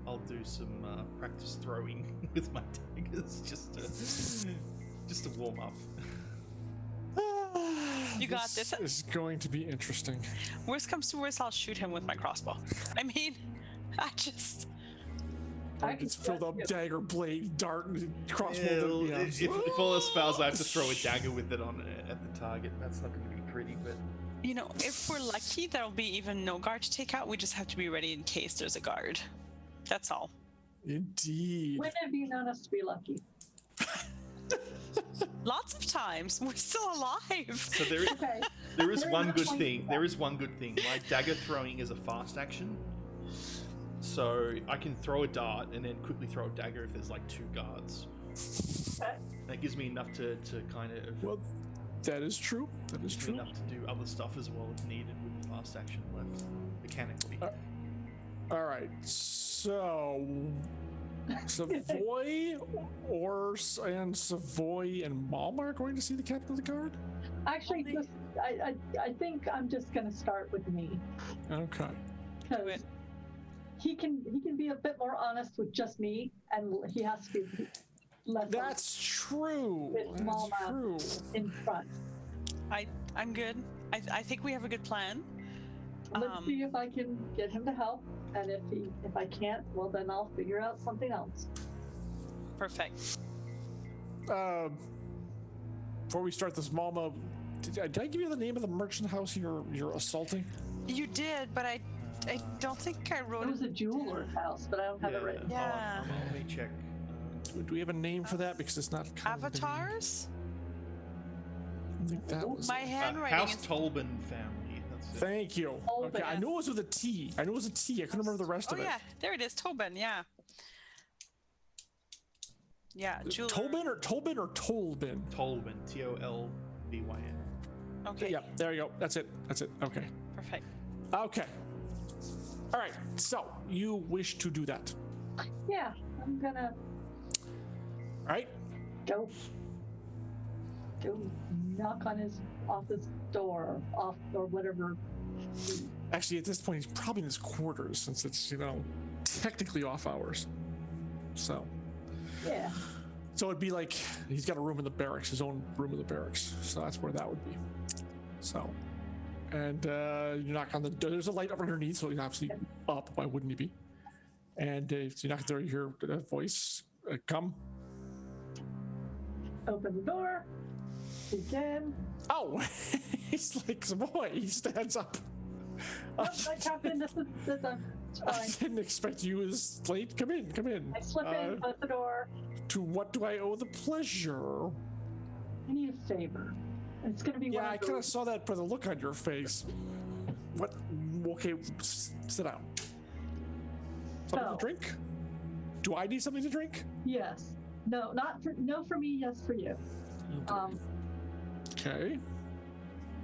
I'll do some practice throwing with my daggers just to warm up. You got this. This is going to be interesting. Worst comes to worst, I'll shoot him with my crossbow. I mean, It's filled up dagger, blade, dart, and crossbow. Yeah, if all else fails, I have to throw a dagger with it on at the target. That's not going to be pretty, but... if we're lucky, there'll be even no guard to take out. We just have to be ready in case there's a guard. That's all. Indeed. When have you known us to be lucky? Lots of times. We're still alive. So there is one good thing. There is one good thing. My dagger throwing is a fast action. So I can throw a dart and then quickly throw a dagger if there's like 2 guards. Okay. That gives me enough to kind of... Well, that is true. That is true. Enough to do other stuff as well if needed with the fast action left, mechanically. All right, so Savoy and Savoy and Mom are going to see the captain of the guard? Actually, I think I'm just gonna start with me. Okay. Because he can be a bit more honest with just me, and he has to be less. That's true. With Mama in front. I'm good. I think we have a good plan. Let's see if I can get him to help, and if I can't, well then I'll figure out something else. Perfect. Before we start this, Mama, did I give you the name of the merchant house you're assaulting? You did, but I don't think I wrote It was a jeweler's house, but I don't have it written. Yeah. Let me check. Do we have a name for that? Because it's not Avatars? I think that was My handwriting House is... Tolban family. That's it. Thank you. Okay, I knew it was with a T. I couldn't remember the rest of it. Oh yeah, there it is. Tobin, yeah. Yeah, jeweler. Tolbin or Tolbin? Tolban. Tolbyn. Okay. Yeah, there you go. That's it. Okay. Perfect. Okay. All right. So you wish to do that? Yeah, I'm gonna All right. go knock on his office door, off or whatever. Actually, at this point, he's probably in his quarters since it's technically off hours. So. Yeah. So it'd be like he's got a room in the barracks, his own room in the barracks. So that's where that would be. So, and you knock on the door. There's a light up underneath, so he's obviously up. Why wouldn't he be? And if you knock on the door, you hear a voice, come. Open the door. Begin. Oh, he's like some boy. He stands up. Oh, my captain, this is I fine. didn't expect you as late. Come in. I slip in, close the door. To what do I owe the pleasure? I need a favor. It's gonna be one Yeah, I of kind of those. saw that by the look on your face. What? Okay, sit down. Something So- to drink? Do I need something to drink? Yes. No, not for no for me. Yes, for you. Okay.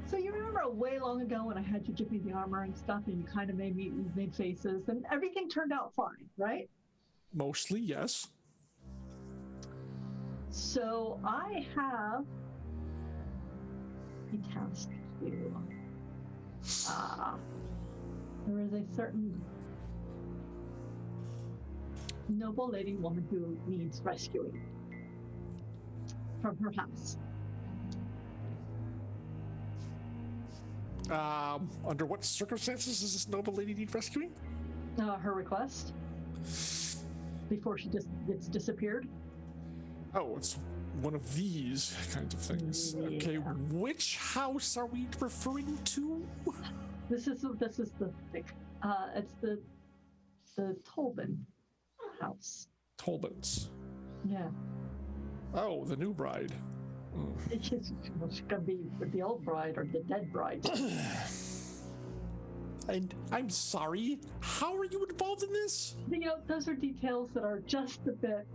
So you remember way long ago when I had you give me the armor and stuff, and you kind of made faces, and everything turned out fine, right? Mostly, yes. So I have a task to do. There is a certain noble lady woman who needs rescuing from her house. Under what circumstances does this noble lady need rescuing? Her request before she just gets disappeared. Oh, it's one of these kinds of things. Yeah. Okay, which house are we referring to? This is the thing. It's the Tolbin house. Tolbin's. Yeah. Oh, the new bride. It's gonna be the old bride or the dead bride. And I'm sorry, how are you involved in this? Those are details that are just a bit.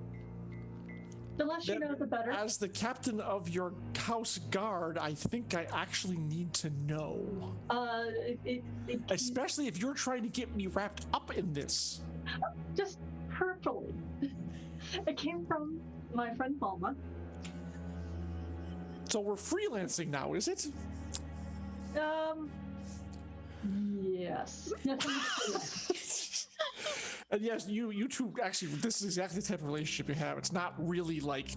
The less you know, the better. As the captain of your house guard, I think I actually need to know. Especially if you're trying to get me wrapped up in this. Just purpley. It came from my friend Palma. So we're freelancing now, is it? Yes. Yes. And yes, you two actually, this is exactly the type of relationship you have. It's not really like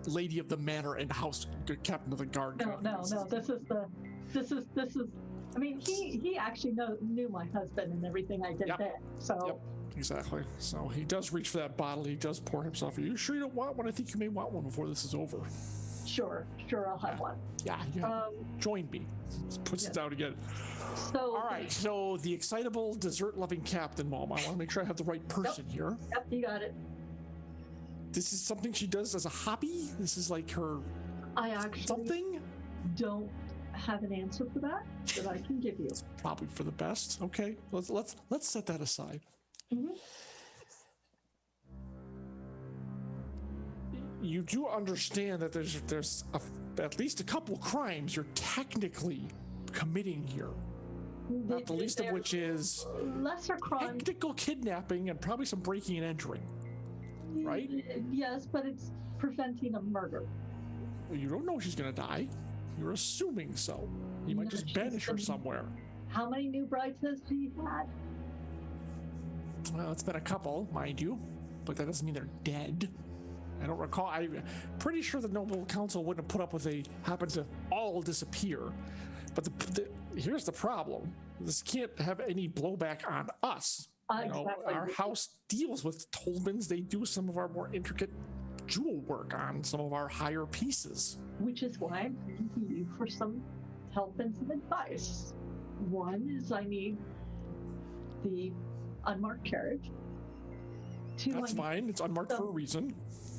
lady of the manor and house captain of the guard. No. This is. I mean, he actually knew my husband and everything I did there. So. Yep. Exactly. So he does reach for that bottle. He does pour himself. Are you sure you don't want one? I think you may want one before this is over. Sure, I'll have one. Yeah, join me. Puts it down again. So, all right, so the excitable, dessert-loving captain, Mom. I want to make sure I have the right person here. Yep, you got it. This is something she does as a hobby? This is like her I actually something? Don't have an answer for that I can give you. Probably for the best. Okay, let's set that aside. Mm-hmm. You do understand that there's at least a couple crimes you're technically committing here. Not the least of which is lesser crime, technical kidnapping and probably some breaking and entering. Right? Yes, but it's preventing a murder. Well, you don't know she's gonna die. You're assuming so. You might just banish her somewhere. How many new brides has she had? Well, it's been a couple, mind you, but that doesn't mean they're dead. I don't recall. I'm pretty sure the Noble Council wouldn't have put up with they happen to all disappear. But here's the problem. This can't have any blowback on us. Exactly. Our house deals with Tolbins. They do some of our more intricate jewel work on some of our higher pieces. Which is why I'm coming to you for some help and some advice. One is I need the unmarked carriage. Two, That's fine. It's unmarked for a reason.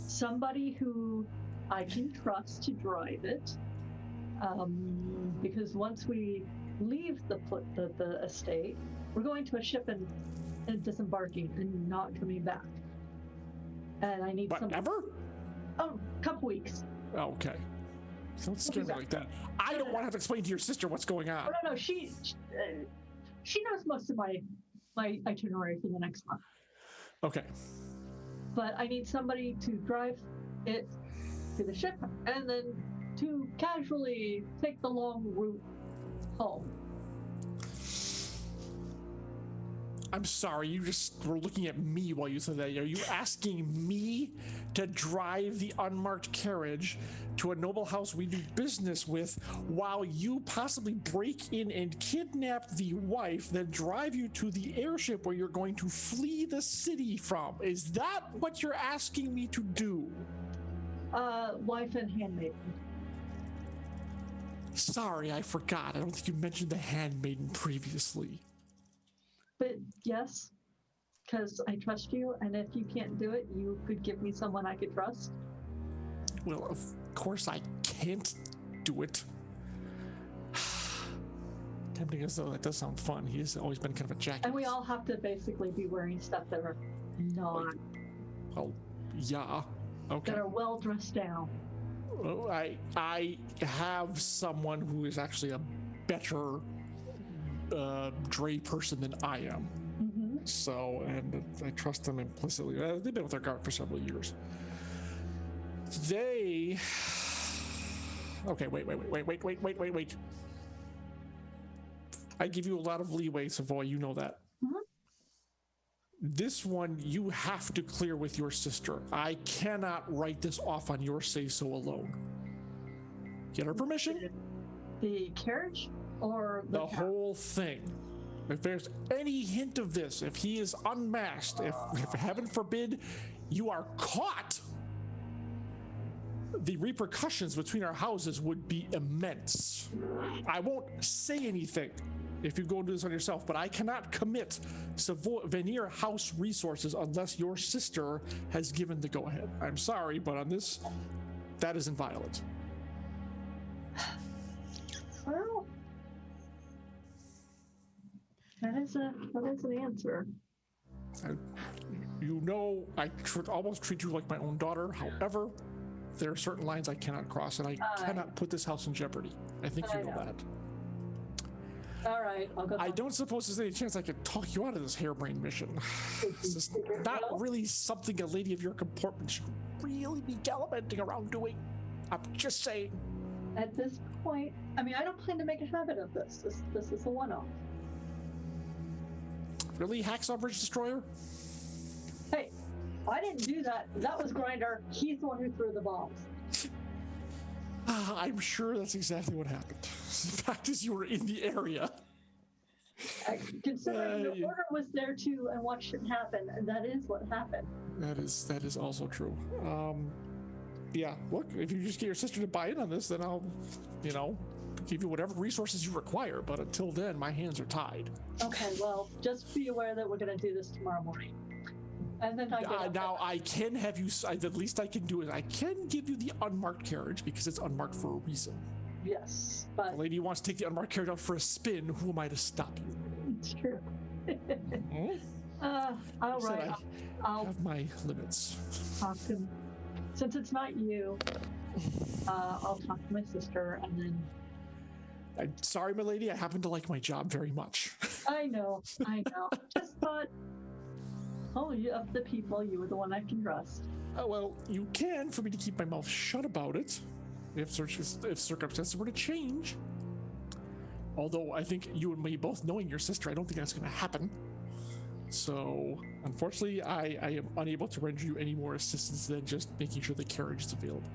Somebody who I can trust to drive it, because once we leave the estate, we're going to a ship and disembarking and not coming back. And I need some. Ever? Oh, a couple weeks. Oh, okay. Don't scare me like that. I don't want to have to explain to your sister what's going on. No. She knows most of my itinerary for the next month. Okay. But I need somebody to drive it to the ship and then to casually take the long route home. I'm sorry, you just were looking at me while you said that. Are you asking me to drive the unmarked carriage to a noble house we do business with while you possibly break in and kidnap the wife, then drive you to the airship where you're going to flee the city from? Is that what you're asking me to do? Wife and handmaiden. Sorry, I forgot. I don't think you mentioned the handmaiden previously. But yes, because I trust you, and if you can't do it, you could give me someone I could trust. Well, of course I can't do it. Tempting as though that does sound fun. He's always been kind of a jackass. And we all have to basically be wearing stuff that are not. Well, yeah. Okay. That are well dressed down. Well, I have someone who is actually a better Dre person than I am. Mm-hmm. So, and I trust them implicitly. They've been with their guard for several years. Okay, wait. I give you a lot of leeway, Savoy, you know that. Mm-hmm. This one you have to clear with your sister. I cannot write this off on your say-so alone. Get her permission? The carriage? or The whole thing. If there's any hint of this, if he is unmasked, if heaven forbid you are caught, the repercussions between our houses would be immense. I won't say anything if you go do this on yourself, but I cannot commit Veneer house resources unless your sister has given the go-ahead. I'm sorry, but on this, that is inviolate. Well, that is an answer. You know, I almost treat you like my own daughter. However, there are certain lines I cannot cross, and I cannot put this house in jeopardy. I think you know that. All right, I'll go. I don't suppose there's any chance I could talk you out of this harebrained mission. This is not really something a lady of your comportment should really be gallivanting around doing. I'm just saying. At this point, I mean, I don't plan to make a habit of this. This is a one-off. Really, Hacksaw Bridge Destroyer? Hey, I didn't do that. That was Grinder. He's the one who threw the bombs. I'm sure that's exactly what happened. The fact is, you were in the area. Considering the order was there too and watched it happen, and that is what happened. That is also true. Yeah, look, if you just get your sister to buy in on this, then I'll, give you whatever resources you require. But until then, my hands are tied. Okay, well, just be aware that we're going to do this tomorrow morning. And then I can have you. The least I can do is I can give you the unmarked carriage because it's unmarked for a reason. Yes, but the lady wants to take the unmarked carriage out for a spin. Who am I to stop you? It's true. All right. I'll have my limits. Talk to, since it's not you, I'll talk to my sister and then. I'm sorry, my lady. I happen to like my job very much. I know. Just thought. Oh, of the people, you were the one I can trust. Well, you can for me to keep my mouth shut about it, if circumstances were to change. Although I think you and me both knowing your sister, I don't think that's going to happen. So, unfortunately, I am unable to render you any more assistance than just making sure the carriage is available.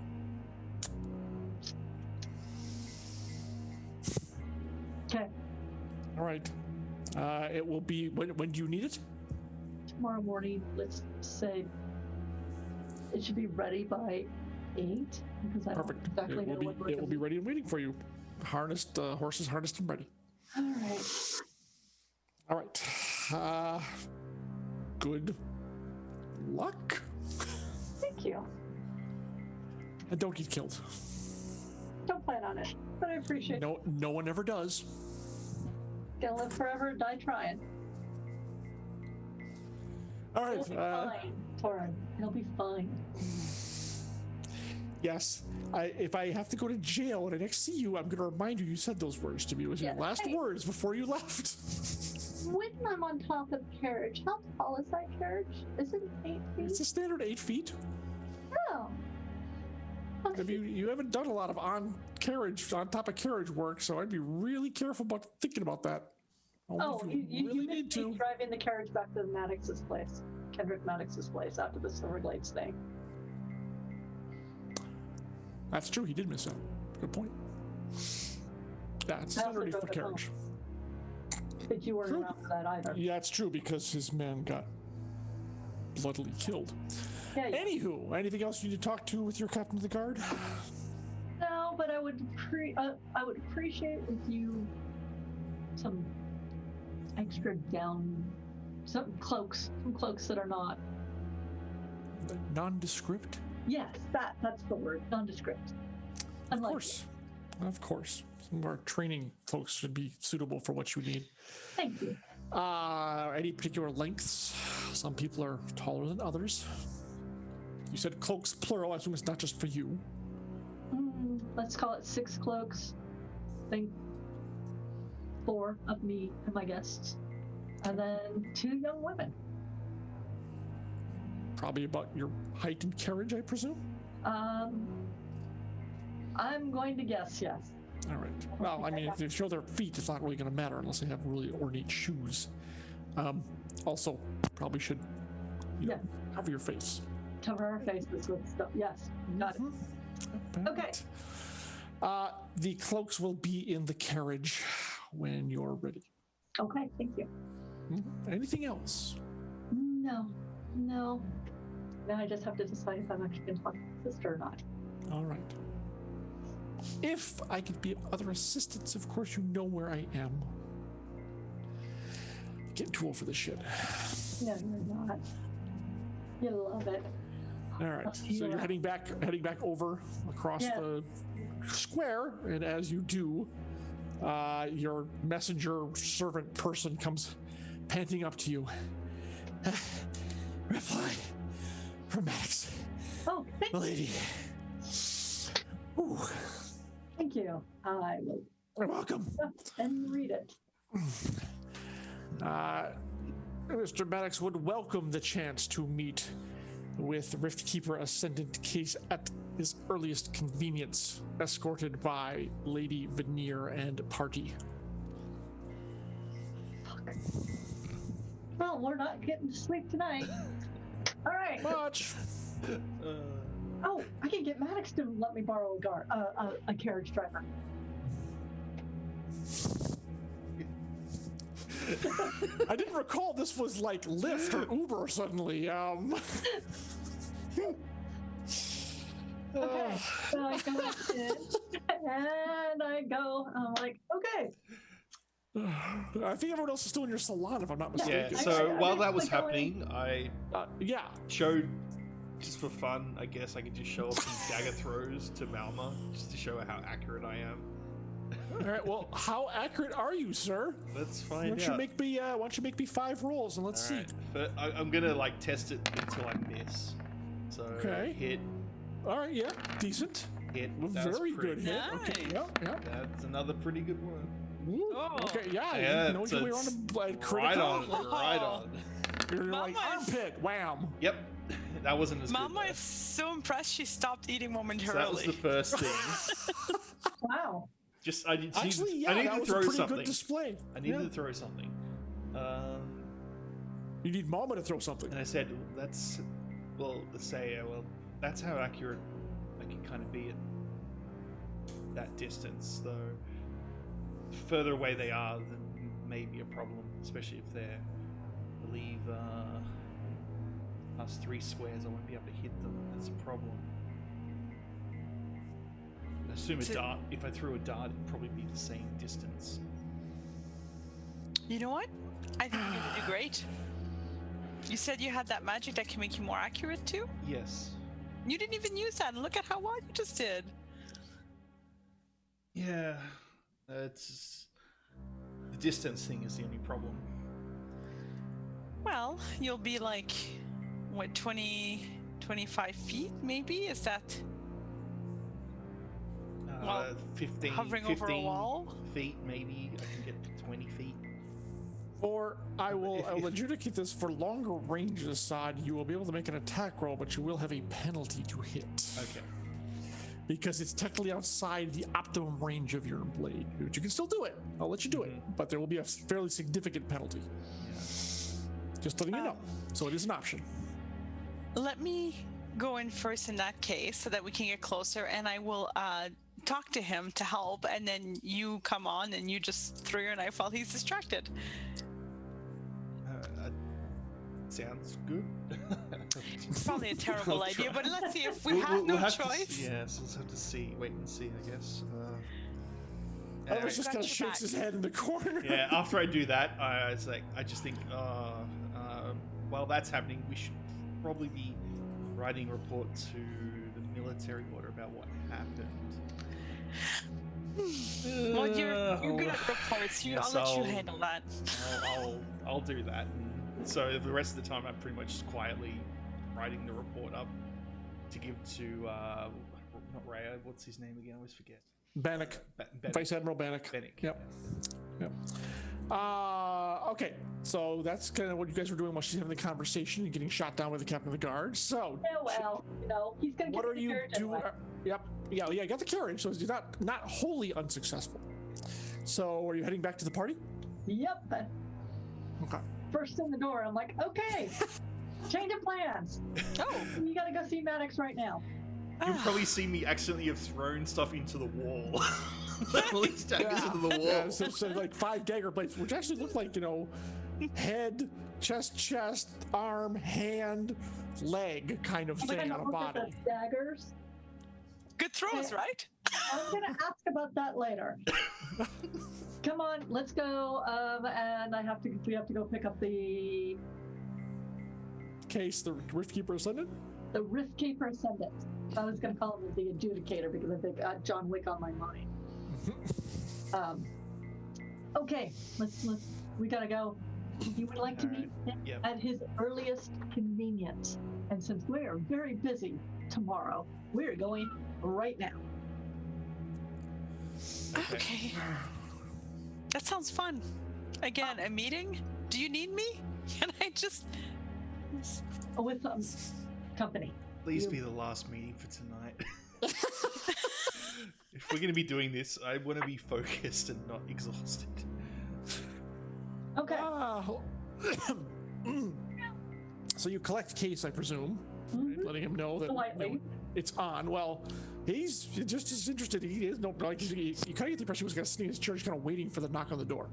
Okay. All right. It will be when do you need it? Tomorrow morning, let's say it should be ready by 8 because I don't exactly know what it will be ready and waiting for you. Harnessed, horses harnessed and ready. All right. Good luck. Thank you. And don't get killed. Don't plan on it, but I appreciate it. No one ever does. Gonna live forever, die trying. All right. It'll be fine, Torin. It'll be fine. Yes. If I have to go to jail and I next see you, I'm going to remind you said those words to me. It was your last words before you left. When I'm on top of the carriage, how tall is that carriage? Is it 8 feet? It's a standard 8 feet. Oh. Okay. You haven't done a lot of on top of carriage work, so I'd be really careful about thinking about that. You really need to driving the carriage back to Maddox's place, Kendrick Maddox's place, after the Silverglades thing. That's true. He did miss out. Good point. Yeah, it's a standard 8 foot carriage. But you weren't around for that either. Yeah, it's true because his man got bloodily killed. Yeah. Anywho, anything else you need to talk to with your captain of the guard? No, but I would appreciate if you some extra some cloaks that are not nondescript. Yes, that's the word, nondescript. Of course. Some of our training cloaks should be suitable for what you need. Thank you. Any particular lengths? Some people are taller than others. You said cloaks plural. I assume it's not just for you. Let's call it 6 cloaks. I think 4 of me and my guests, and then 2 young women. Probably about your height and carriage, I presume? I'm going to guess yes. All right. Well, I mean, if they show their feet, it's not really going to matter unless they have really ornate shoes. Also, probably should cover your face. Cover our faces with stuff. Yes, got it. About. Okay. The cloaks will be in the carriage when you're ready. Okay, thank you. Anything else? No. Now I just have to decide if I'm actually going to talk to my sister or not. All right. If I could be of other assistance, of course you know where I am. Getting too old for this shit. No, you're not. You love it. All right. So you're heading back over across the square, and as you do, your messenger servant person comes panting up to you. Reply from Max. Oh, thank Lady. Ooh. Thank you. I will You're welcome. and read it. Mr. Maddox would welcome the chance to meet with Riftkeeper Ascendant Case at his earliest convenience, escorted by Lady Veneer and party. Fuck. Well, we're not getting to sleep tonight. All right. Much. Oh, I can get Maddox to let me borrow a carriage driver. I didn't recall this was like Lyft or Uber suddenly. Okay, so I go in and I go. I'm like, okay. I think everyone else is still in your salon, if I'm not Yeah, mistaken. so I while that was basically go happening, I Yeah. showed, just for fun, I guess I could just show off some dagger throws to Malma, just to show her how accurate I am. All right. Well, how accurate are you, sir? Let's Why find don't you out. make me? Why don't you make me 5 rolls and let's see. Alright, but I'm gonna like test it until I miss. So Okay. hit, All right. Yeah. Decent. hit. That's Very pretty- good hit. Okay. Nice. Yeah. That's another pretty good one. Ooh, Oh. okay. Yeah. Yeah, You know so we're on it's a critical. Right on, Oh. right on. You're like Mama is- armpit. Wham. Yep, that wasn't as Mama good. is so impressed she stopped eating So momentarily. that was the first thing. Wow. Just I need, Actually, yeah, I need that to was a throw pretty something. good display. I needed Yeah. to throw something. You need Mama to throw something. And I said, let's say, well, that's how accurate I can kind of be at that distance, though. The further away they are, then maybe a problem, especially if they're, I believe, past 3 squares, I won't be able to hit them. That's a problem. I assume a dart, if I threw a dart, it'd probably be the same distance. You know what? I think you're gonna do great. You said you had that magic that can make you more accurate too? Yes. You didn't even use that, and look at how well you just did. Yeah. It's the distance thing is the only problem. Well, you'll be like, what, 25 feet maybe? Is that Well, 15, hovering 15 over a wall? feet, maybe. I can get to 20 feet. Or I will If- adjudicate this for longer ranges, Sod. You will be able to make an attack roll, but you will have a penalty to hit. Okay. Because it's technically outside the optimum range of your blade. But you can still do it. I'll let you do it. But there will be a fairly significant penalty. Just letting you know. So it is an option. Let me go in first in that case so that we can get closer, and I will talk to him to help, and then you come on and you just throw your knife while he's distracted. Sounds good. It's probably a terrible I'll idea, try. but let's see if we We'll- have we'll no have to choice. yes, we'll have to see. Wait and see, I guess. Elvis just Got kind of your shakes back. his head in the corner. Yeah, after I do that, I just think, while that's happening, we should probably be writing a report to the military order about what happened. Well, you're good at reports. Yes, I'll let you handle that. I'll do that. And so the rest of the time, I'm pretty much just quietly writing the report up to give to not Raya. What's his name again? I always forget. Bannock. Bannock. Vice Admiral Bannock. Bannock. Yep. Yep. Okay, so that's kind of what you guys were doing while she's having the conversation and getting shot down by the captain of the guard. So, Yeah, well, he's gonna what get are the you carriage doing? anyway. Yep. Yeah, you got the carriage, so it's not wholly unsuccessful. So, are you heading back to the party? Yep. Okay. First in the door, I'm like, okay, change of plans. Oh, You gotta go see Maddox right now. You'll probably see me accidentally have thrown stuff into the wall. At least daggers into the wall. Yeah, so like 5 dagger blades, which actually look like, head, chest, arm, hand, leg kind of thing on a body. At the daggers. Good throws, right? I'm gonna ask about that later. Come on, let's go. And we have to go pick up the Case, the Riftkeeper Ascendant? The Riftkeeper Ascendant. I was gonna call him the Adjudicator because I've got John Wick on my mind. Okay, we gotta go. He would like to meet him at his earliest convenience. And since we are very busy tomorrow, we're going right now. Okay. That sounds fun. Again, a meeting? Do you need me? Can I just... With company. Please be the last meeting for tonight. If we're going to be doing this, I want to be focused and not exhausted. Okay. So you collect Case, I presume, right? Letting him know that it's on. Well, he's just as interested. He is you kind of get the impression he was going to sneak his church, kind of waiting for the knock on the door.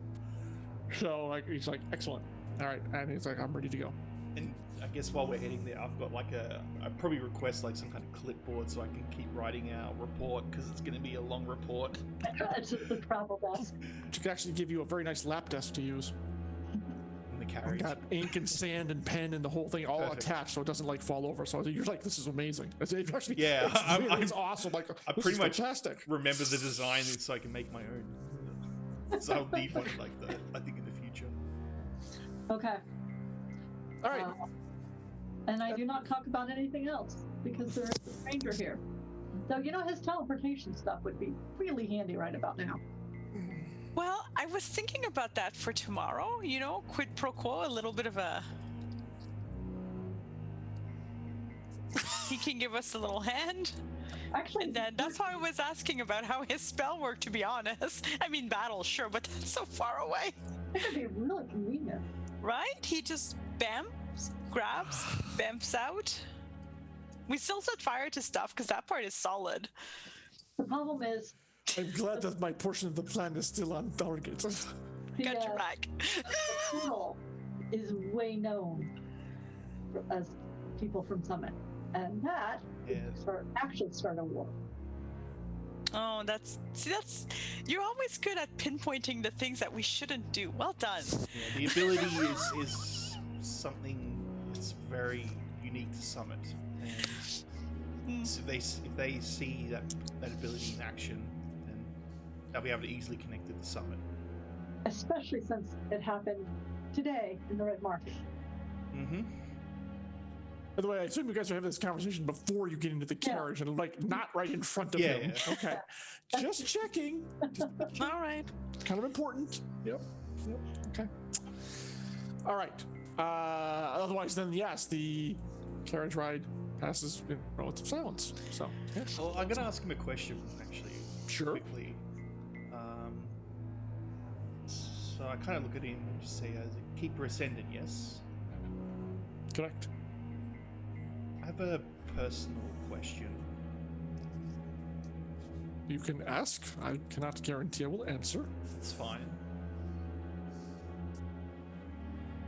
So he's like, excellent. All right, and he's like, I'm ready to go. And I guess while we're heading there, I've got I'd probably request some kind of clipboard so I can keep writing our report because it's going to be a long report. It's just the travel desk. Which could actually give you a very nice lap desk to use. In the carriage. Got ink and sand and pen and the whole thing all attached so it doesn't fall over. So you're like, this is amazing. It's awesome. I pretty much fantastic. Remember the design so I can make my own. So I'll need one like that, I think, in the future. Okay. All right. And I do not talk about anything else because there is a stranger here. So, his teleportation stuff would be really handy right about now. Well, I was thinking about that for tomorrow, quid pro quo, a little bit of a... He can give us a little hand. Actually, and then that's why I was asking about how his spell worked, to be honest. I mean, battle, sure, but that's so far away. It could be really convenient. Right? He just grabs, bamps out. We still set fire to stuff because that part is solid. The problem is... I'm glad that my portion of the plan is still on target. Got your back. The portal is way known as people from Summit. And that actually start a war. Oh, you're always good at pinpointing the things that we shouldn't do. Well done. Yeah, the ability is something that's very unique to Summit. And so if they see that ability in action, then they'll be able to easily connect it to Summit. Especially since it happened today in the Red Market. Mm-hmm. By the way, I assume you guys are having this conversation before you get into the carriage and not right in front of him. Yeah. Okay. Just checking. All right. Kind of important. Yep. Okay. All right. Otherwise, then, yes, the carriage ride passes in relative silence. So, yes. Well, I'm going to ask him a question, actually. Sure. Quickly. So I kind of look at him and just say, as a Keeper Ascendant, yes? Correct. I have a personal question. You can ask. I cannot guarantee I will answer. It's fine.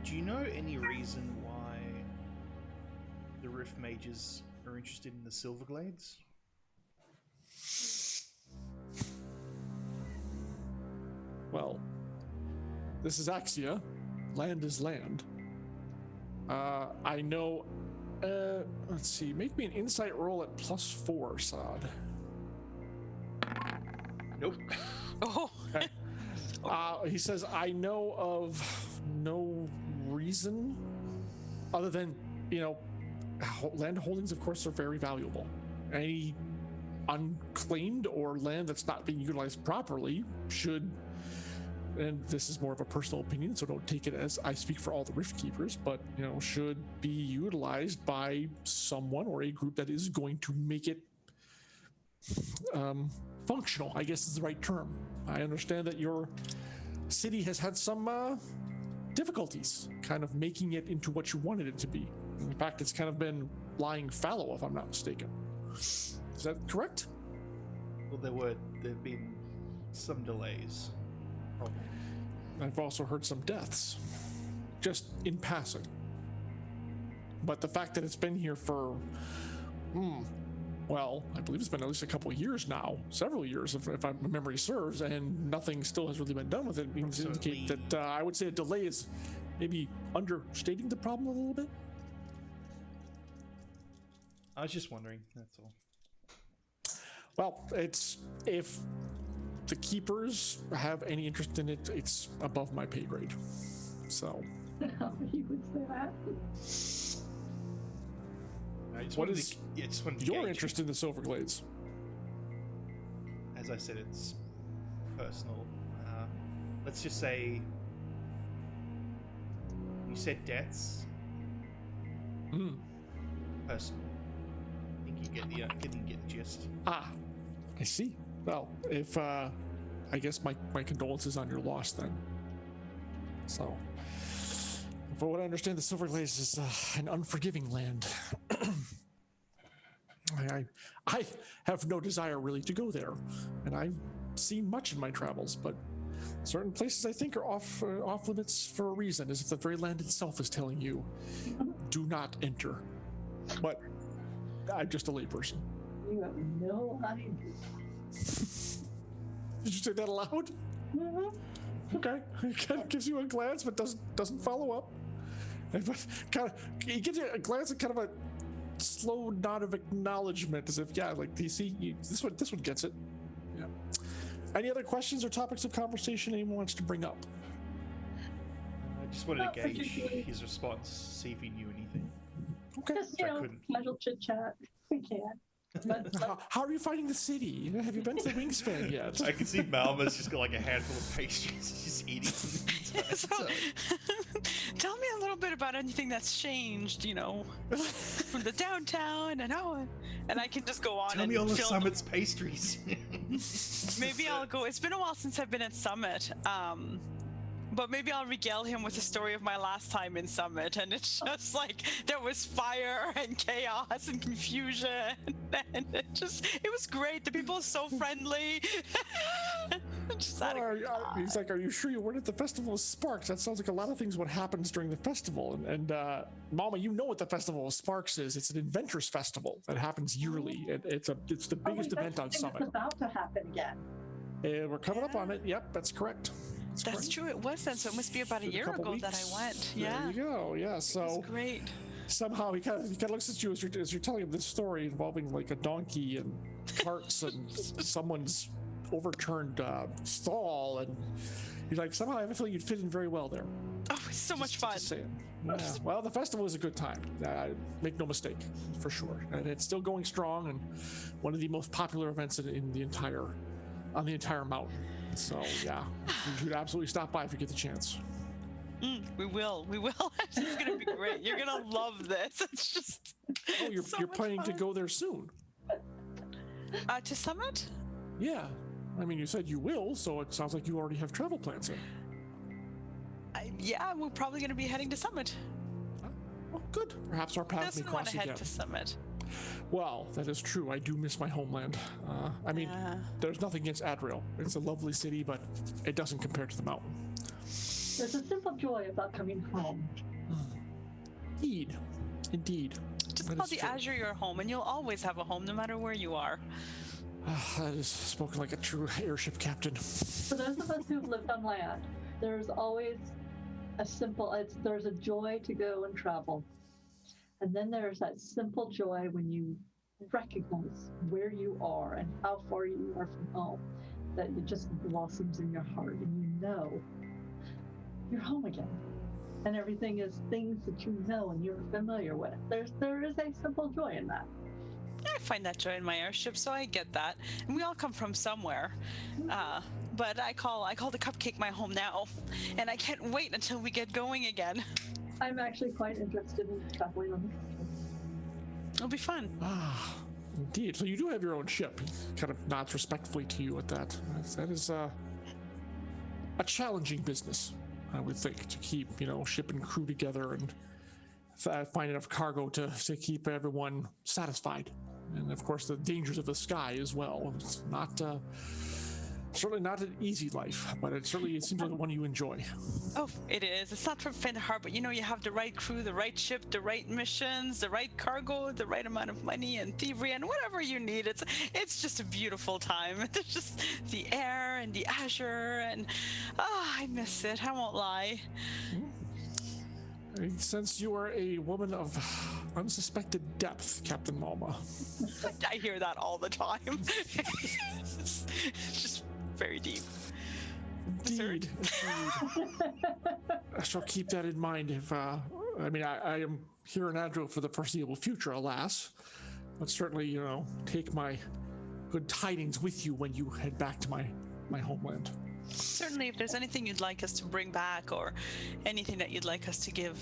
Do you know any reason why the Rift Mages are interested in the Silverglades? Well, this is Axia. Land is land. I know... let's see. Make me an insight roll at +4, Sod. Nope. Oh. Okay. He says, I know of no reason other than, land holdings, of course, are very valuable. Any unclaimed or land that's not being utilized properly should, and this is more of a personal opinion, so don't take it as I speak for all the Rift Keepers, but, should be utilized by someone or a group that is going to make it functional, I guess is the right term. I understand that your city has had some difficulties kind of making it into what you wanted it to be. In fact, it's kind of been lying fallow, if I'm not mistaken. Is that correct? Well, there've been some delays. Probably. I've also heard some deaths, just in passing. But the fact that it's been here for, well, I believe it's been at least a couple of years now, several years, if my memory serves, and nothing still has really been done with it, means to indicate that I would say a delay is maybe understating the problem a little bit. I was just wondering, that's all. Well, it's if the keepers have any interest in it, it's above my pay grade. So. You would say that. What is your interest in the Silverglades? As I said, it's personal. Let's just say you said deaths. Personal. I think you get the gist. Ah, I see. Well, if I guess my condolences on your loss then. So, for what I understand, the Silverglades is an unforgiving land. I have no desire really to go there, and I've seen much in my travels, but certain places I think are off limits for a reason, as if the very land itself is telling you, do not enter. But I'm just a layperson. You have no idea. Did you say that aloud? Mm-hmm. Okay. He kind of gives you a glance, but doesn't follow up. But he gives you a glance and kind of a slow nod of acknowledgement, as if, yeah, like, do you see? This one gets it. Yeah. Any other questions or topics of conversation anyone wants to bring up? I just wanted to gauge his response, see if he knew anything. Okay. Just, casual chit chat. We can. But, how are you finding the city? Have you been to the Wingspan yet? I can see Malma's just got like a handful of pastries she's eating. So, tell me a little bit about anything that's changed, from the downtown and I can just go on. Tell me all the Summit's pastries. Maybe I'll go. It's been a while since I've been at Summit. But maybe I'll regale him with the story of my last time in Summit, and it's just like there was fire and chaos and confusion, and it was great. The people are so friendly. He's like, are you sure you weren't at the Festival of Sparks? That sounds like a lot of things what happens during the festival. And Mama, you know what the Festival of Sparks is. It's an Inventors Festival that happens yearly. It's the biggest event on Summit. It's about to happen again. We're coming up on it. Yep, that's correct. That's true. It was then, so it must be about a year ago that I went. Yeah. There you go. Yeah. So it was great. Somehow he kind of looks at you as you're telling him this story involving like a donkey and carts and someone's overturned stall, and you're like, somehow I have a feeling you'd fit in very well there. Oh, it's so much fun. Just saying. Yeah. Well, the festival is a good time. Make no mistake, for sure, and it's still going strong, and one of the most popular events on the entire mountain. So yeah, you should absolutely stop by if you get the chance. We will. It's gonna be great. You're gonna love this. It's just. Oh, you're planning fun. to go there soon? To Summit? Yeah. I mean, you said you will, so it sounds like you already have travel plans in. Yeah, we're probably gonna be heading to Summit. Well, good. Perhaps our paths may cross again. Head to Summit. Well, that is true. I do miss my homeland. I mean, there's nothing against Adriel. It's a lovely city, but it doesn't compare to the mountain. There's a simple joy about coming home. Indeed. Just call the Azure your home, and you'll always have a home, no matter where you are. That is spoken like a true airship captain. For those of us who've lived on land, there's always there's a joy to go and travel. And then there's that simple joy when you recognize where you are and how far you are from home, that it just blossoms in your heart, and you know you're home again. And everything is things that you know and you're familiar with. There is a simple joy in that. I find that joy in my airship, so I get that. And we all come from somewhere. But I call the Cupcake my home now, and I can't wait until we get going again. I'm actually quite interested in traveling on the Cupcake. It'll be fun. Ah, indeed. So you do have your own ship. He kind of nods respectfully to you at that. That is a challenging business, I would think, to keep, ship and crew together and find enough cargo to keep everyone satisfied. and of course the dangers of the sky as well. It's not certainly not an easy life, but it seems like one you enjoy. Oh, it is. It's not for faint of heart, but you have the right crew, the right ship, the right missions, the right cargo, the right amount of money and thievery and whatever you need. It's just a beautiful time. There's just the air and the azure, and I miss it. I won't lie. Since you are a woman of unsuspected depth, Captain Malma. I hear that all the time. It's just very deep. Indeed. I shall keep that in mind. If I am here in Adro for the foreseeable future, alas, but certainly, take my good tidings with you when you head back to my homeland. Certainly, if there's anything you'd like us to bring back or anything that you'd like us to give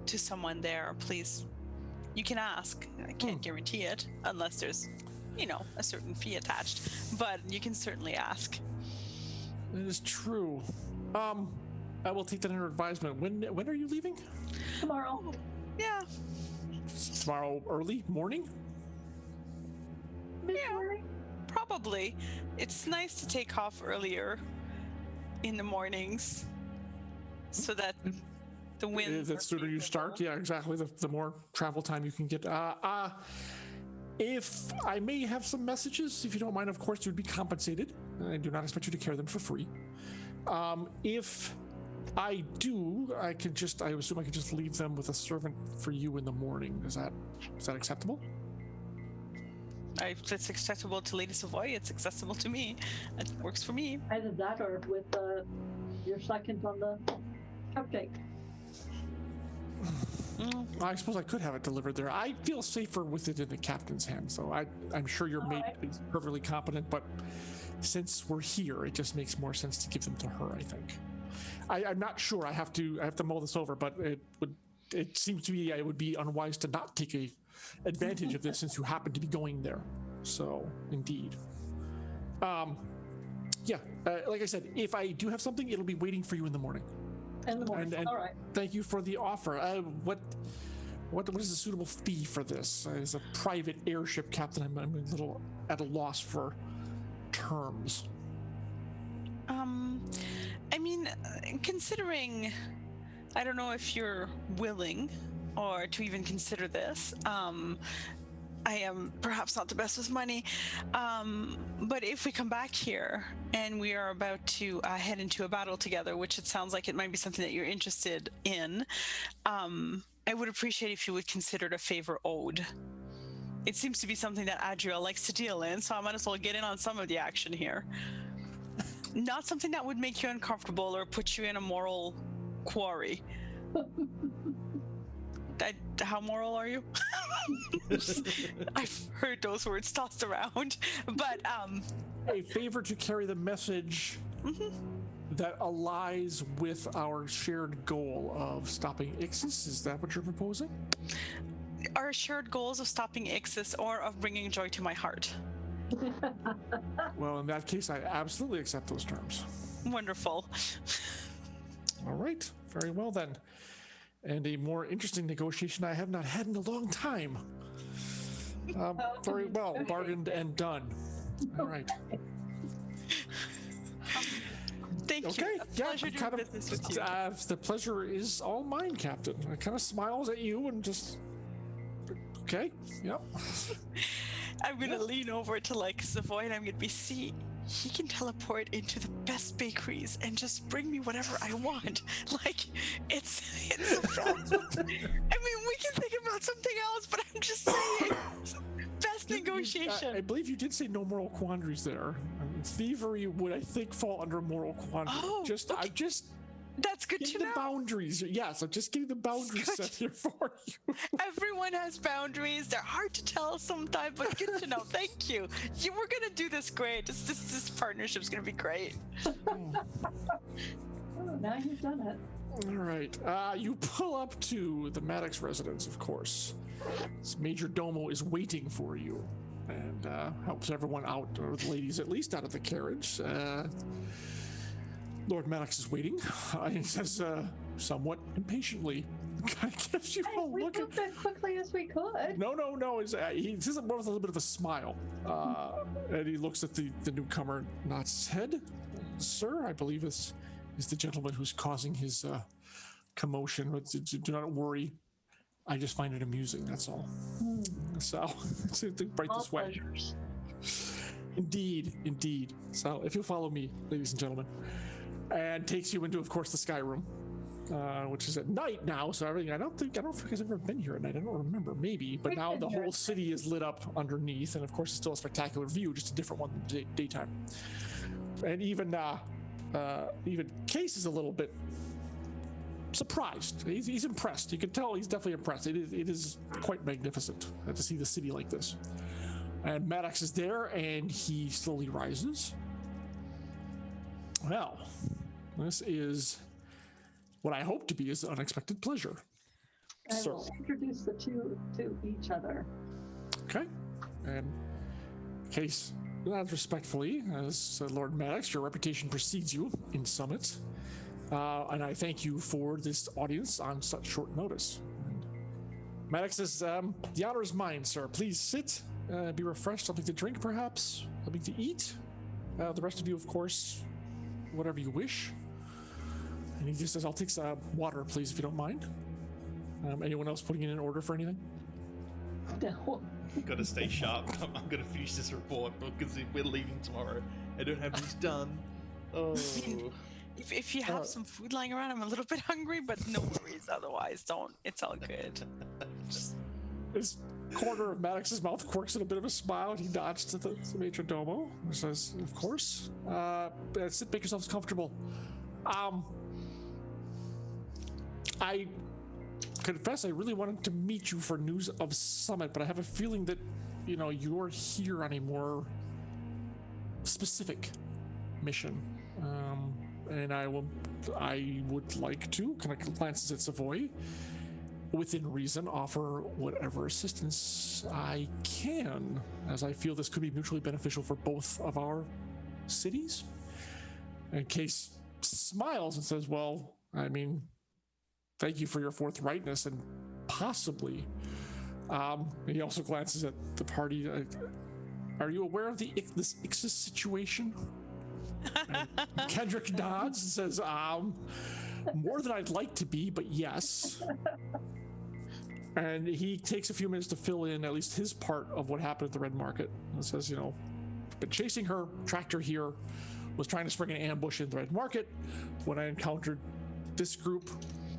to someone there, please, you can ask. I can't guarantee it unless there's, a certain fee attached, but you can certainly ask. That is true. I will take that under advisement. When are you leaving? Tomorrow. Yeah. Tomorrow early morning? Mid-morning? Probably. It's nice to take off earlier in the mornings so that the wind. The sooner you start, yeah, exactly. The more travel time you can get. If I may have some messages, if you don't mind, of course, you would be compensated. I do not expect you to carry them for free. If I do, I assume I could just leave them with a servant for you in the morning. Is that acceptable? If it's acceptable to Lady Savoy, it's accessible to me. It works for me. Either that or with your second on the cupcake. I suppose I could have it delivered there. I feel safer with it in the captain's hands, so I'm sure your mate is perfectly competent, but since we're here, it just makes more sense to give them to her, I think. I'm not sure. I have to mull this over, but it seems to me it would be unwise to not take advantage of this since you happen to be going there. So, indeed. Like I said, if I do have something, it'll be waiting for you in the morning. In the morning. And all right. Thank you for the offer. What is a suitable fee for this? As a private airship captain, I'm a little at a loss for terms. Considering, I don't know if you're willing or to even consider this. I am perhaps not the best with money, but if we come back here and we are about to head into a battle together, which it sounds like it might be something that you're interested in, I would appreciate if you would consider it a favor owed. It seems to be something that Adriel likes to deal in, so I might as well get in on some of the action here. Not something that would make you uncomfortable or put you in a moral quarry. How moral are you? I've heard those words tossed around, but a favor to carry the message that allies with our shared goal of stopping Ixis. Is that what you're proposing? Our shared goals of stopping Ixis or of bringing joy to my heart. Well, in that case, I absolutely accept those terms. Wonderful. All right, very well then. And a more interesting negotiation I have not had in a long time. Very well, bargained and done. All right. Thank you. Okay, Pleasure doing business with you. The pleasure is all mine, Captain. I kind of smiles at you and just, okay, yep. I'm gonna lean over to Savoy and I'm gonna be, see, he can teleport into the best bakeries and just bring me whatever I want. It's a film. We can think about something else, but I'm just saying, best negotiation. I believe you did say no moral quandaries there. Thievery would, I think, fall under moral quandary. Oh, I'm just that's good to getting know. the boundaries. Yes, I'm just getting the boundaries set here for you. Everyone has boundaries. They're hard to tell sometimes, but good to know. Thank you. We're gonna do this great. This partnership's gonna be great. Now you've done it. All right. You pull up to the Maddox residence, of course. This Major Domo is waiting for you and helps everyone out, or the ladies at least, out of the carriage. Lord Maddox is waiting. He says, somewhat impatiently, kind of gives you a We look. moved as quickly as we could. No. He says it more with a little bit of a smile. And he looks at the newcomer, nods his head. Sir, I believe is the gentleman who's causing his commotion. But do not worry. I just find it amusing, that's all. So, right All this way. pleasures. Indeed. So, if you'll follow me, ladies and gentlemen, and takes you into, of course, the Sky Room, which is at night now. So everything. I don't think I've ever been here at night. I don't remember. Maybe, but now the whole city is lit up underneath, and of course, it's still a spectacular view, just a different one than daytime. And even Case is a little bit surprised. He's impressed. You can tell he's definitely impressed. It is quite magnificent to see the city like this. And Maddox is there, and he slowly rises. Well, this is what I hope to be is an unexpected pleasure. I will introduce the two to each other. Okay. And Case, not respectfully, as Lord Maddox, your reputation precedes you in Summit. And I thank you for this audience on such short notice. And Maddox says, the honor is mine, sir. Please sit, be refreshed, something to drink perhaps, something to eat. The rest of you, of course, whatever you wish. And he just says, I'll take some water, please, if you don't mind. Anyone else putting in an order for anything? No. Gotta stay sharp. I'm gonna finish this report because we're leaving tomorrow. I don't have this done. Oh. If you have some food lying around, I'm a little bit hungry, but no worries. Otherwise, don't. It's all good. His corner of Maddox's mouth quirks in a bit of a smile, and he nods to the major domo and says, of course. Sit, make yourselves comfortable. I confess I really wanted to meet you for news of Summit, but I have a feeling that, you're here on a more specific mission. And I would like to, kind of glances at Savoy, within reason, offer whatever assistance I can, as I feel this could be mutually beneficial for both of our cities. And Case smiles and says, well, I mean, thank you for your forthrightness, and possibly. He also glances at the party. Are you aware of this Ixis situation? Kendrick nods and says, more than I'd like to be, but yes. And he takes a few minutes to fill in at least his part of what happened at the Red Market. And says, been chasing her, tracked her here, was trying to spring an ambush in the Red Market when I encountered this group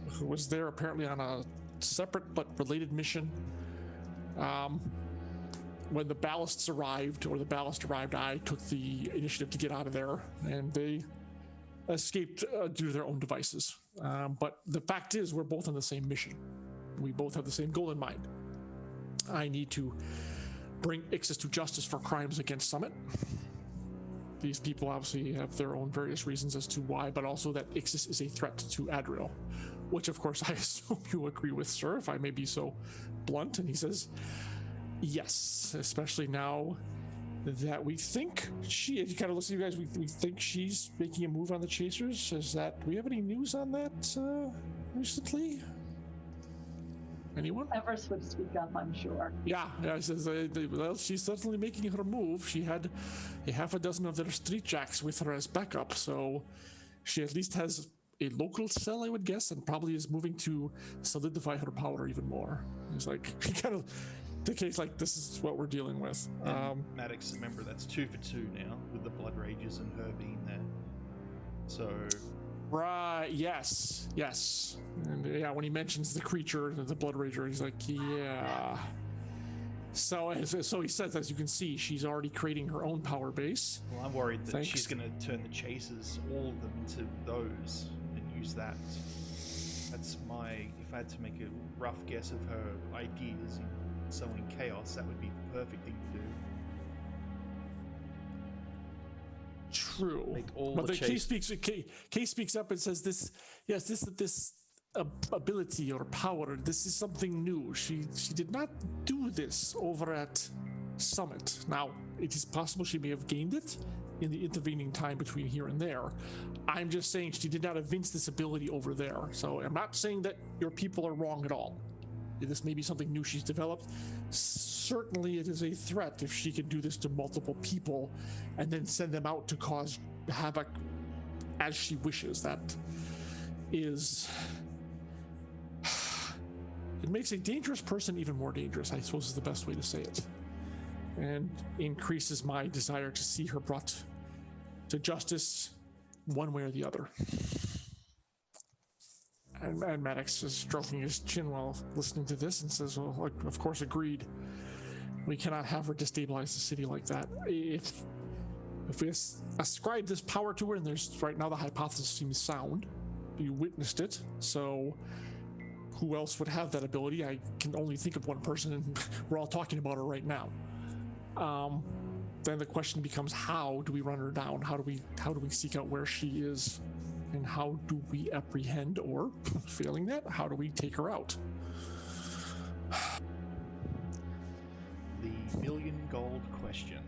who was there apparently on a separate but related mission. When the ballast arrived, I took the initiative to get out of there, and they escaped due to their own devices. But the fact is, we're both on the same mission. We both have the same goal in mind. I need to bring Ixis to justice for crimes against Summit. These people obviously have their own various reasons as to why, but also that Ixis is a threat to Adriel, which of course I assume you agree with, sir, if I may be so blunt. And he says, yes, especially now that we think she kind of looks at you guys, we think she's making a move on the Chasers. Do we have any news on that recently? Anyone? Everest would speak up, I'm sure. Yeah, it says, well, she's certainly making her move. She had a half a dozen of their street jacks with her as backup, so she at least has a local cell, I would guess, and probably is moving to solidify her power even more. He's like, he kind of the case like this is what we're dealing with. Maddox, remember, that's 2 for 2 now with the Blood Rages and her being there. So right, yes. And yeah, when he mentions the creature, the Blood Rager, he's like, yeah. So he says, as you can see, she's already creating her own power base. Well, I'm worried that she's going to turn the Chasers, all of them, into those and use that. That's if I had to make a rough guess of her ideas in sowing chaos, that would be the perfect thing to do. True. Make all but the Case speaks up and says, this ability or power, this is something new. She did not do this over at summit. Now, it is possible she may have gained it in the intervening time between here and there. I'm just saying she did not evince this ability over there. So I'm not saying that your people are wrong at all. This may be something new she's developed. Certainly it is a threat if she can do this to multiple people and then send them out to cause havoc as she wishes. That is... It makes a dangerous person even more dangerous, I suppose is the best way to say it. And increases my desire to see her brought to justice one way or the other. And Maddox is stroking his chin while listening to this and says, well, of course, agreed. We cannot have her destabilize the city like that. If we ascribe this power to her, and there's right now the hypothesis seems sound, you witnessed it, so who else would have that ability? I can only think of one person, and we're all talking about her right now. Then the question becomes, how do we run her down? How do we seek out where she is? And how do we apprehend, or failing that, how do we take her out? The million gold question.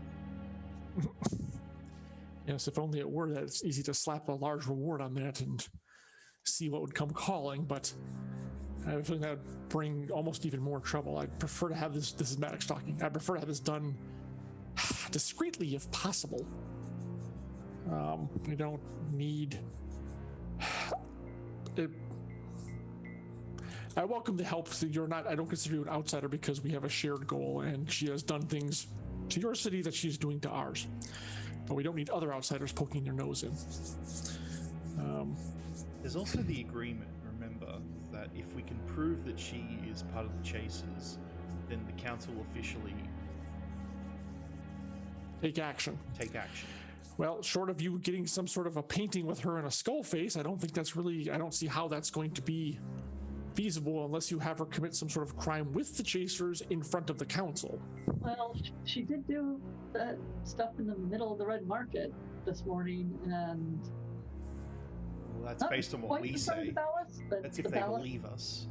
Yes, if only it were that it's easy to slap a large reward on that and see what would come calling, but I have a feeling that would bring almost even more trouble. I'd prefer to have this is Maddox talking, I'd prefer to have this done discreetly if possible. We don't need... I welcome the help. I don't consider you an outsider because we have a shared goal, and she has done things to your city that she's doing to ours. But we don't need other outsiders poking their nose in. There's also the agreement, remember, that if we can prove that she is part of the Chasers, then the council will officially take action. Well, short of you getting some sort of a painting with her in a skull face, I don't see how that's going to be feasible unless you have her commit some sort of crime with the Chasers in front of the council. Well, she did do that stuff in the middle of the Red Market this morning, and... Well, that's based on what we say. That's if they believe us.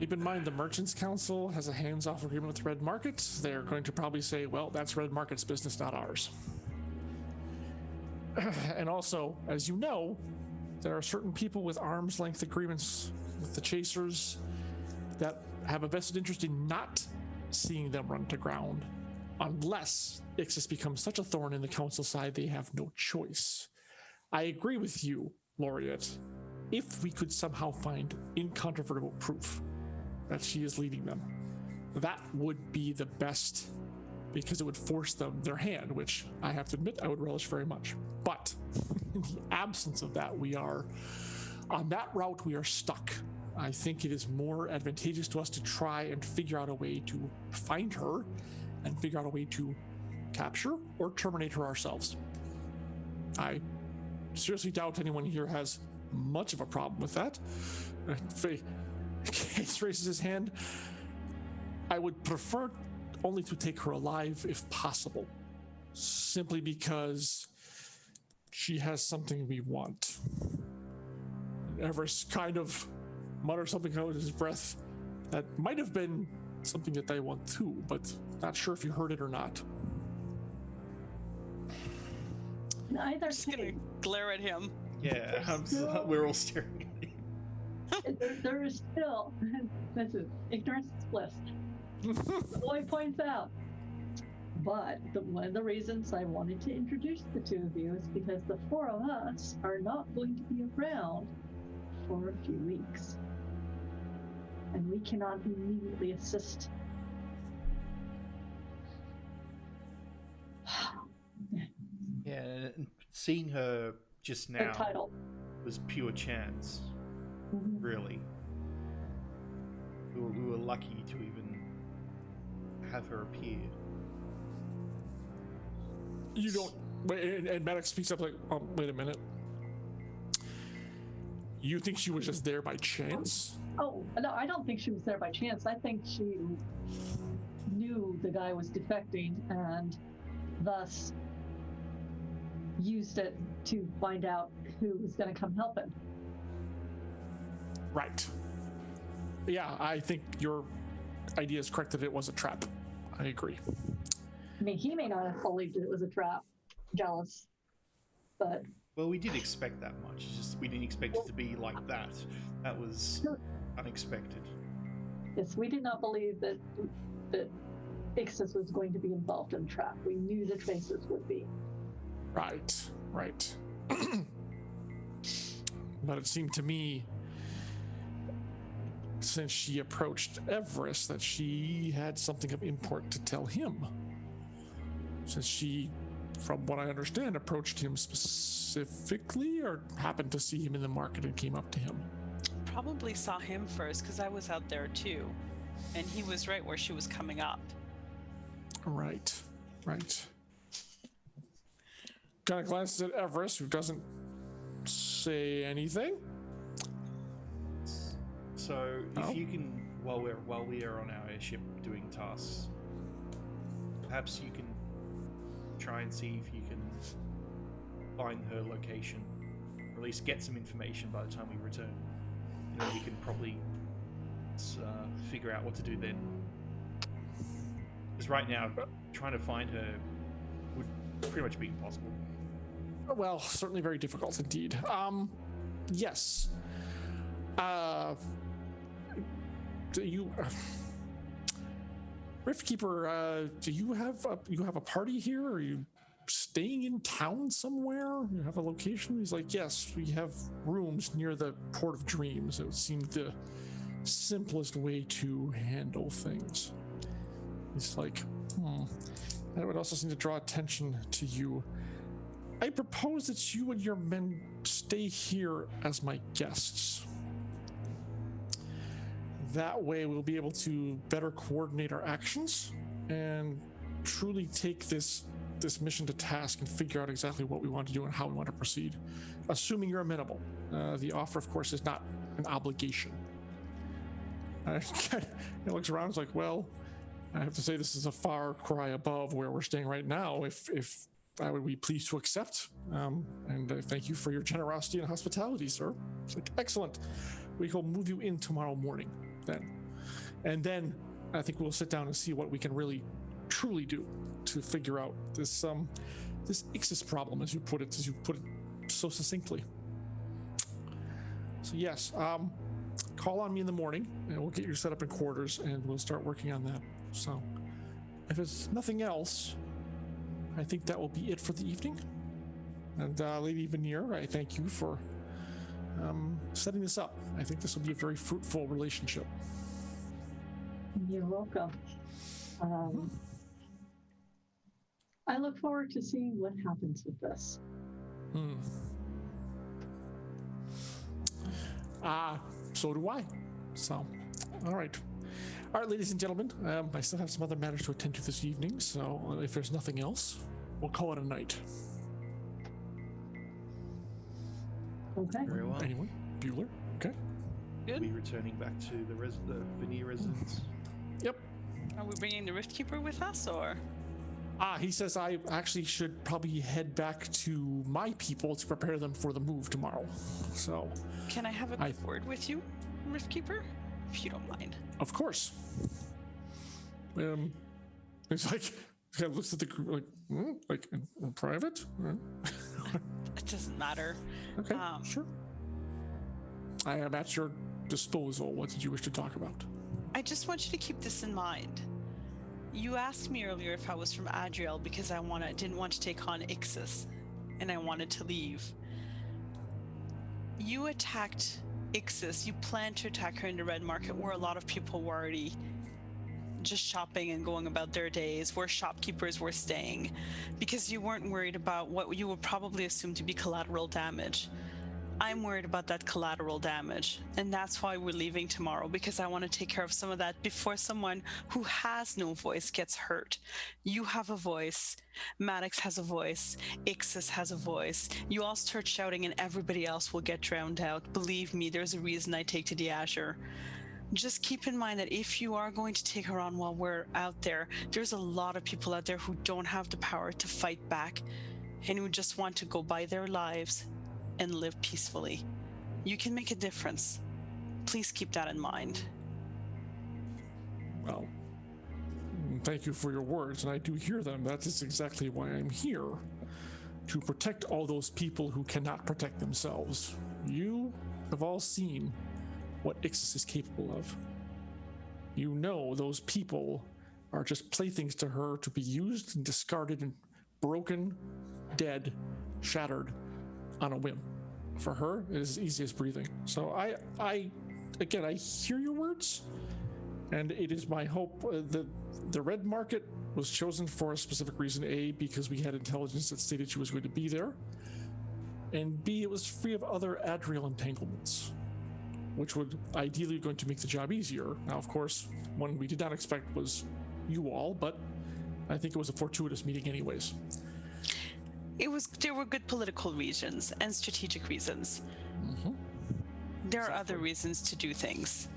Keep in mind, the Merchants Council has a hands-off agreement with Red Market. They're going to probably say, well, that's Red Market's business, not ours. And also, as you know, there are certain people with arm's length agreements with the Chasers that have a vested interest in not seeing them run to ground, unless Ixis becomes such a thorn in the council side they have no choice. I agree with you, Laureate, if we could somehow find incontrovertible proof that she is leading them. That would be the best, because it would force them their hand, which I have to admit I would relish very much. But in the absence of that, on that route we are stuck. I think it is more advantageous to us to try and figure out a way to find her and figure out a way to capture or terminate her ourselves. I seriously doubt anyone here has much of a problem with that. Case raises his hand. I would prefer only to take her alive if possible, simply because she has something we want. Everest kind of mutters something out of his breath that might have been something that they want too, but not sure if you heard it or not. Neither. I'm just gonna glare at him. Yeah, we're all staring at him. There is still, this is ignorance is bliss. The boy points out. But one of the reasons I wanted to introduce the two of you is because the four of us are not going to be around for a few weeks. And we cannot immediately assist. Yeah, and seeing her just now was pure chance. Mm-hmm. Really. We were lucky to even have her appear. You don't... And Maddox speaks up like, wait a minute. You think she was just there by chance? Oh, no, I don't think she was there by chance. I think she knew the guy was defecting and thus used it to find out who was going to come help him. Right. Yeah, I think your idea is correct that it was a trap. I agree. I mean, he may not have believed it was a trap. Jealous. But Well, we did expect that much. It's just we didn't expect it to be like that. That was unexpected. yes, we did not believe that Ixis was going to be involved in the trap. We knew the traces would be. Right. But it seemed to me, since she approached Everest, that she had something of import to tell him. Since she, from what I understand, approached him specifically, or happened to see him in the market and came up to him. Probably saw him first because I was out there too, and he was right where she was coming up. Right. Kind of glances at Everest, who doesn't say anything. So if you can, while we are on our airship doing tasks, perhaps you can try and see if you can find her location, or at least get some information by the time we return. And then we can probably figure out what to do then. Because right now, trying to find her would pretty much be impossible. Well, certainly very difficult indeed. Yes. Do you, Riftkeeper? Do you have a party here? Or are you staying in town somewhere? You have a location? He's like, yes, we have rooms near the Port of Dreams. It seemed the simplest way to handle things. He's like, that would also seem to draw attention to you. I propose that you and your men stay here as my guests. That way we'll be able to better coordinate our actions and truly take this mission to task and figure out exactly what we want to do and how we want to proceed, assuming you're amenable. The offer, of course, is not an obligation. He looks around and is like, well, I have to say this is a far cry above where we're staying right now. If I would be pleased to accept, and I thank you for your generosity and hospitality, sir. It's like, excellent. We will move you in tomorrow morning then. And then I think we'll sit down and see what we can really truly do to figure out this Ixis problem, as you put it so succinctly. So yes, call on me in the morning and we'll get you set up in quarters and we'll start working on that. So if there's nothing else, I think that will be it for the evening. And Lady Veneer, I thank you for setting this up. I think this will be a very fruitful relationship. You're welcome. I look forward to seeing what happens with this. So do I. So, all right, ladies and gentlemen, I still have some other matters to attend to this evening, so if there's nothing else, we'll call it a night. Okay. Very well. Anyone? Bueller? Okay. Good. We'll be returning back to the Veneer residence. Yep. Are we bringing the Riftkeeper with us, or? He says I actually should probably head back to my people to prepare them for the move tomorrow. So. Can I have a quick word with you, Riftkeeper? If you don't mind. Of course. He's like, he kind of looks at the group like in private? It doesn't matter. Okay, sure. I am at your disposal. What did you wish to talk about? I just want you to keep this in mind. You asked me earlier if I was from Adriel because I didn't want to take on Ixis, and I wanted to leave. You attacked Ixis. You planned to attack her in the Red Market, where a lot of people were already just shopping and going about their days, where shopkeepers were staying, because you weren't worried about what you would probably assume to be collateral damage. I'm worried about that collateral damage, and that's why we're leaving tomorrow, because I want to take care of some of that before someone who has no voice gets hurt. You have a voice, Maddox has a voice, Ixis has a voice. You all start shouting and everybody else will get drowned out. Believe me, there's a reason I take to the Azure. Just keep in mind that if you are going to take her on while we're out there, there's a lot of people out there who don't have the power to fight back and who just want to go by their lives and live peacefully. You can make a difference. Please keep that in mind. Well, thank you for your words, and I do hear them. That is exactly why I'm here, to protect all those people who cannot protect themselves. You have all seen what Ixis is capable of. You know those people are just playthings to her to be used and discarded and broken, dead, shattered on a whim. For her, it is easy as breathing. So I hear your words, and it is my hope that the Red Market was chosen for a specific reason. A, because we had intelligence that stated she was going to be there, and B, it was free of other Adriel entanglements, which would ideally going to make the job easier. Now, of course, one we did not expect was you all, but I think it was a fortuitous meeting anyways. There were good political reasons and strategic reasons. Mm-hmm. There are other reasons to do things.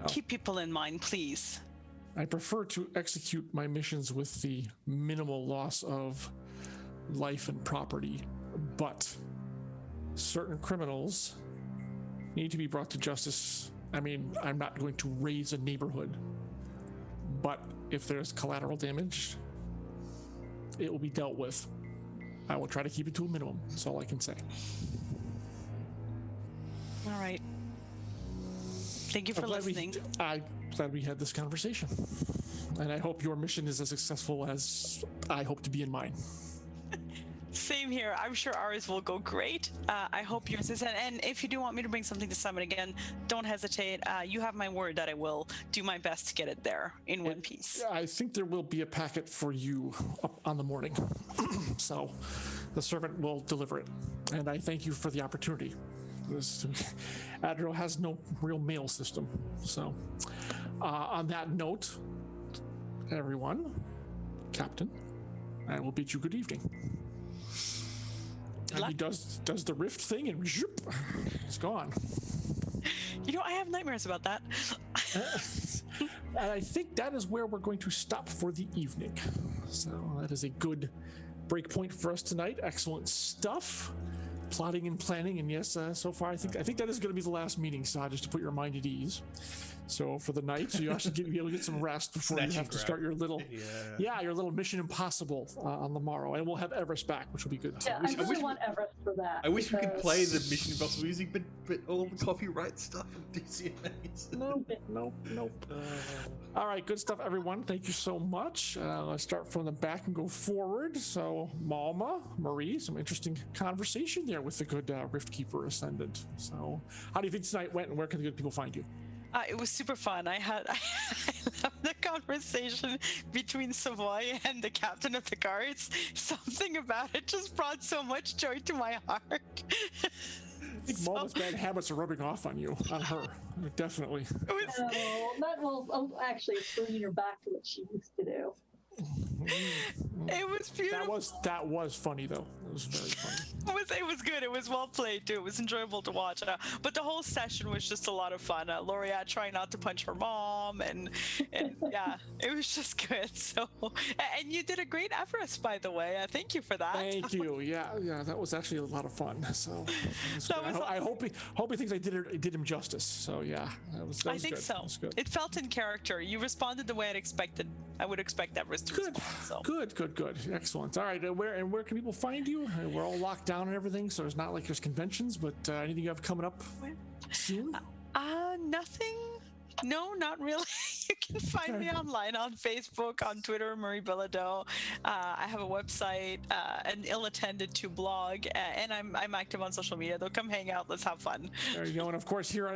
Oh. Keep people in mind, please. I prefer to execute my missions with the minimal loss of life and property, but certain criminals need to be brought to justice. I mean, I'm not going to raise a neighborhood, but if there's collateral damage, it will be dealt with. I will try to keep it to a minimum. That's all I can say. All right. Thank you for listening. I'm glad we had this conversation. And I hope your mission is as successful as I hope to be in mine. Same here. I'm sure ours will go great. I hope yours is. And if you do want me to bring something to Summit again, don't hesitate. You have my word that I will do my best to get it there in one piece. I think there will be a packet for you up on the morning. So the servant will deliver it. And I thank you for the opportunity. Adriel has no real mail system. So on that note, everyone, Captain, I will bid you good evening. And he does the rift thing and zoop, it's gone. You know, I have nightmares about that. And I think that is where we're going to stop for the evening. So that is a good break point for us tonight. Excellent stuff. Plotting and planning, and yes, so far I think that is going to be the last meeting, Saad, just to put your mind at ease. So for the night, so you actually be able to get some rest before you have to start your little, your little Mission Impossible on the morrow, and we'll have Everest back, which will be good. Yeah, I really want Everest for that. I wish we could play the Mission Impossible music, but all the copyright stuff from DCMA. Nope. All right, good stuff, everyone. Thank you so much. Let's start from the back and go forward. So Malma, Marie, some interesting conversation there with the good Rift Keeper Ascendant. So how do you think tonight went, and where can the good people find you? It was super fun. I loved the conversation between Savoy and the captain of the guards. Something about it just brought so much joy to my heart. I think Malma's bad habits are rubbing off on her. Definitely. Actually, it's bringing her back to what she used to do. It was beautiful. That was funny though. It was very funny. It was good. It was well played too. It was enjoyable to watch. But the whole session was just a lot of fun. Laureate trying not to punch her mom, and yeah, it was just good. So, and you did a great Everest, by the way. Thank you for that. Thank you. Yeah, that was actually a lot of fun. So I hope he thinks I did him justice. So yeah, that was I think good. so. Good. It felt in character. You responded the way I'd expected. I would expect Everest to respond. So. Good. Excellent. All right, where can people find you? We're all locked down and everything, so it's not like there's conventions, but anything you have coming up soon? Nothing. No, not really. You can find me online on Facebook, on Twitter, Marie Bilodeau. I have a website, an ill-attended to blog, and I'm active on social media. Though, come hang out. Let's have fun. There you go. And of course, here on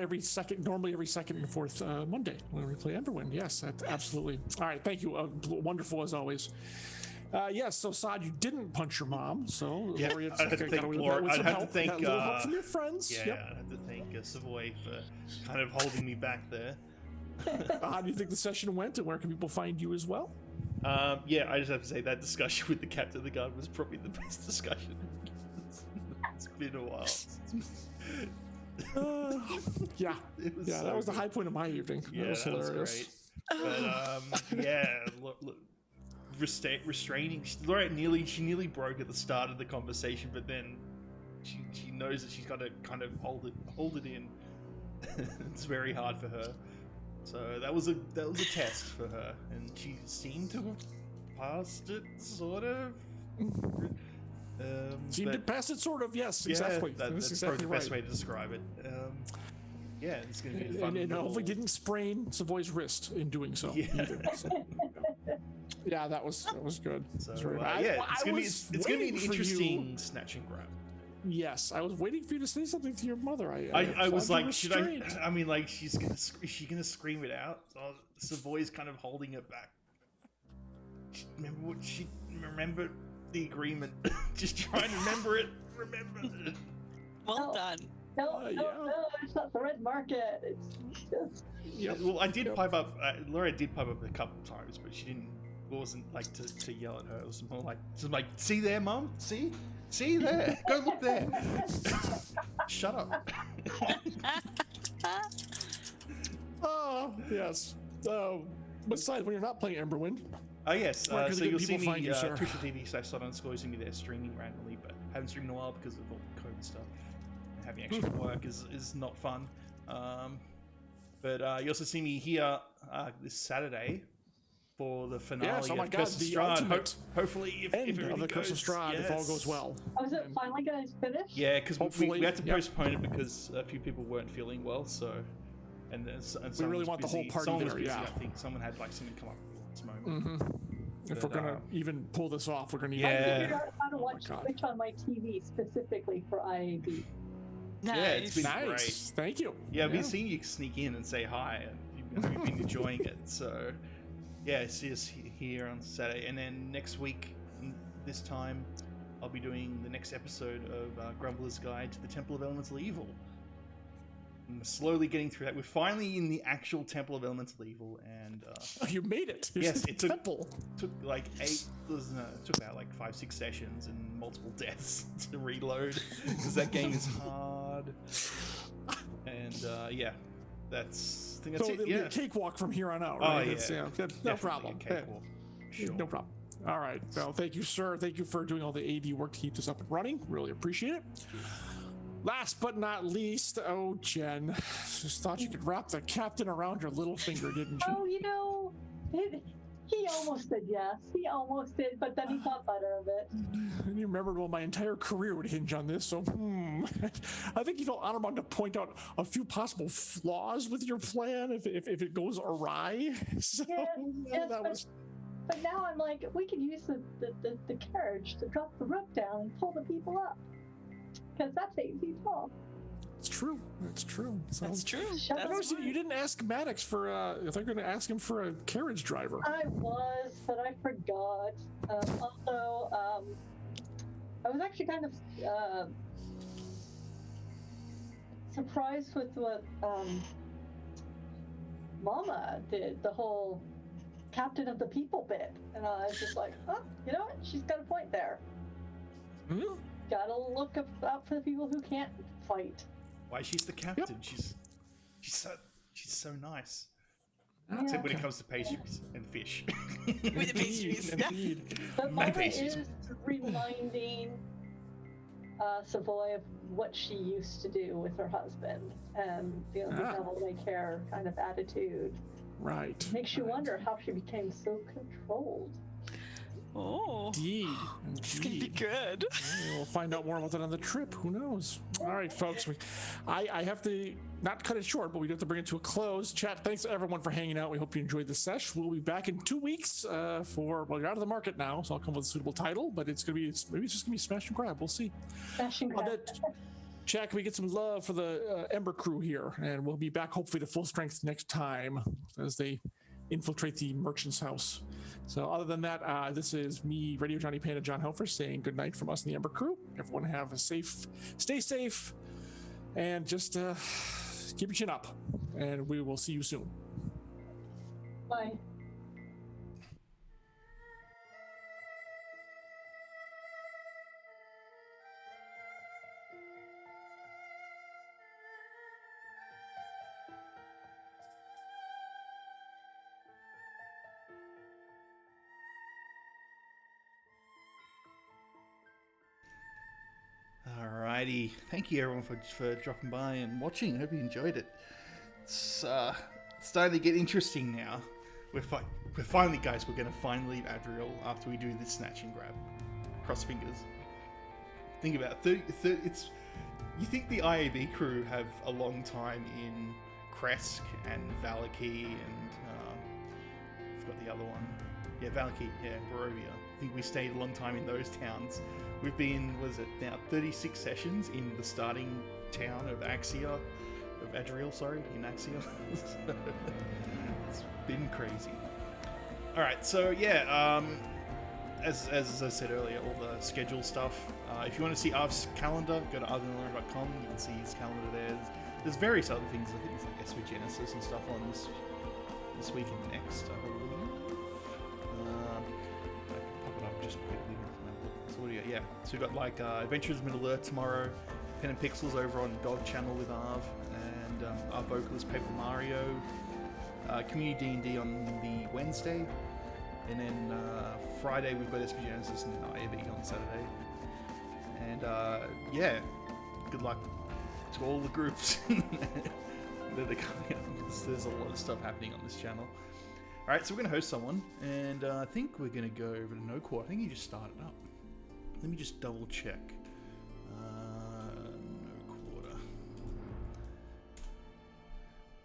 normally every second and fourth Monday when we play Emberwind. Yes, absolutely. All right, thank you. Wonderful as always. Yes, so Saad, you didn't punch your mom, so yeah, I'd have to thank Laura. I'd have to thank help from your friends. Yeah, yep. I'd have to thank Savoy for kind of holding me back there. How do you think the session went, and where can people find you as well? Yeah, I just have to say that discussion with the captain of the guard was probably the best discussion. It's been a while. That was the high point of my evening. Yeah, that was hilarious. Great. But restraining. Laura nearly broke at the start of the conversation, but then she knows that she's got to kind of hold it in. It's very hard for her. So that was a test for her, and she seemed to have passed it, sort of. Seemed to pass it, sort of. Yes, yeah, exactly. That's exactly probably the best right. way to describe it. Yeah, it's going to be a fun. And little- hopefully didn't sprain Savoy's wrist in doing so. Yeah. Either. So, yeah, that was good. So That's right. yeah, it's going to be an waiting for interesting snatch and grab. Yes, I was waiting for you to say something to your mother. I was thought you like, were should straight. I mean, like, is she gonna scream it out? Oh, Savoy's kind of holding it back. Remember the agreement. Just trying to remember it. Well Oh. done. No, yeah. no, it's not the red market. It's just Yep. Well, I did Yep. pipe up. Laura did pipe up a couple of times, but she didn't. It wasn't like to yell at her. It was more like, see there, Mum. See there. Go look there. Shut up. Oh, yes. Besides, when you're not playing Emberwind, Oh yes, Where can so the good you'll see people me find you, sir? twitch.tv/SoftUnscore is going to be there streaming randomly, but haven't streamed in a while because of all the COVID stuff. Having extra work is not fun. But you also see me here this Saturday for the finale Yes, oh my of God, Curse of the Strahd. ultimate Hopefully, if end everything of the Curse of goes, Strahd, if all yes. goes well. oh, is it finally gonna finish? Yeah, because Hopefully, we had to yep. postpone it because a few people weren't feeling well, so... And We really want the whole party someone was there, busy, yeah. I think someone had like something come up at this moment. If But, we're gonna even pull this off, we're gonna need. I Yeah. figured out how to watch God. Twitch on my TV specifically for IAB. Nice. Yeah, it's been Nice. great. Thank you. Yeah, I've been seeing you sneak in and say hi, and you've been enjoying it. So, yeah, see us here on Saturday, and then next week, this time, I'll be doing the next episode of Grumbler's Guide to the Temple of Elemental Evil. I'm slowly getting through that. We're finally in the actual Temple of Elemental Evil, and Oh, you made it. You're Yes, in the it took- temple. took like it took about like 5-6 sessions and multiple deaths to reload because that game is hard. And yeah, I think that's So it. it'll be Yeah. a cakewalk from here on out, Oh, right? yeah. That's, no Definitely problem. a cakewalk. Sure. No problem. All right. Well, thank you, sir. Thank you for doing all the AD work to keep this up and running. Really appreciate it. Last but not least, oh, Jen, just thought you could wrap the captain around your little finger, didn't you? Oh, you know, he almost said yes. He almost did, but then he thought better of it. And you remembered, well, my entire career would hinge on this, so I think you felt honorable to point out a few possible flaws with your plan if it goes awry. So Yes, that was. But now I'm like, we could use the carriage to drop the rope down and pull the people up. Because that's 8 feet tall. It's true. It's true. So, That's true. Shut I up. noticed you didn't ask Maddox for if they're going to ask him for a carriage driver. I was, but I forgot. Also, I was actually kind of surprised with what Mama did, the whole captain of the people bit. And I was just like, oh, you know what? She's got a point there. Hmm? Gotta look out for the people who can't fight. Why she's the captain? She's so nice. Except when it comes to pastries and fish. With the pastries. Yeah. Indeed. But My Mama pastries. is reminding Savoy of what she used to do with her husband, and the devil may care kind of attitude. Right. Makes you right. wonder how she became so controlled. Oh, Indeed. it's gonna be Indeed. good. We'll find out more about that on the trip. Who knows? All right, folks. I have to not cut it short, but we do have to bring it to a close. Chat, thanks to everyone for hanging out. We hope you enjoyed the sesh. We'll be back in 2 weeks well, you're out of the market now, so I'll come with a suitable title, but maybe it's just going to be smash and grab. We'll see. Smashing On grab. that, chat, can we get some love for the Ember crew here? And we'll be back hopefully to full strength next time as they infiltrate the merchant's house. So other than that, this is me, Radio Johnny Panda, John Helfers, saying good night from us and the Ember crew. Everyone stay safe, and just keep your chin up, and we will see you soon. Bye. Alrighty, thank you everyone for dropping by and watching. I hope you enjoyed it. It's starting to get interesting now. We're finally, guys, we're going to finally leave Adriel after we do this snatch and grab. Cross fingers. Think about it. You think the IAB crew have a long time in Kresk and Valaki and I forgot the other one. Yeah, Valaki, yeah, and Barovia. I think we stayed a long time in those towns. We've been, was it now 36 sessions in the starting town of Axia, of Adriel, sorry, in Axia. It's been crazy. All right, so yeah, as I said earlier, all the schedule stuff. If you want to see Arv's calendar, go to arvandlearner.com. You can see his calendar there. There's various other things. I think there's like Genesis and stuff on this week and next, I believe. I can pop it up just quickly. So what do you got? Yeah. So we've got like Adventures of Middle Earth tomorrow, Pen and Pixels over on Dog Channel with Arv, and our vocalist Paper Mario. Community D&D on the Wednesday, and then Friday we've got SP Genesis and IAB on Saturday. And yeah, good luck to all the groups that are coming up. There's a lot of stuff happening on this channel. Alright, so we're going to host someone, and I think we're going to go over to No Quarter. I think he just started up. Let me just double check. No Quarter.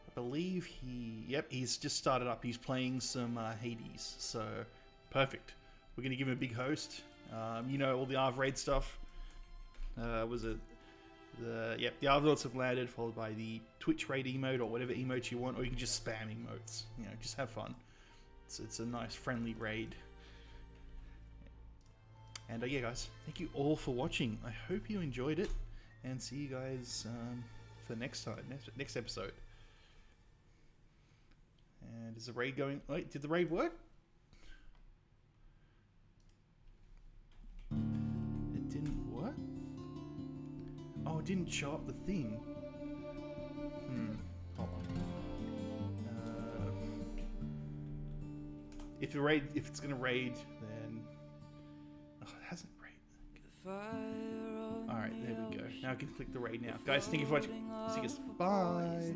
I believe he's just started up. He's playing some Hades, so perfect. We're going to give him a big host. You know, all the Arv raid stuff. The Arvlords have landed, followed by the Twitch raid emote or whatever emote you want, or you can just spam emotes. You know, just have fun. It's a nice, friendly raid. And yeah, guys, thank you all for watching. I hope you enjoyed it, and see you guys for next time, next episode. And is the raid going? Wait, did the raid work? It didn't what? Oh, it didn't show up the thing. Hold on. If it's gonna raid, then it hasn't raided. All right, there we go. Now I can click the raid now, guys. Thank you for watching. See you guys. Bye.